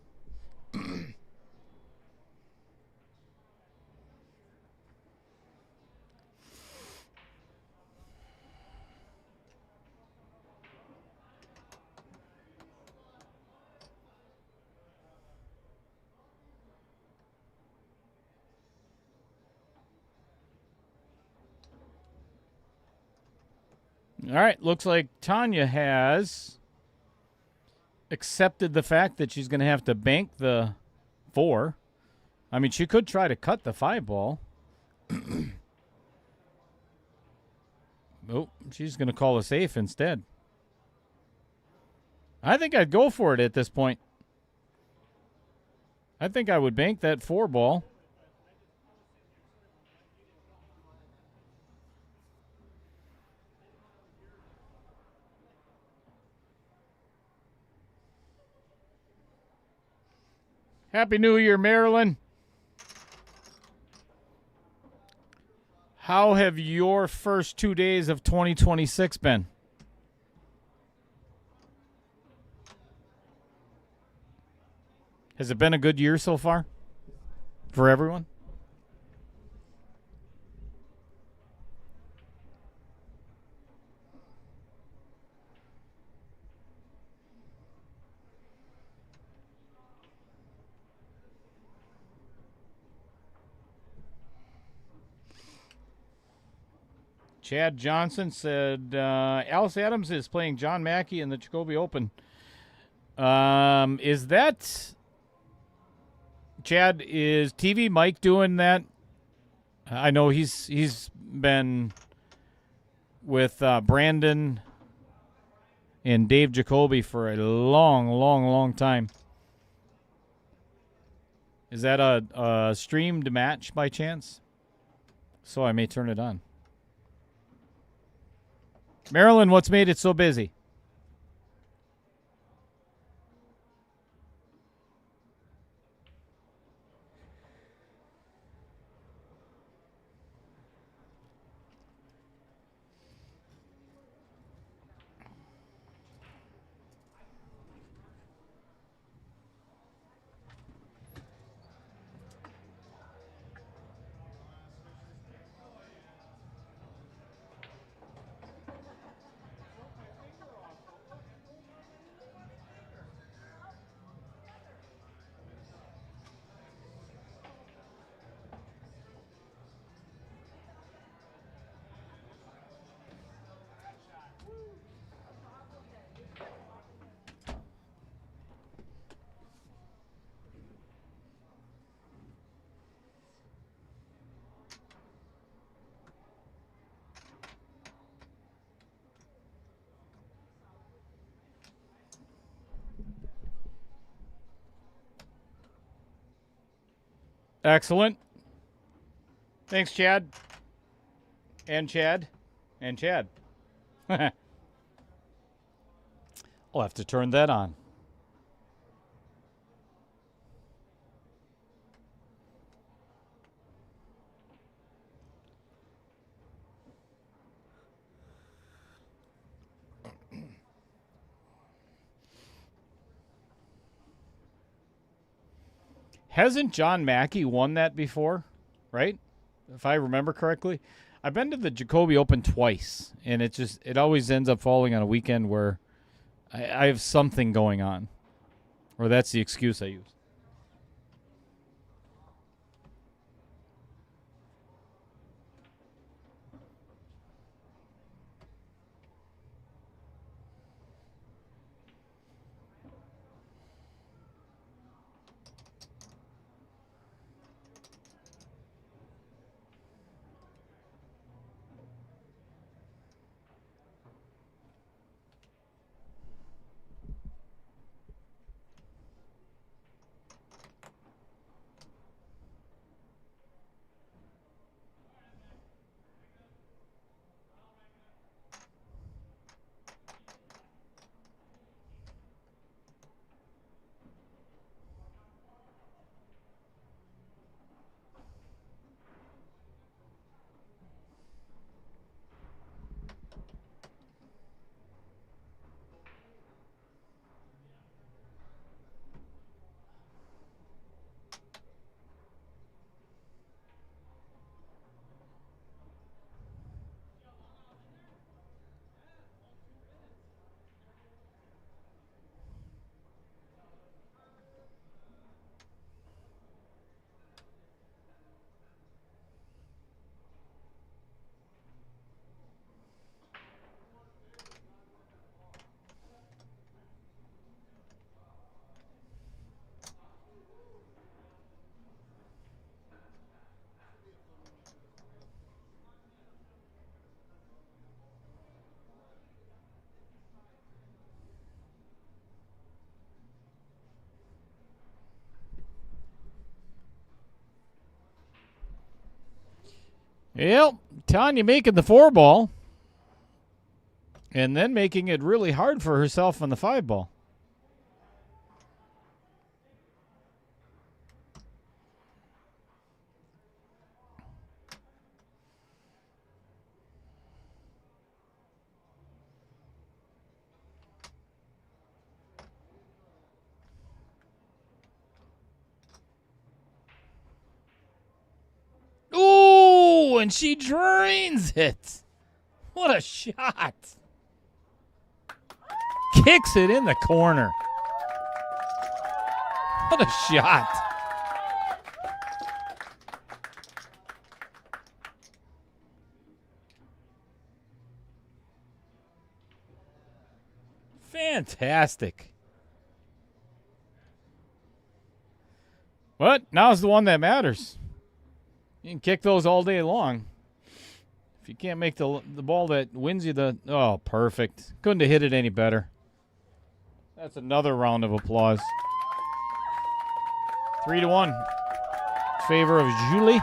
All right, looks like Tanya has accepted the fact that she's going to have to bank the 4. I mean, she could try to cut the 5 ball. Oh, she's going to call a safe instead. I think I'd go for it at this point. I think I would bank that 4 ball. Happy New Year, Marilyn. How have your first 2 days of 2026 been? Has it been a good year so far for everyone? Chad Johnson said Alice Adams is playing John Mackey in the Jacoby Open. Is that Chad? Is TV Mike doing that? I know he's been with Brandon and Dave Jacoby for a long time. Is that a streamed match by chance? So I may turn it on. Marilyn, what's made it so busy? Excellent. Thanks, Chad. And Chad. And Chad. I'll have to turn that on. Hasn't John Mackey won that before, right? If I remember correctly. I've been to the Jacoby Open twice, and it always ends up falling on a weekend where I have something going on. Or that's the excuse I use. Yep, Tanya making the 4 ball. And then making it really hard for herself on the 5 ball. Ooh, and she drains it. What a shot. Kicks it in the corner. What a shot. Fantastic. But now's the one that matters. You can kick those all day long. If you can't make the ball that wins you the... Oh, perfect. Couldn't have hit it any better. That's another round of applause. 3-1. Favor of Julie.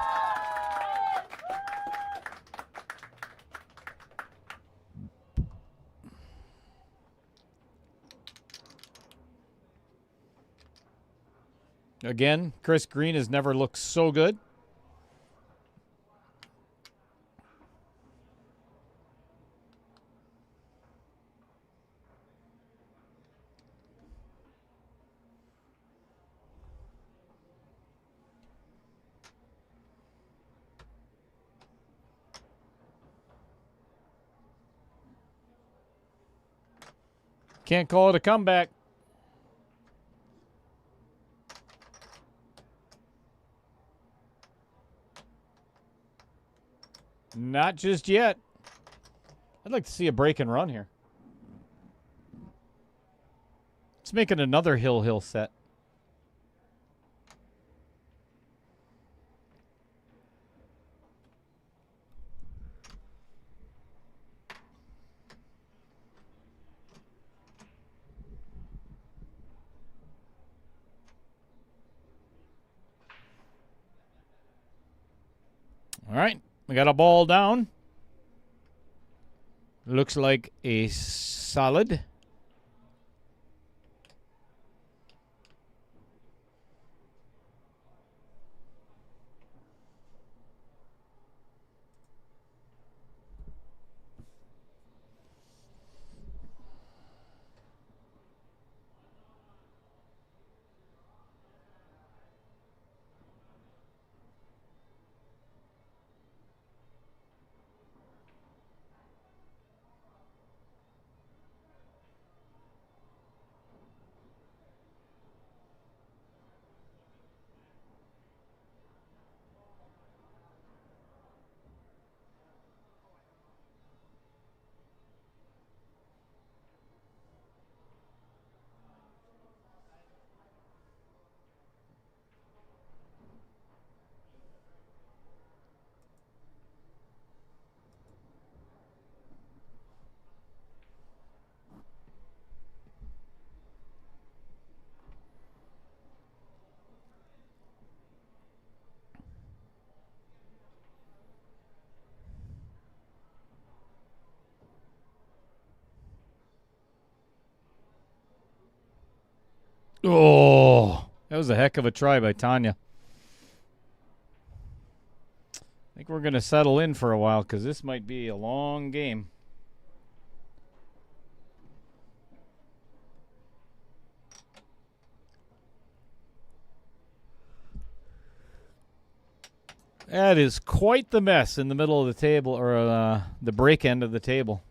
Again, Chris Green has never looked so good. Can't call it a comeback. Not just yet. I'd like to see a break and run here. Let's make it another hill set. All right, we got a ball down. Looks like a solid. Oh, that was a heck of a try by Tanya. I think we're going to settle in for a while because this might be a long game. That is quite the mess in the middle of the table, or the break end of the table.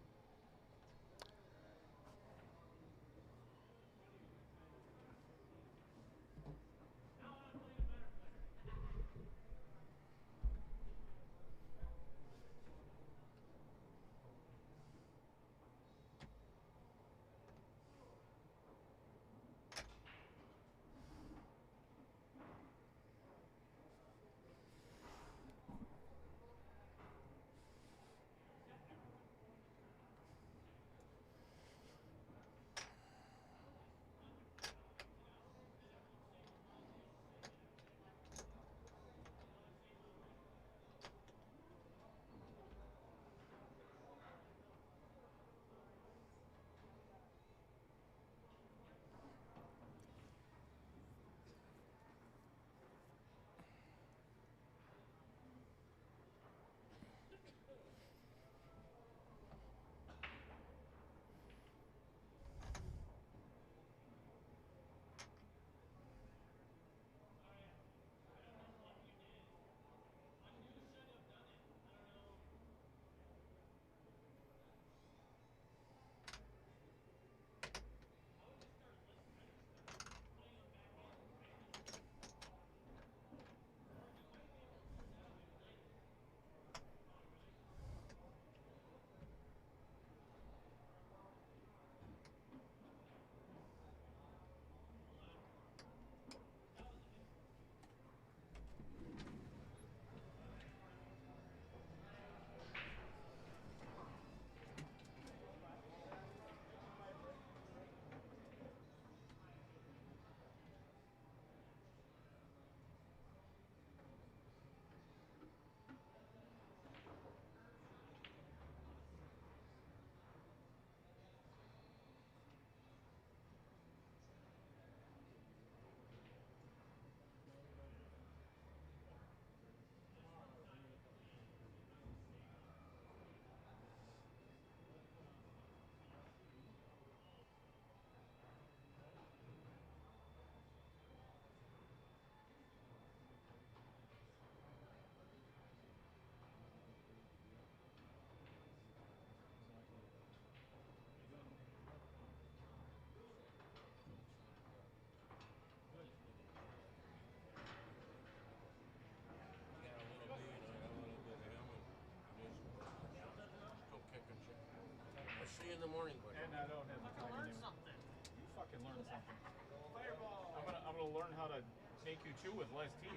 it'll learn how to make you chew with less teeth.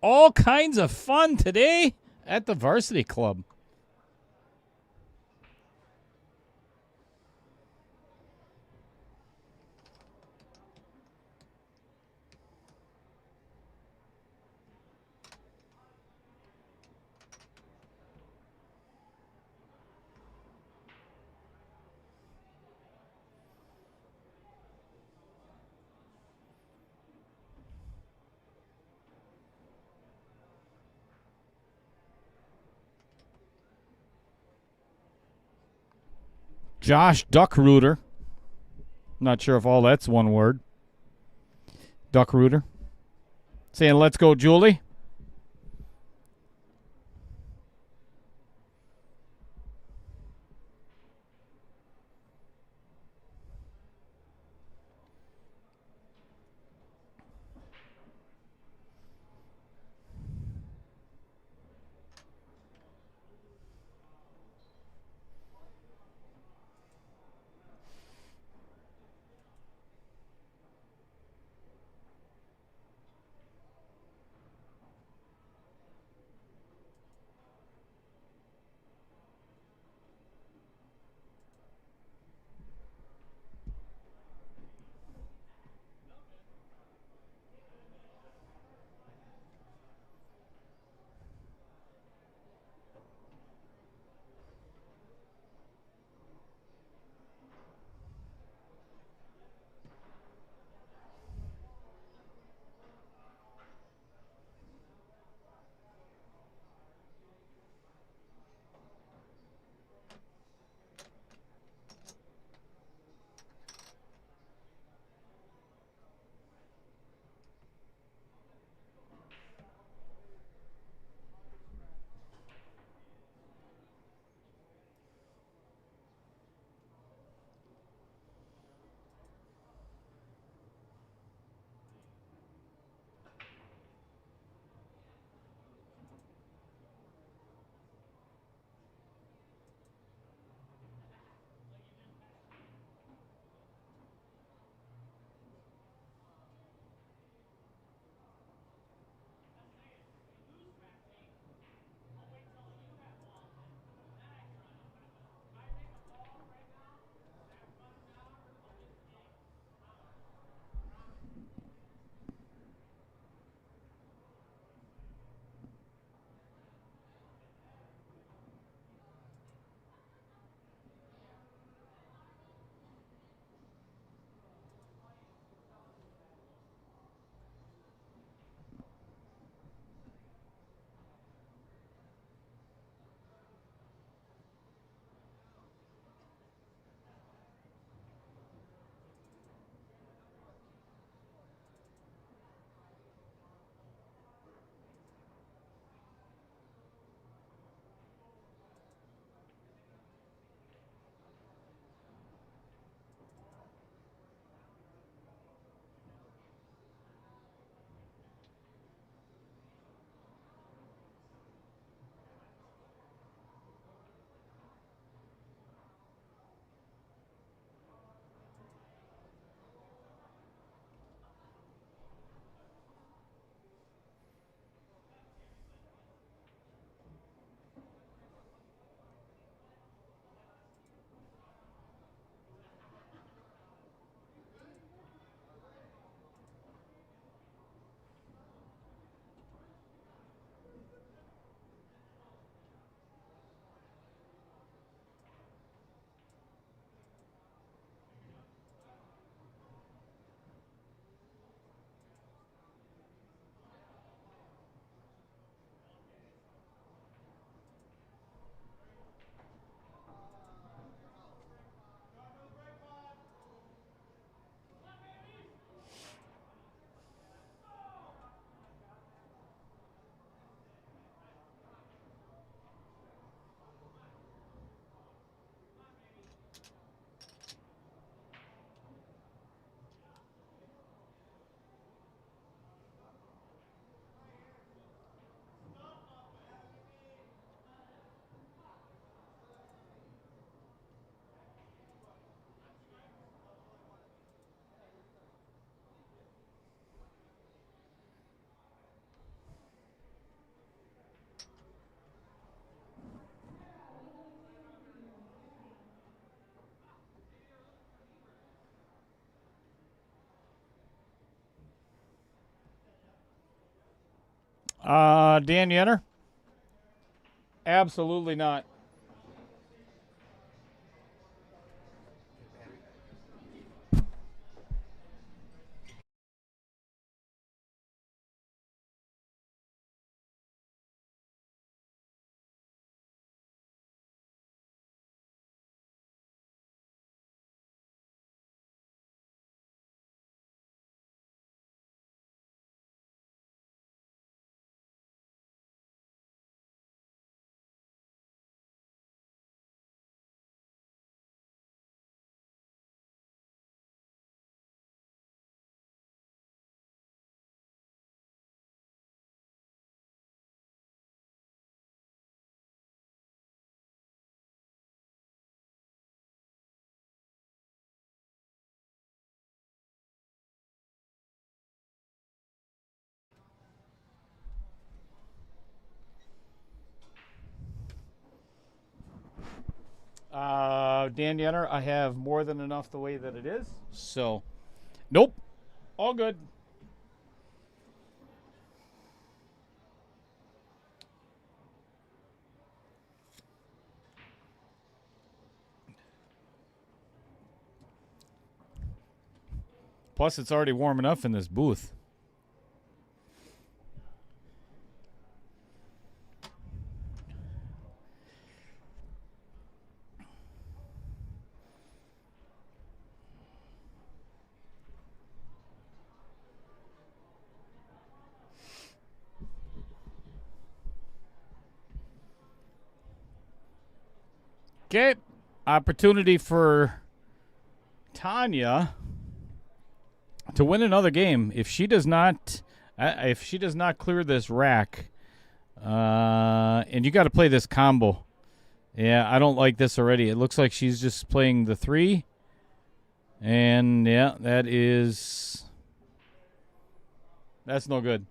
All kinds of fun today at the Varsity Club. Josh Duckrooter. Not sure if all that's one word. Duckrooter. Saying, let's go, Julie. Dan Yenner? Absolutely not. Dan Yenner, I have more than enough the way that it is. So, nope. All good. Plus, it's already warm enough in this booth. Okay, opportunity for Tanya to win another game. If she does not clear this rack, and you got to play this combo. Yeah, I don't like this already. It looks like she's just playing the 3, and yeah, that's no good.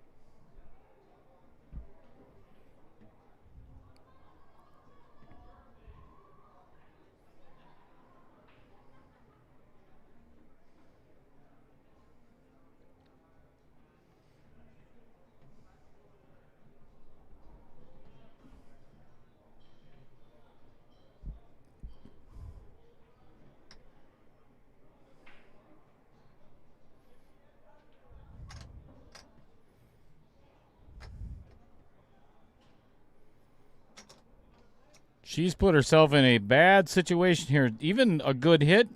She's put herself in a bad situation here. Even a good hit,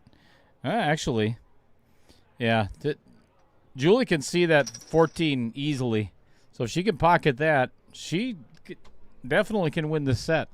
actually, yeah. Julie can see that 14 easily. So if she can pocket that, she definitely can win this set.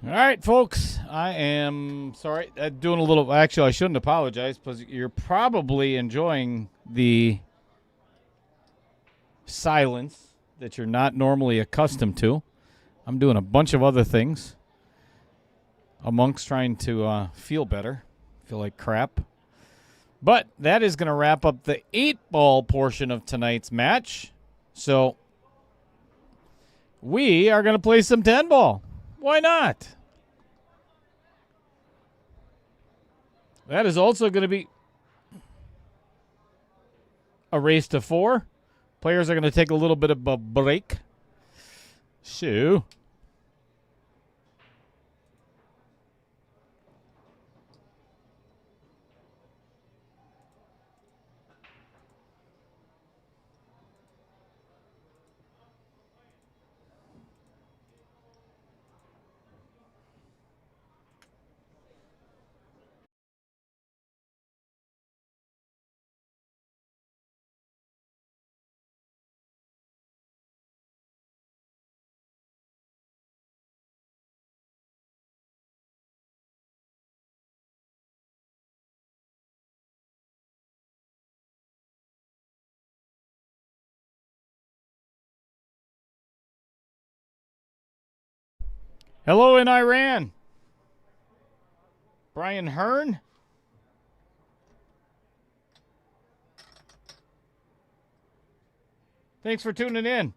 All right, folks. I am sorry. Doing a little. Actually, I shouldn't apologize because you're probably enjoying the silence that you're not normally accustomed to. I'm doing a bunch of other things amongst trying to feel better. Feel like crap. But that is going to wrap up the 8-ball portion of tonight's match. So we are going to play some 10-ball. Why not? That is also going to be a race to 4. Players are going to take a little bit of a break. So hello in Iran. Brian Hearn. Thanks for tuning in.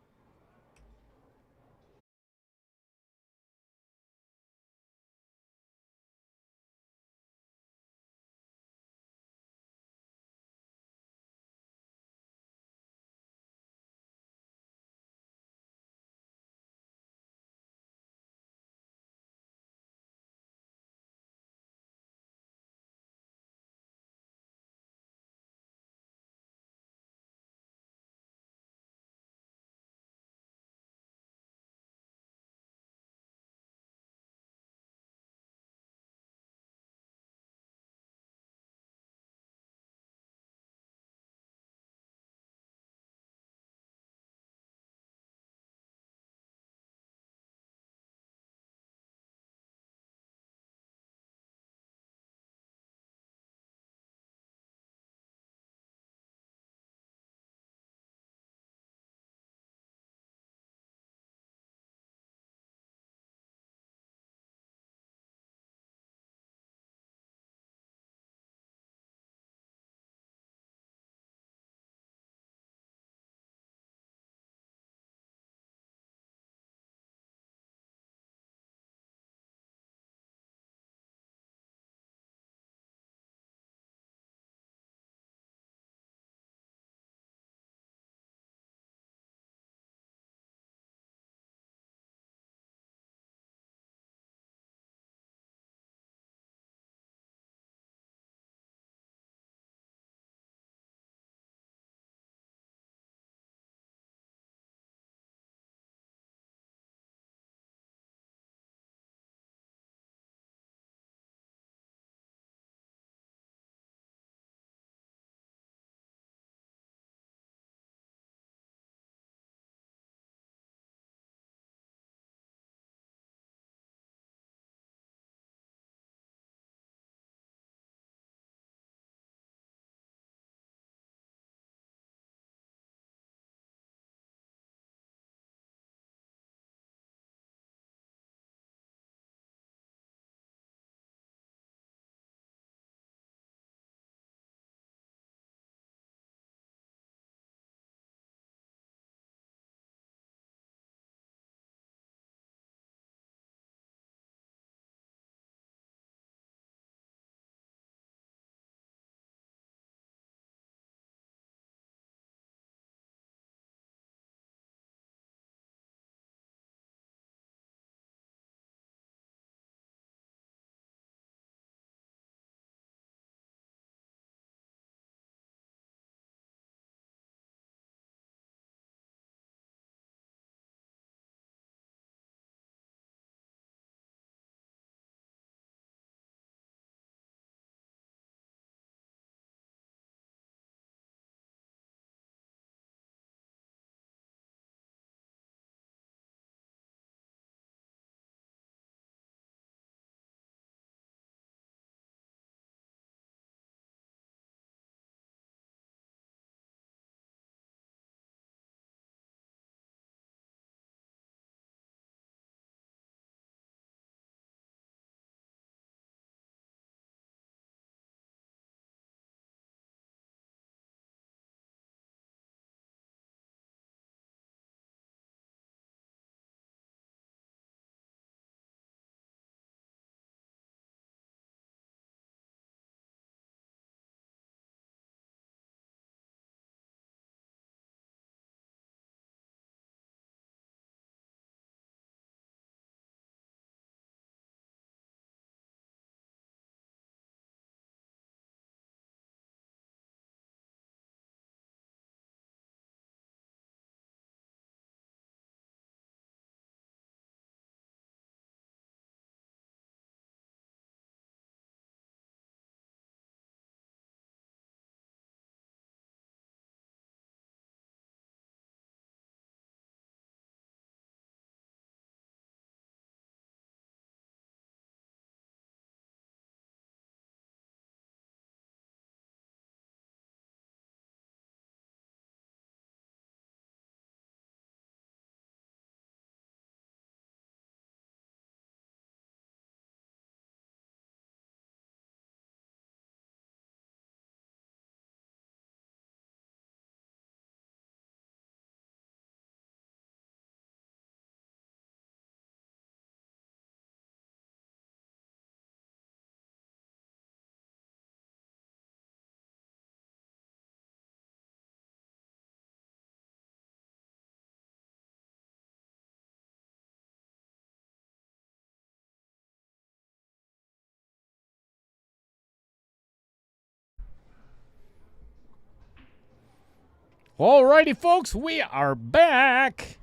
Alrighty, folks, we are back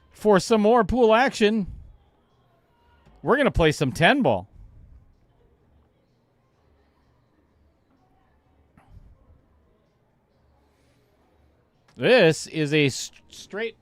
for some more pool action. We're going to play some 10 ball. This is a straight.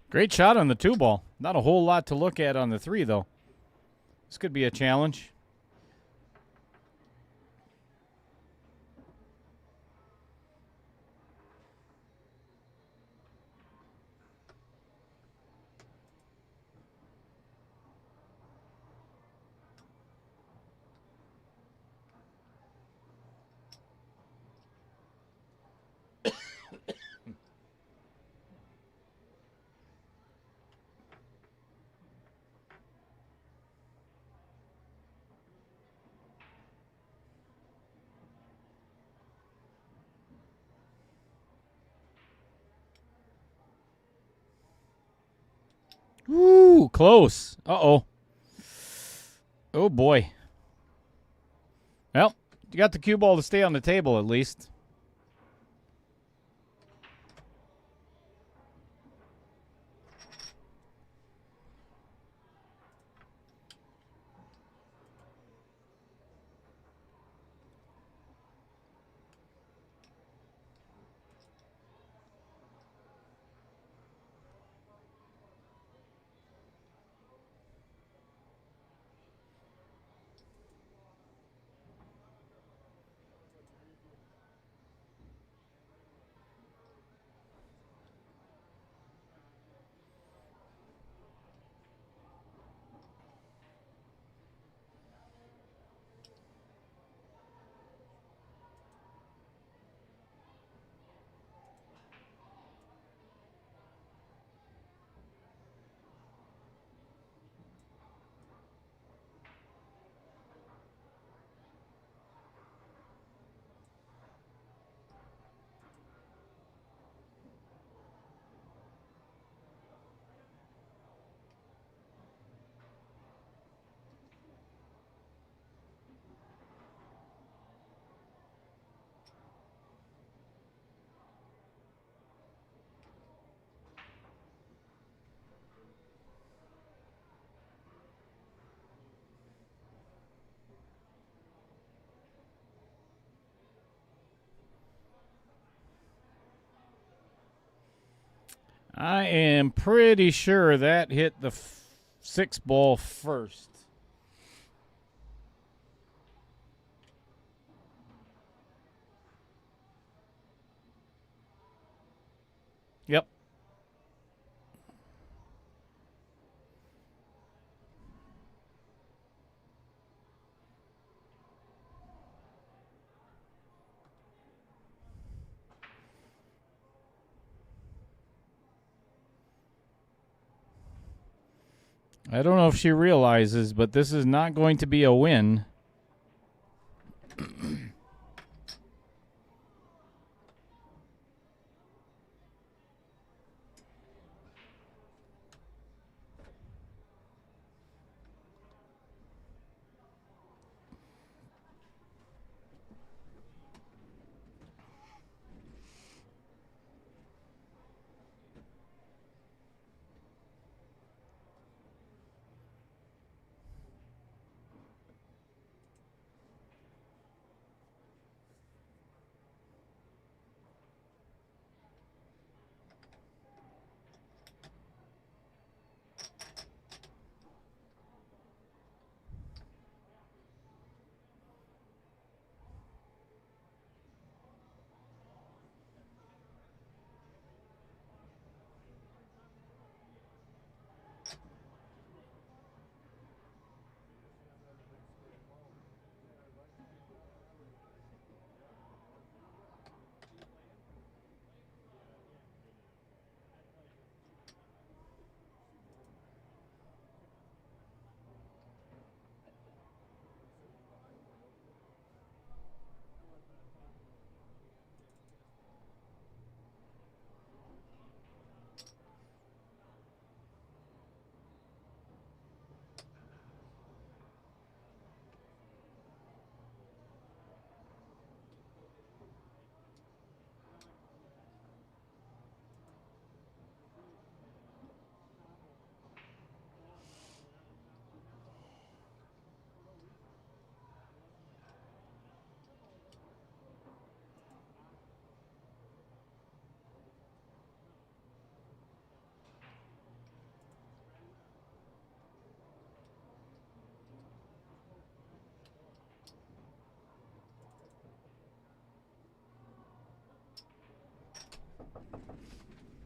Great shot on the 2 ball. Not a whole lot to look at on the 3, though. This could be a challenge. Ooh, close. Uh-oh. Oh, boy. Well, you got the cue ball to stay on the table at least. I am pretty sure that hit the 6 ball first. Yep. I don't know if she realizes, but this is not going to be a win.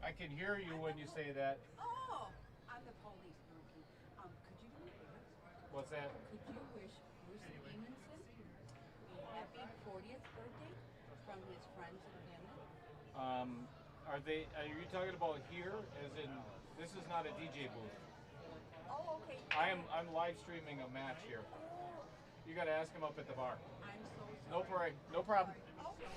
I can hear you when you say that. Oh, I'm the police, Brookie. Could you do me a favor? What's that? Could you wish Bruce Eamonson a happy 40th birthday from his friends and family? Are you talking about here? As in, this is not a DJ booth. Oh, okay. I'm live streaming a match here. You got to ask him up at the bar. I'm so sorry. No problem. Okay.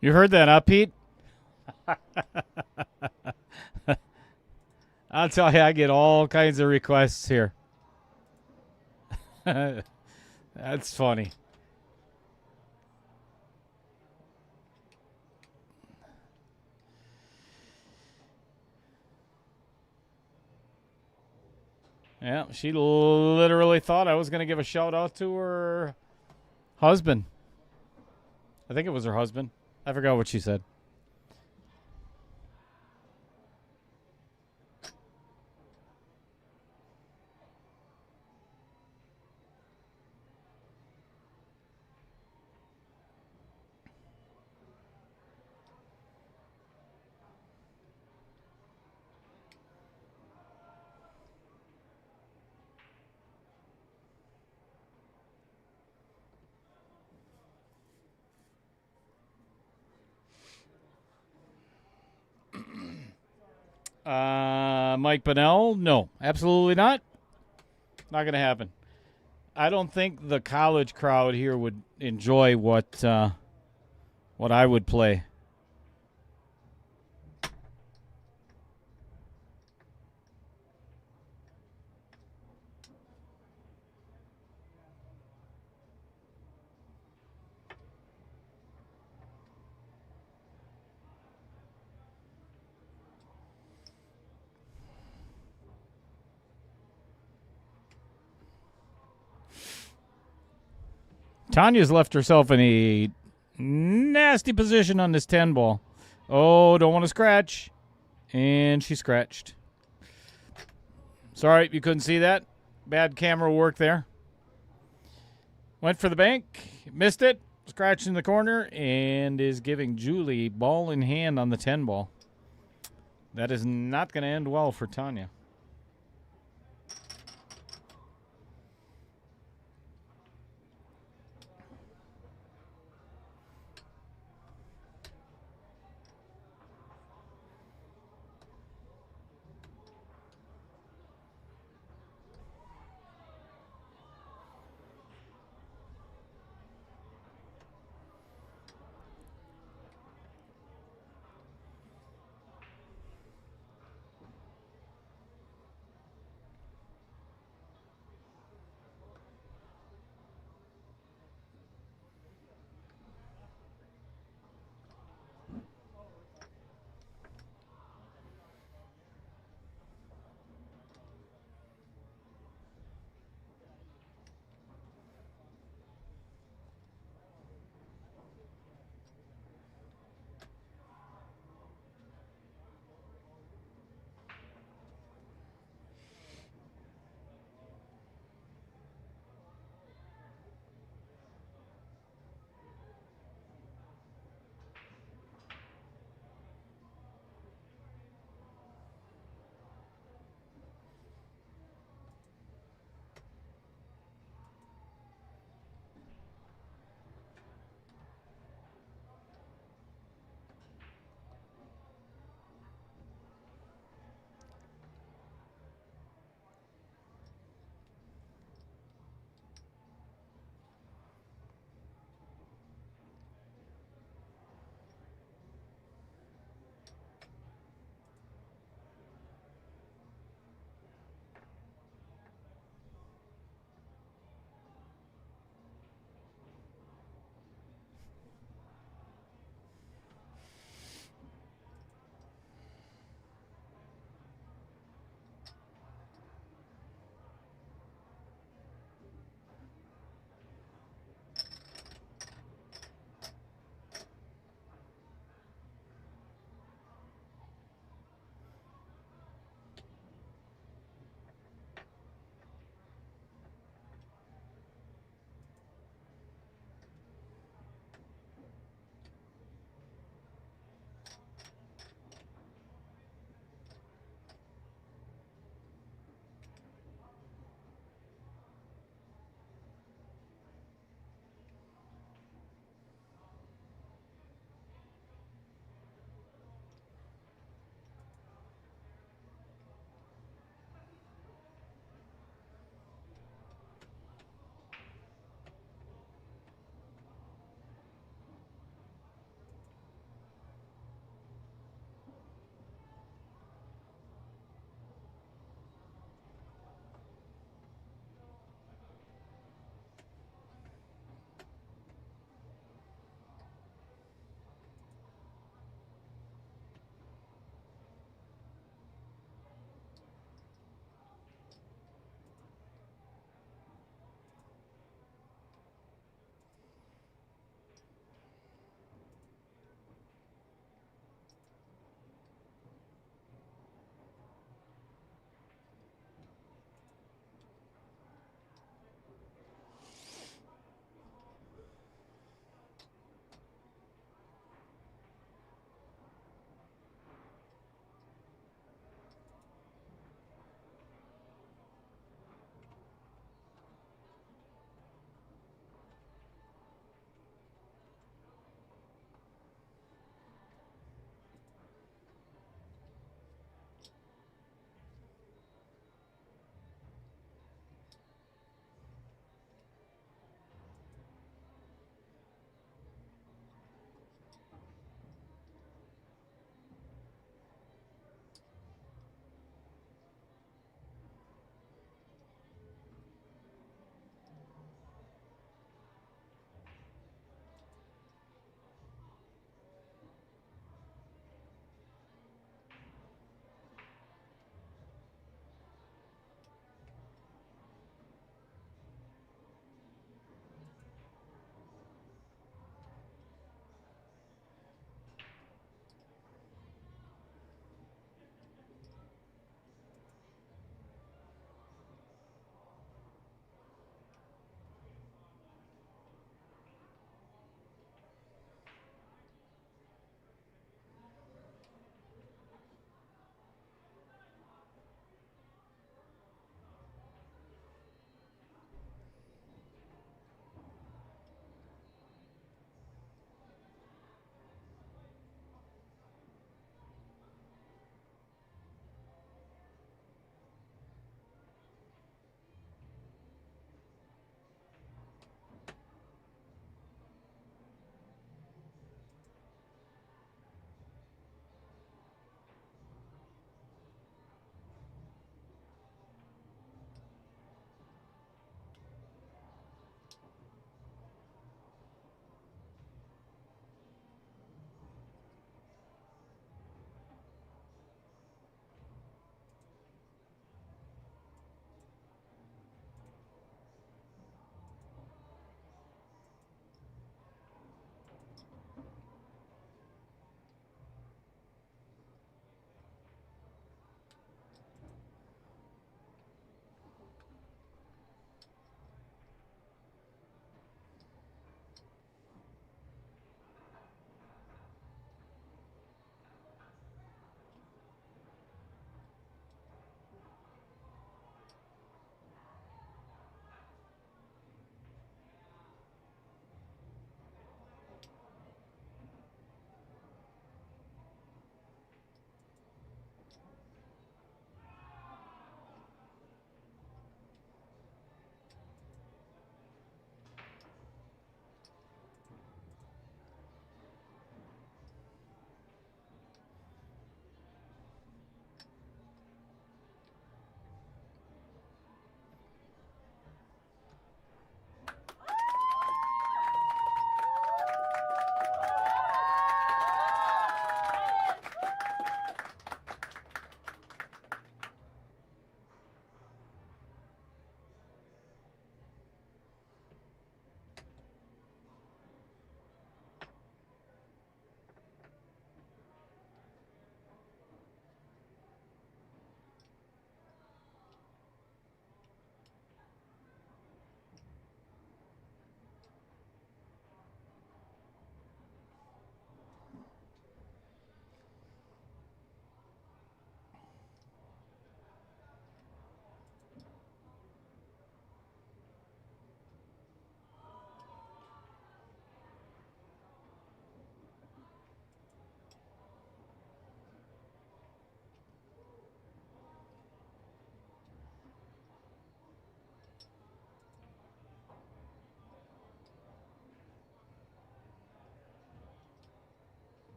You heard that, huh, Pete? I'll tell you, I get all kinds of requests here. That's funny. Yeah, she literally thought I was going to give a shout out to her husband. I think it was her husband. I forgot what she said. Mike Bonnell? No, absolutely not. Not going to happen. I don't think the college crowd here would enjoy what I would play. Tanya's left herself in a nasty position on this 10 ball. Oh, don't want to scratch. And she scratched. Sorry, you couldn't see that. Bad camera work there. Went for the bank. Missed it. Scratched in the corner. And is giving Julie ball in hand on the 10 ball. That is not going to end well for Tanya.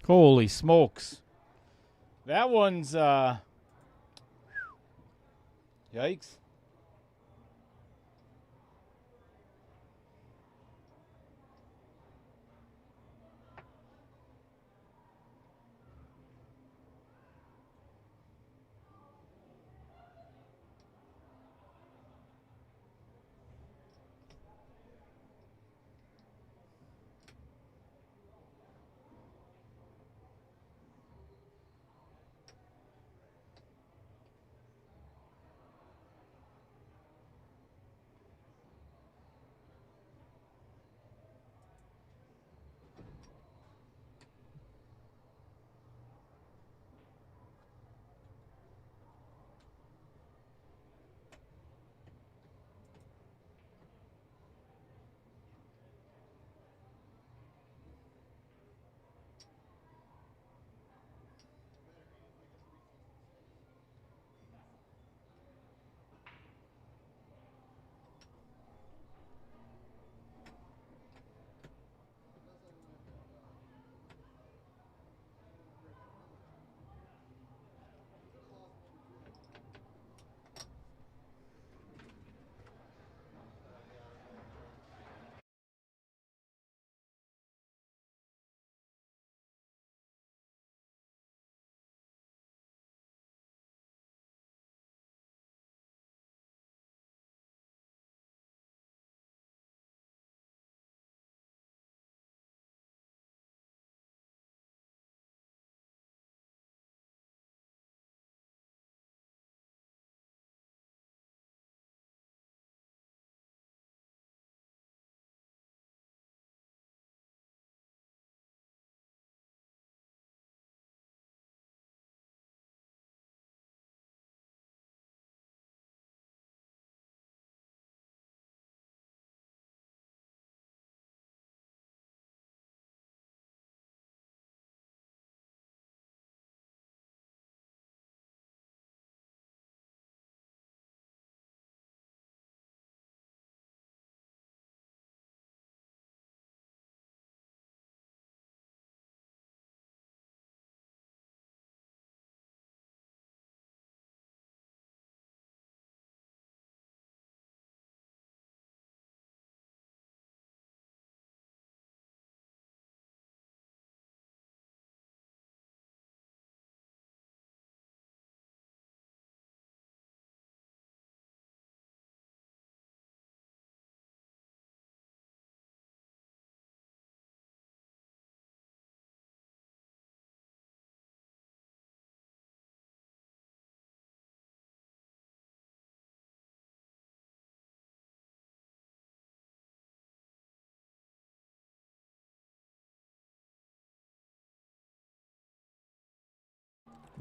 Holy smokes. That one's, yikes.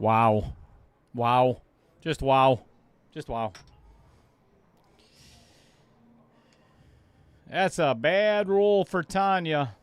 Wow. Wow. Just wow. Just wow. That's a bad roll for Tanya.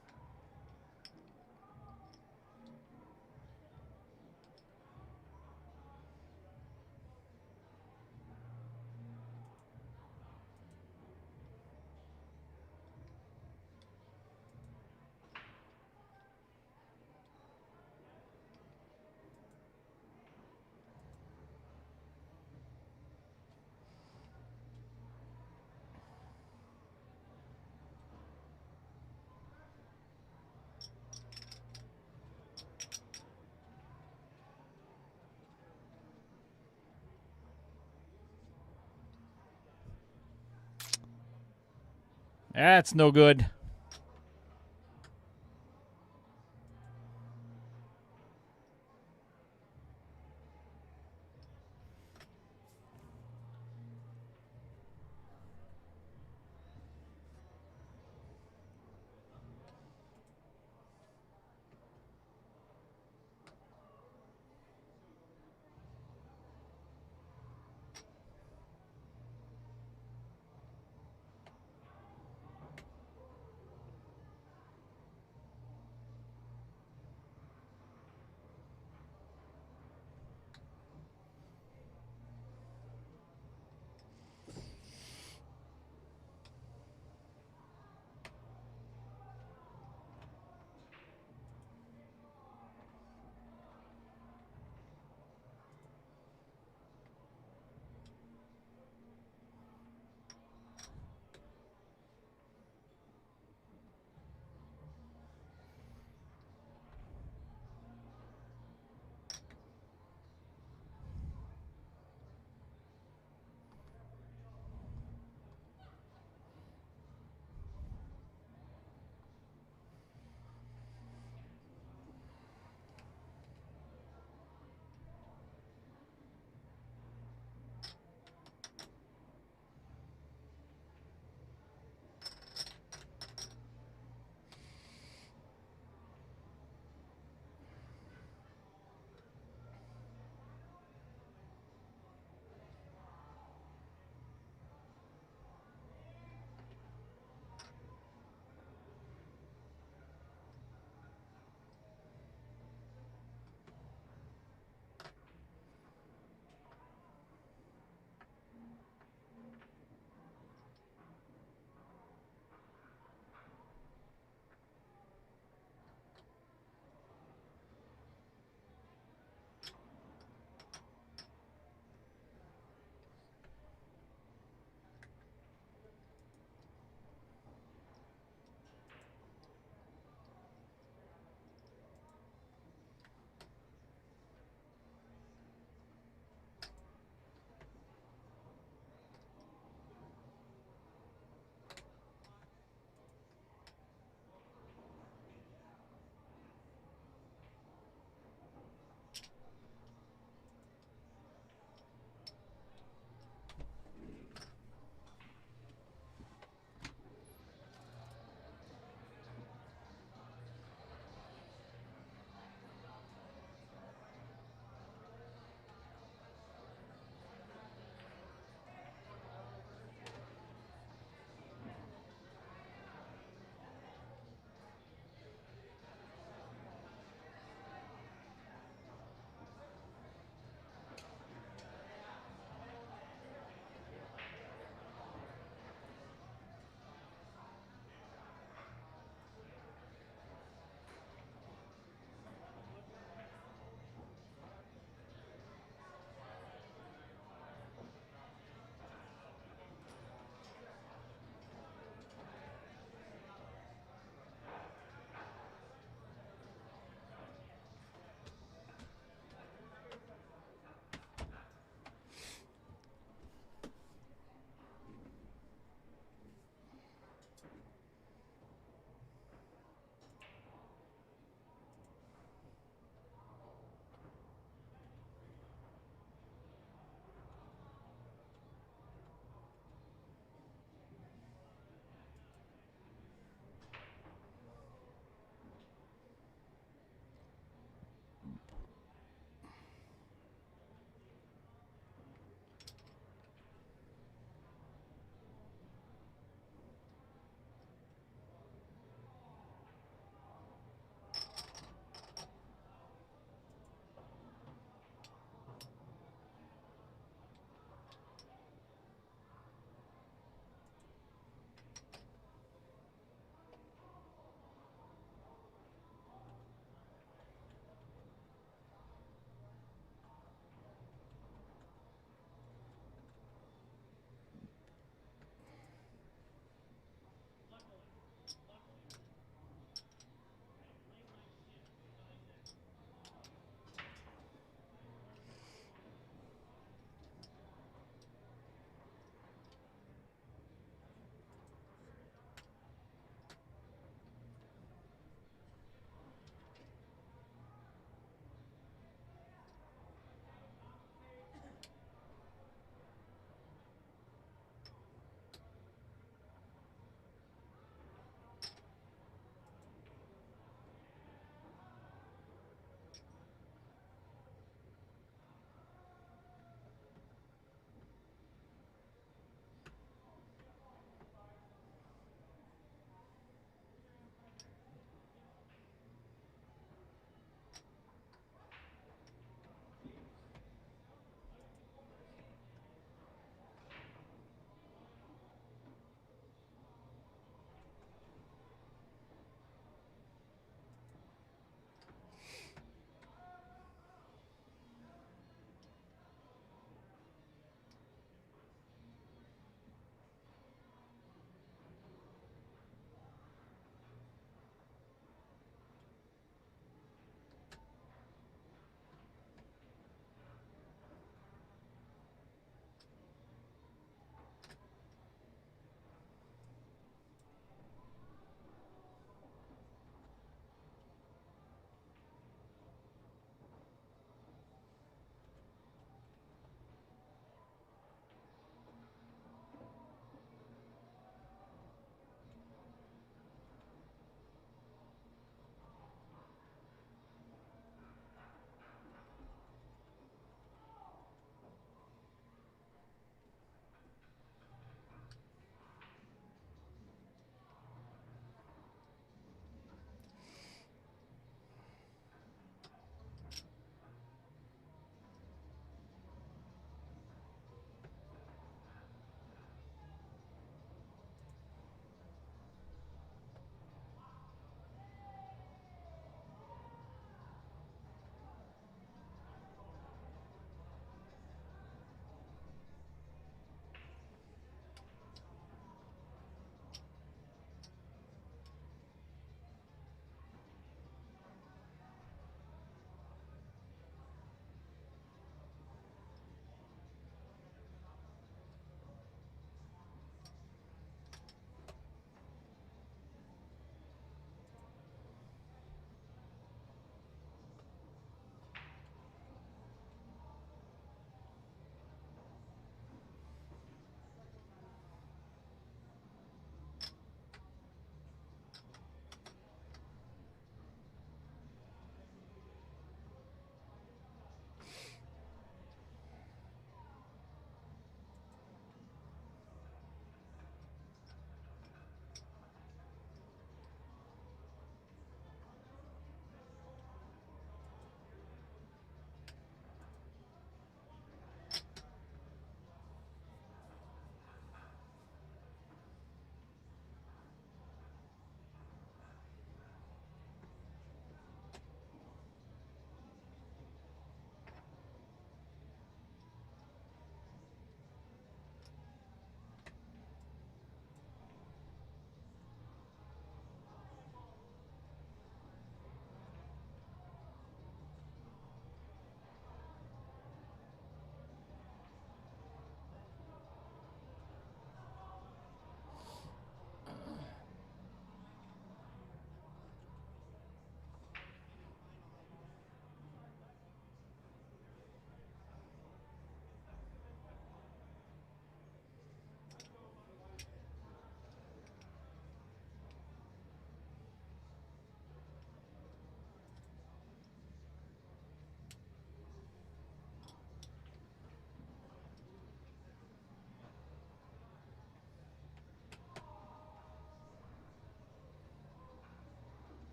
That's no good.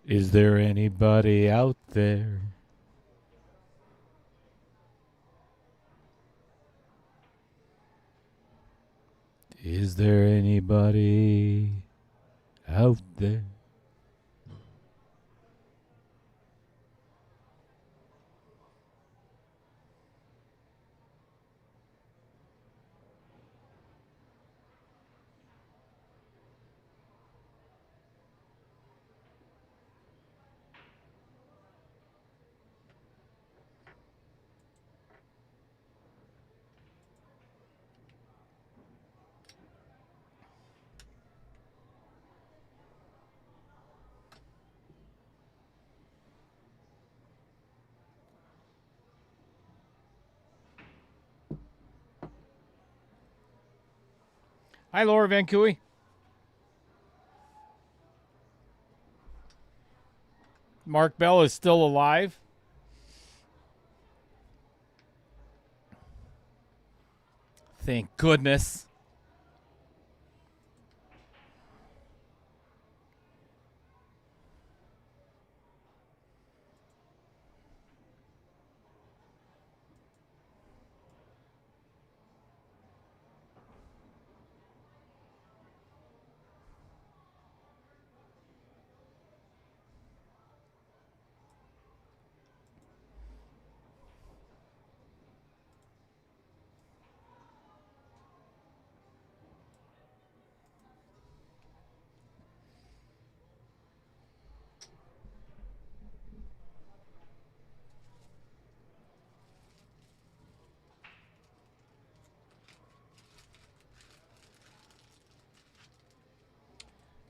Is there anybody out there? Is there anybody out there? Hi, Laura Van Cooey. Mark Bell is still alive. Thank goodness.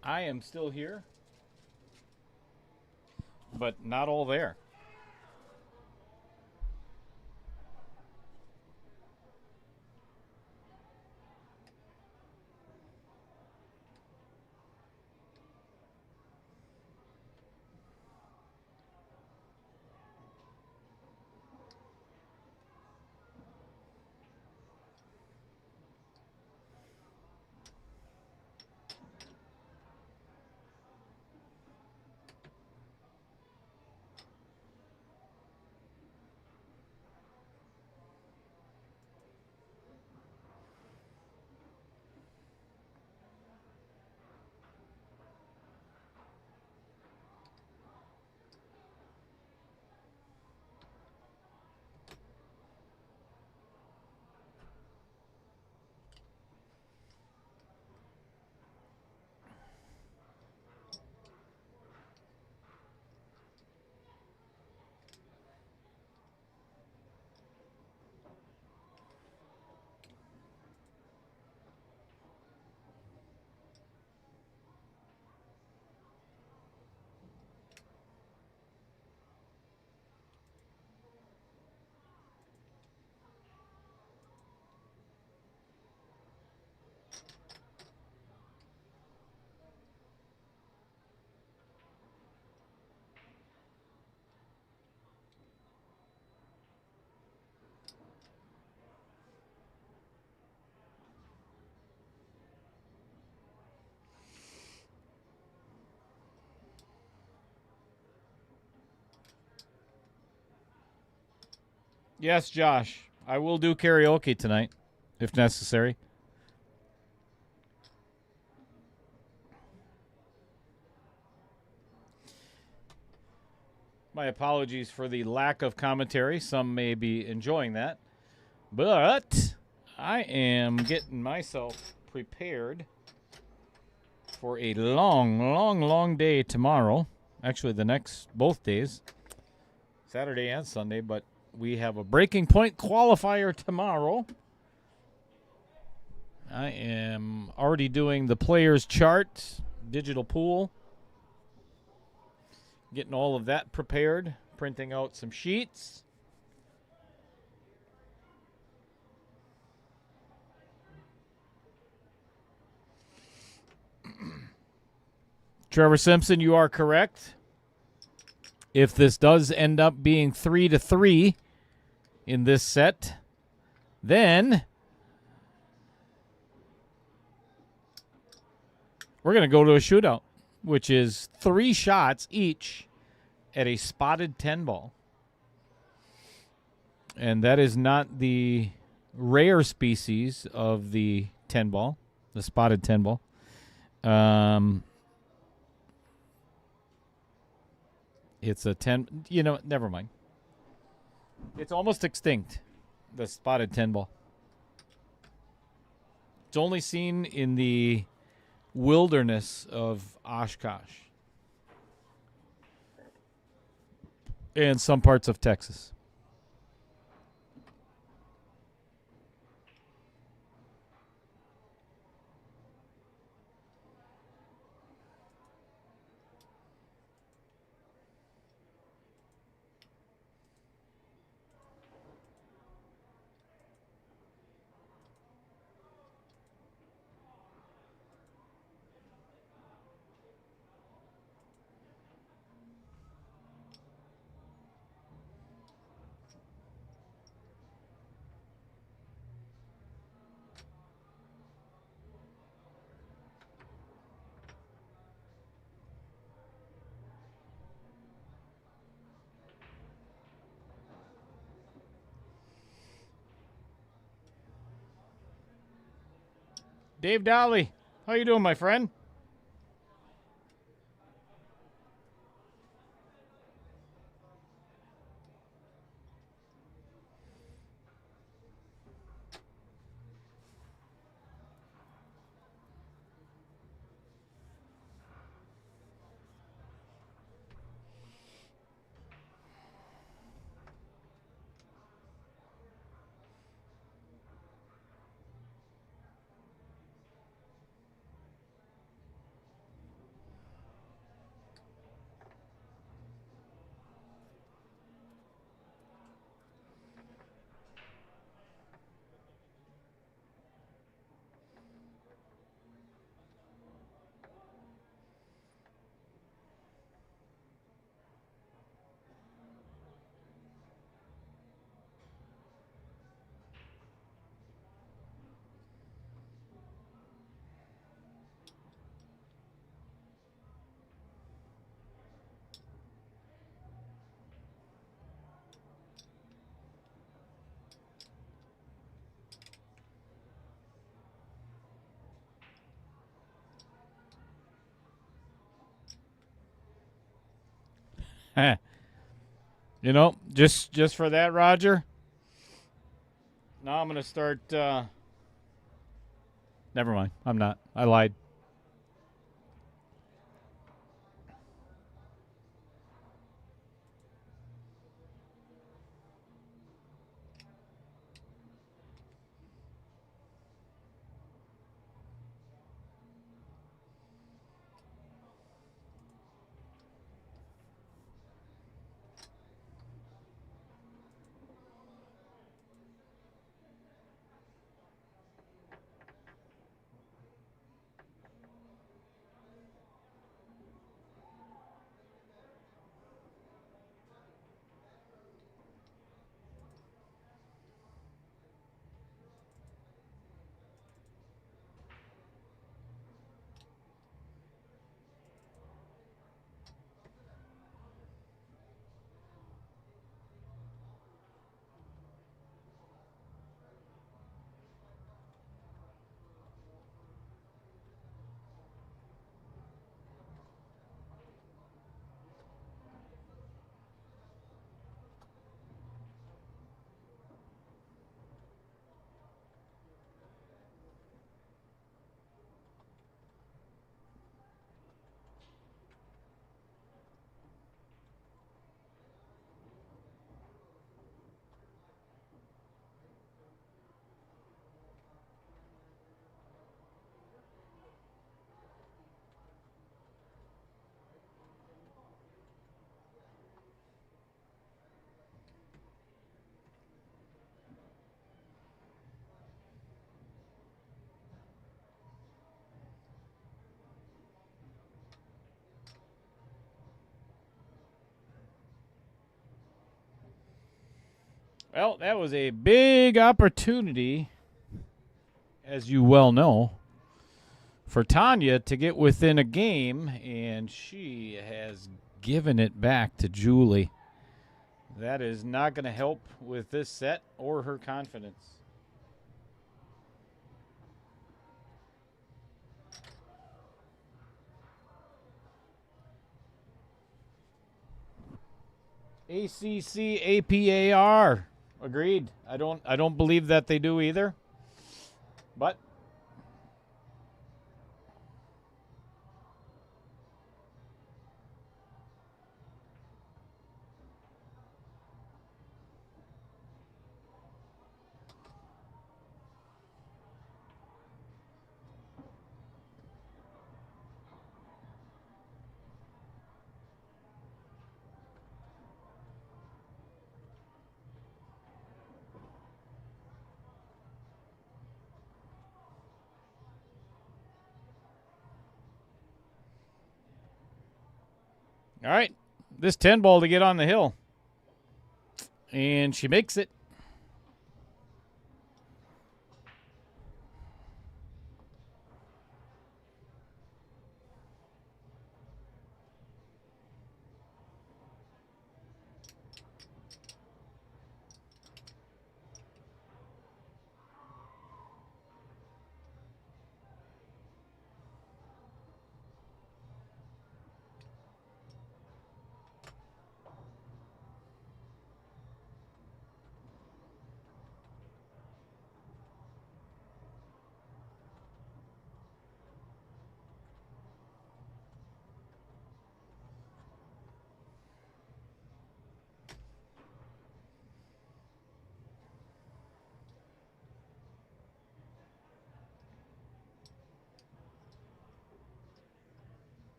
I am still here, but not all there. Yes, Josh. I will do karaoke tonight, if necessary. My apologies for the lack of commentary. Some may be enjoying that. But I am getting myself prepared for a long day tomorrow. Actually, both days, Saturday and Sunday, but we have a breaking point qualifier tomorrow. I am already doing the players chart, digital pool, getting all of that prepared, printing out some sheets. Trevor Simpson, you are correct. If this does end up being 3-3 in this set, then we're going to go to a shootout. which is 3 shots each at a spotted 10 ball. And that is not the rare species of the 10 ball, the spotted 10 ball. It's a 10, never mind. It's almost extinct, the spotted 10 ball. It's only seen in the wilderness of Oshkosh and some parts of Texas. Dave Dolly, how you doing, my friend? Just for that, Roger. Now I'm going to start. Never mind. I'm not. I lied. Well, that was a big opportunity, as you well know, for Tanya to get within a game, and she has given it back to Julie. That is not going to help with this set or her confidence. ACC APAR. Agreed. I don't believe that they do either. But all right, this 10 ball to get on the hill. And she makes it.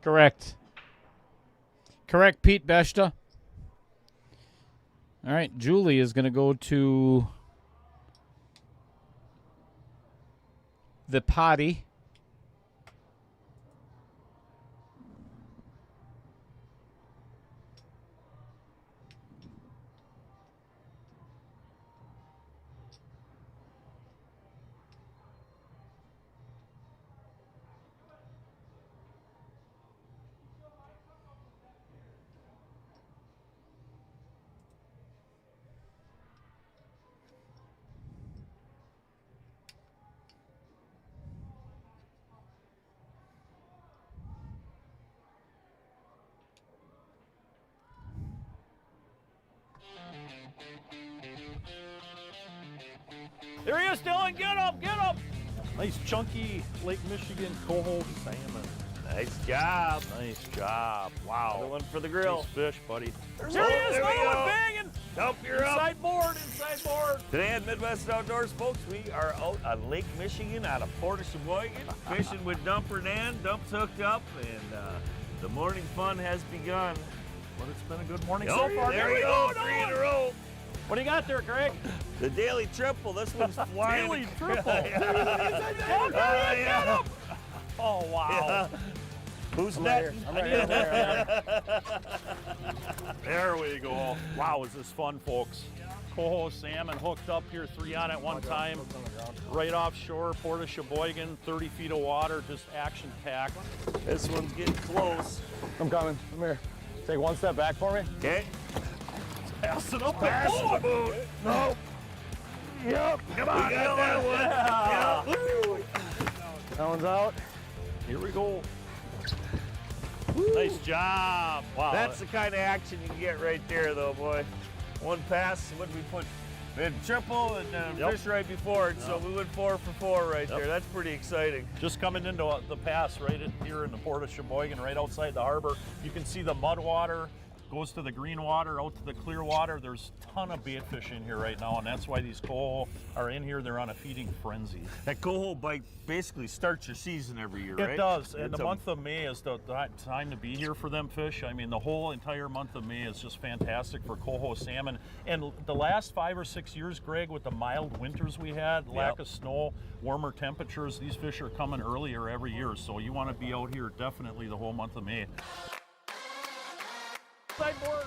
Correct. Correct, Pete Beshta. All right, Julie is going to go to the potty. There he is, Dylan. Get him, get him. Nice chunky Lake Michigan coho salmon. Nice job. Nice job. Wow. Another one for the grill. Nice fish, buddy. There There he is, we another go. one banging. Nope, you're up. Inside board, inside board. Today at Midwest Outdoors, folks, we are out on Lake Michigan out of Port of Sheboygan, fishing with Dumper Dan. Dump's hooked up, and the morning fun has begun. But it's been a good morning Yep, so far. there we go, another 3 in one. a row. What do you got there, Greg? The daily triple. This one's flying. Daily triple. Yeah. Oh, wow. Who's next? There we go. Wow, is this fun, folks. Coho salmon hooked up here, 3 on at one time. Right offshore, Port of Sheboygan, 30 feet of water, just action-packed. This one's getting close. I'm coming. Come here. Take one step back for me. Okay. Passing up Pass the the boat. boot. No. Yep. Come on, we got that one. Yeah. Woo. That one's out. Here we go. Nice job. Wow. That's the kind of action you can get right there, though, boy. One pass, what did we put? We had triple and Yep. fish right before it, so Yep. we went 4 for 4 right Yep. there. That's pretty exciting. just coming into the pass right in here in the Port of Sheboygan, right outside the harbor. You can see the mud water goes to the green water, out to the clear water. There's a ton of bait fish in here right now, and that's why these coho are in here. They're on a feeding frenzy. That coho bite basically starts your season every year, It right? does, and It's the month of May is the time to be here for them fish. I mean, the whole entire month of May is just fantastic for coho salmon. And the last 5 or 6 years, Greg, with the mild winters we had, lack of snow, warmer temperatures, these fish are coming earlier every year. So you want to be out here definitely the whole month of May. Sideboard.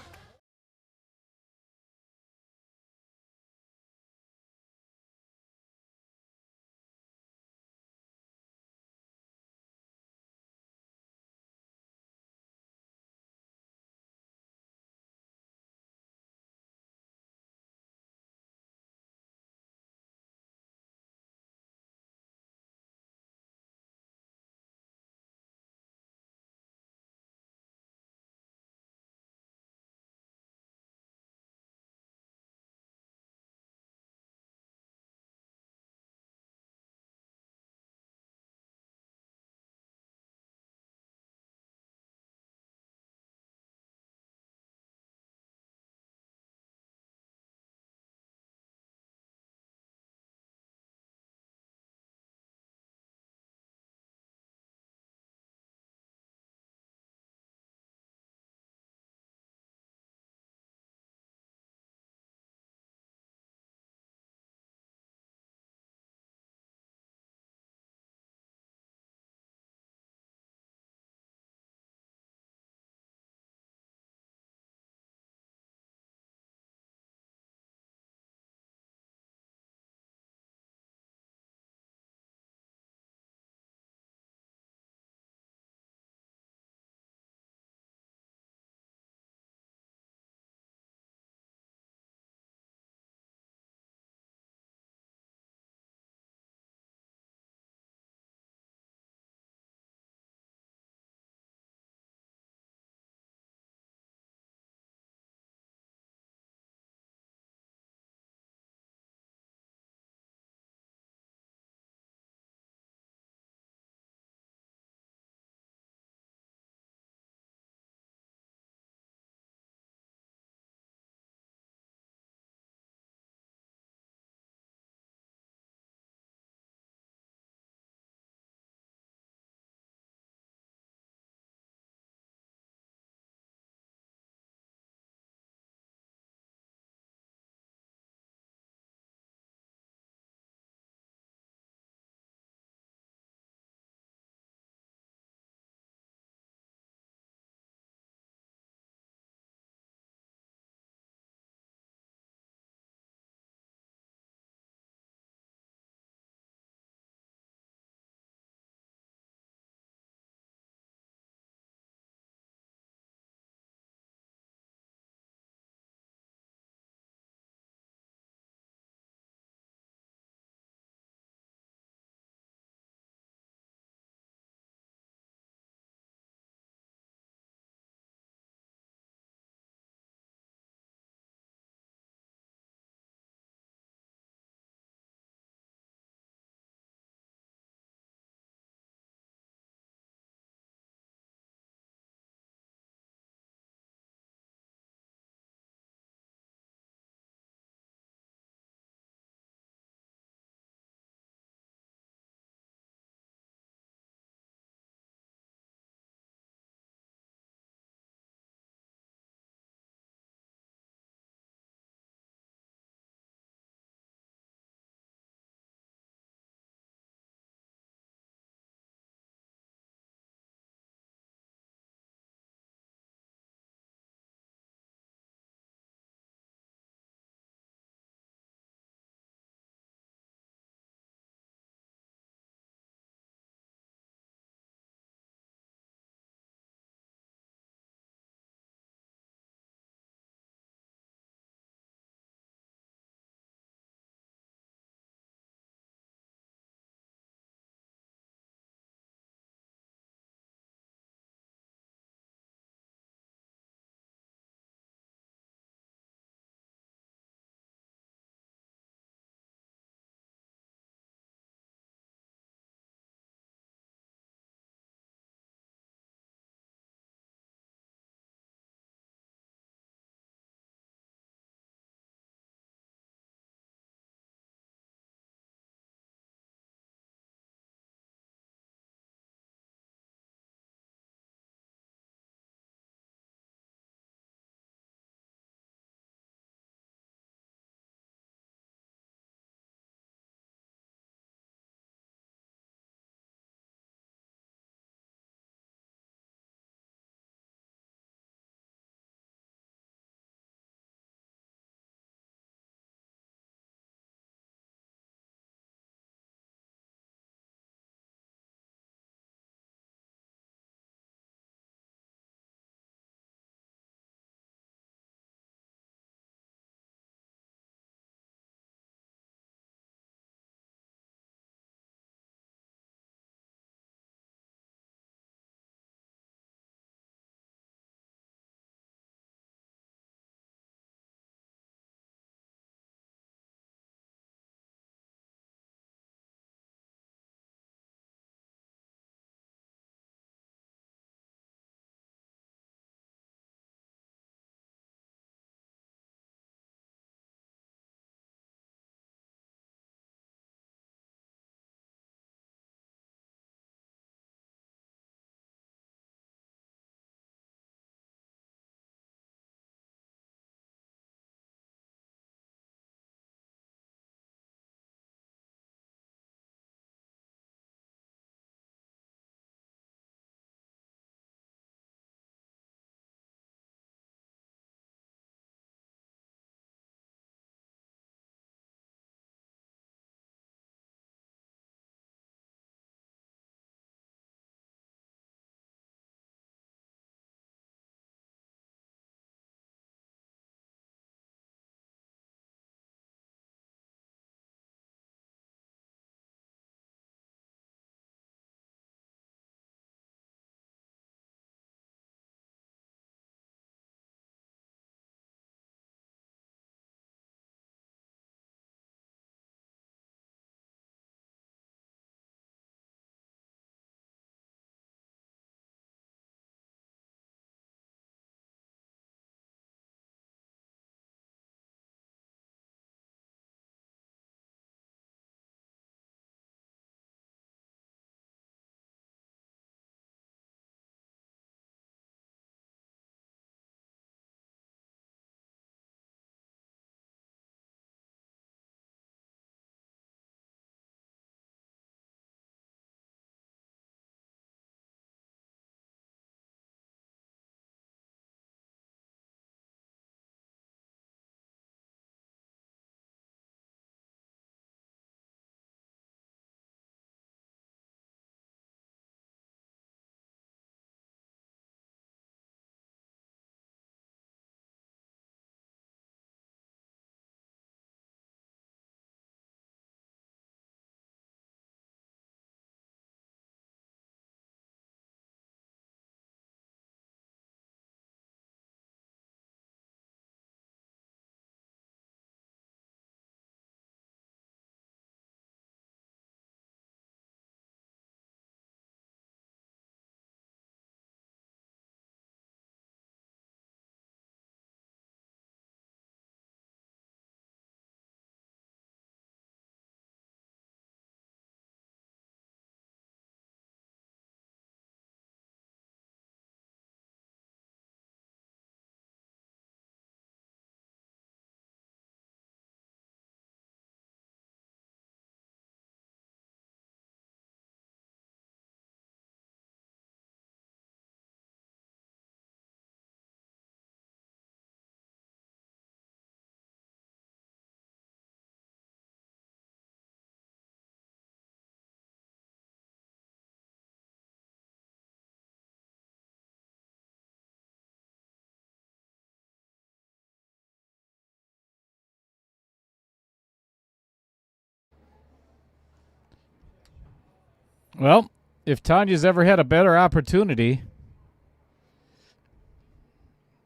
Well, if Tanya's ever had a better opportunity.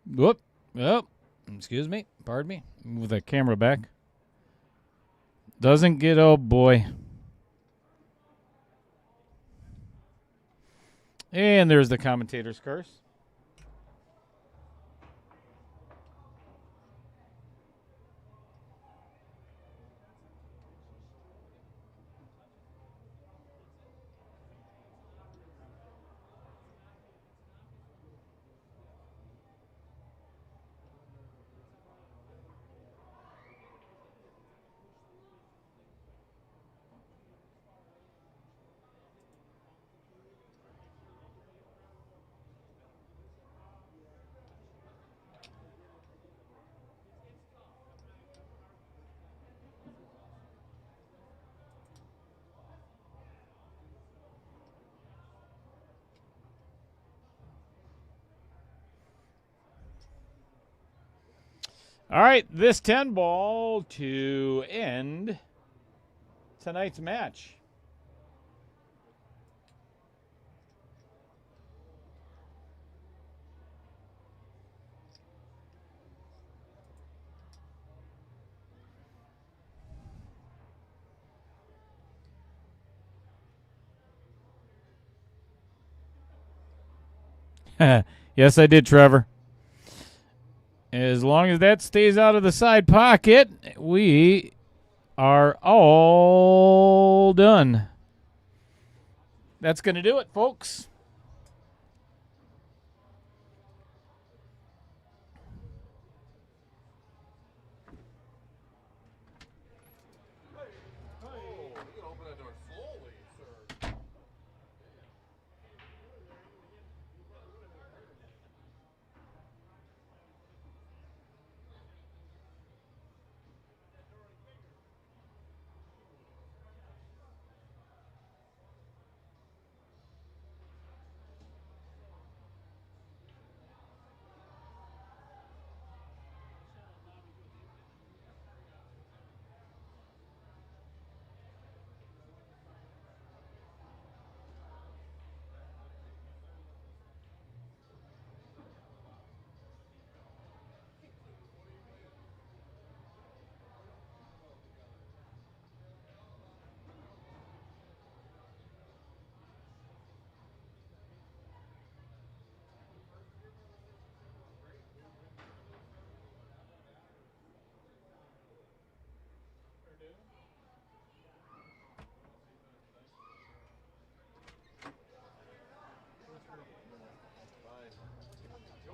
Whoop. Oh, excuse me. Pardon me. Move the camera back. Doesn't get, oh boy. And there's the commentator's curse. All right, this 10 ball to end tonight's match. Yes, I did, Trevor. As long as that stays out of the side pocket, we are all done. That's going to do it, folks.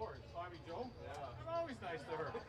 George, Bobby Joe? Yeah. I'm always nice to her.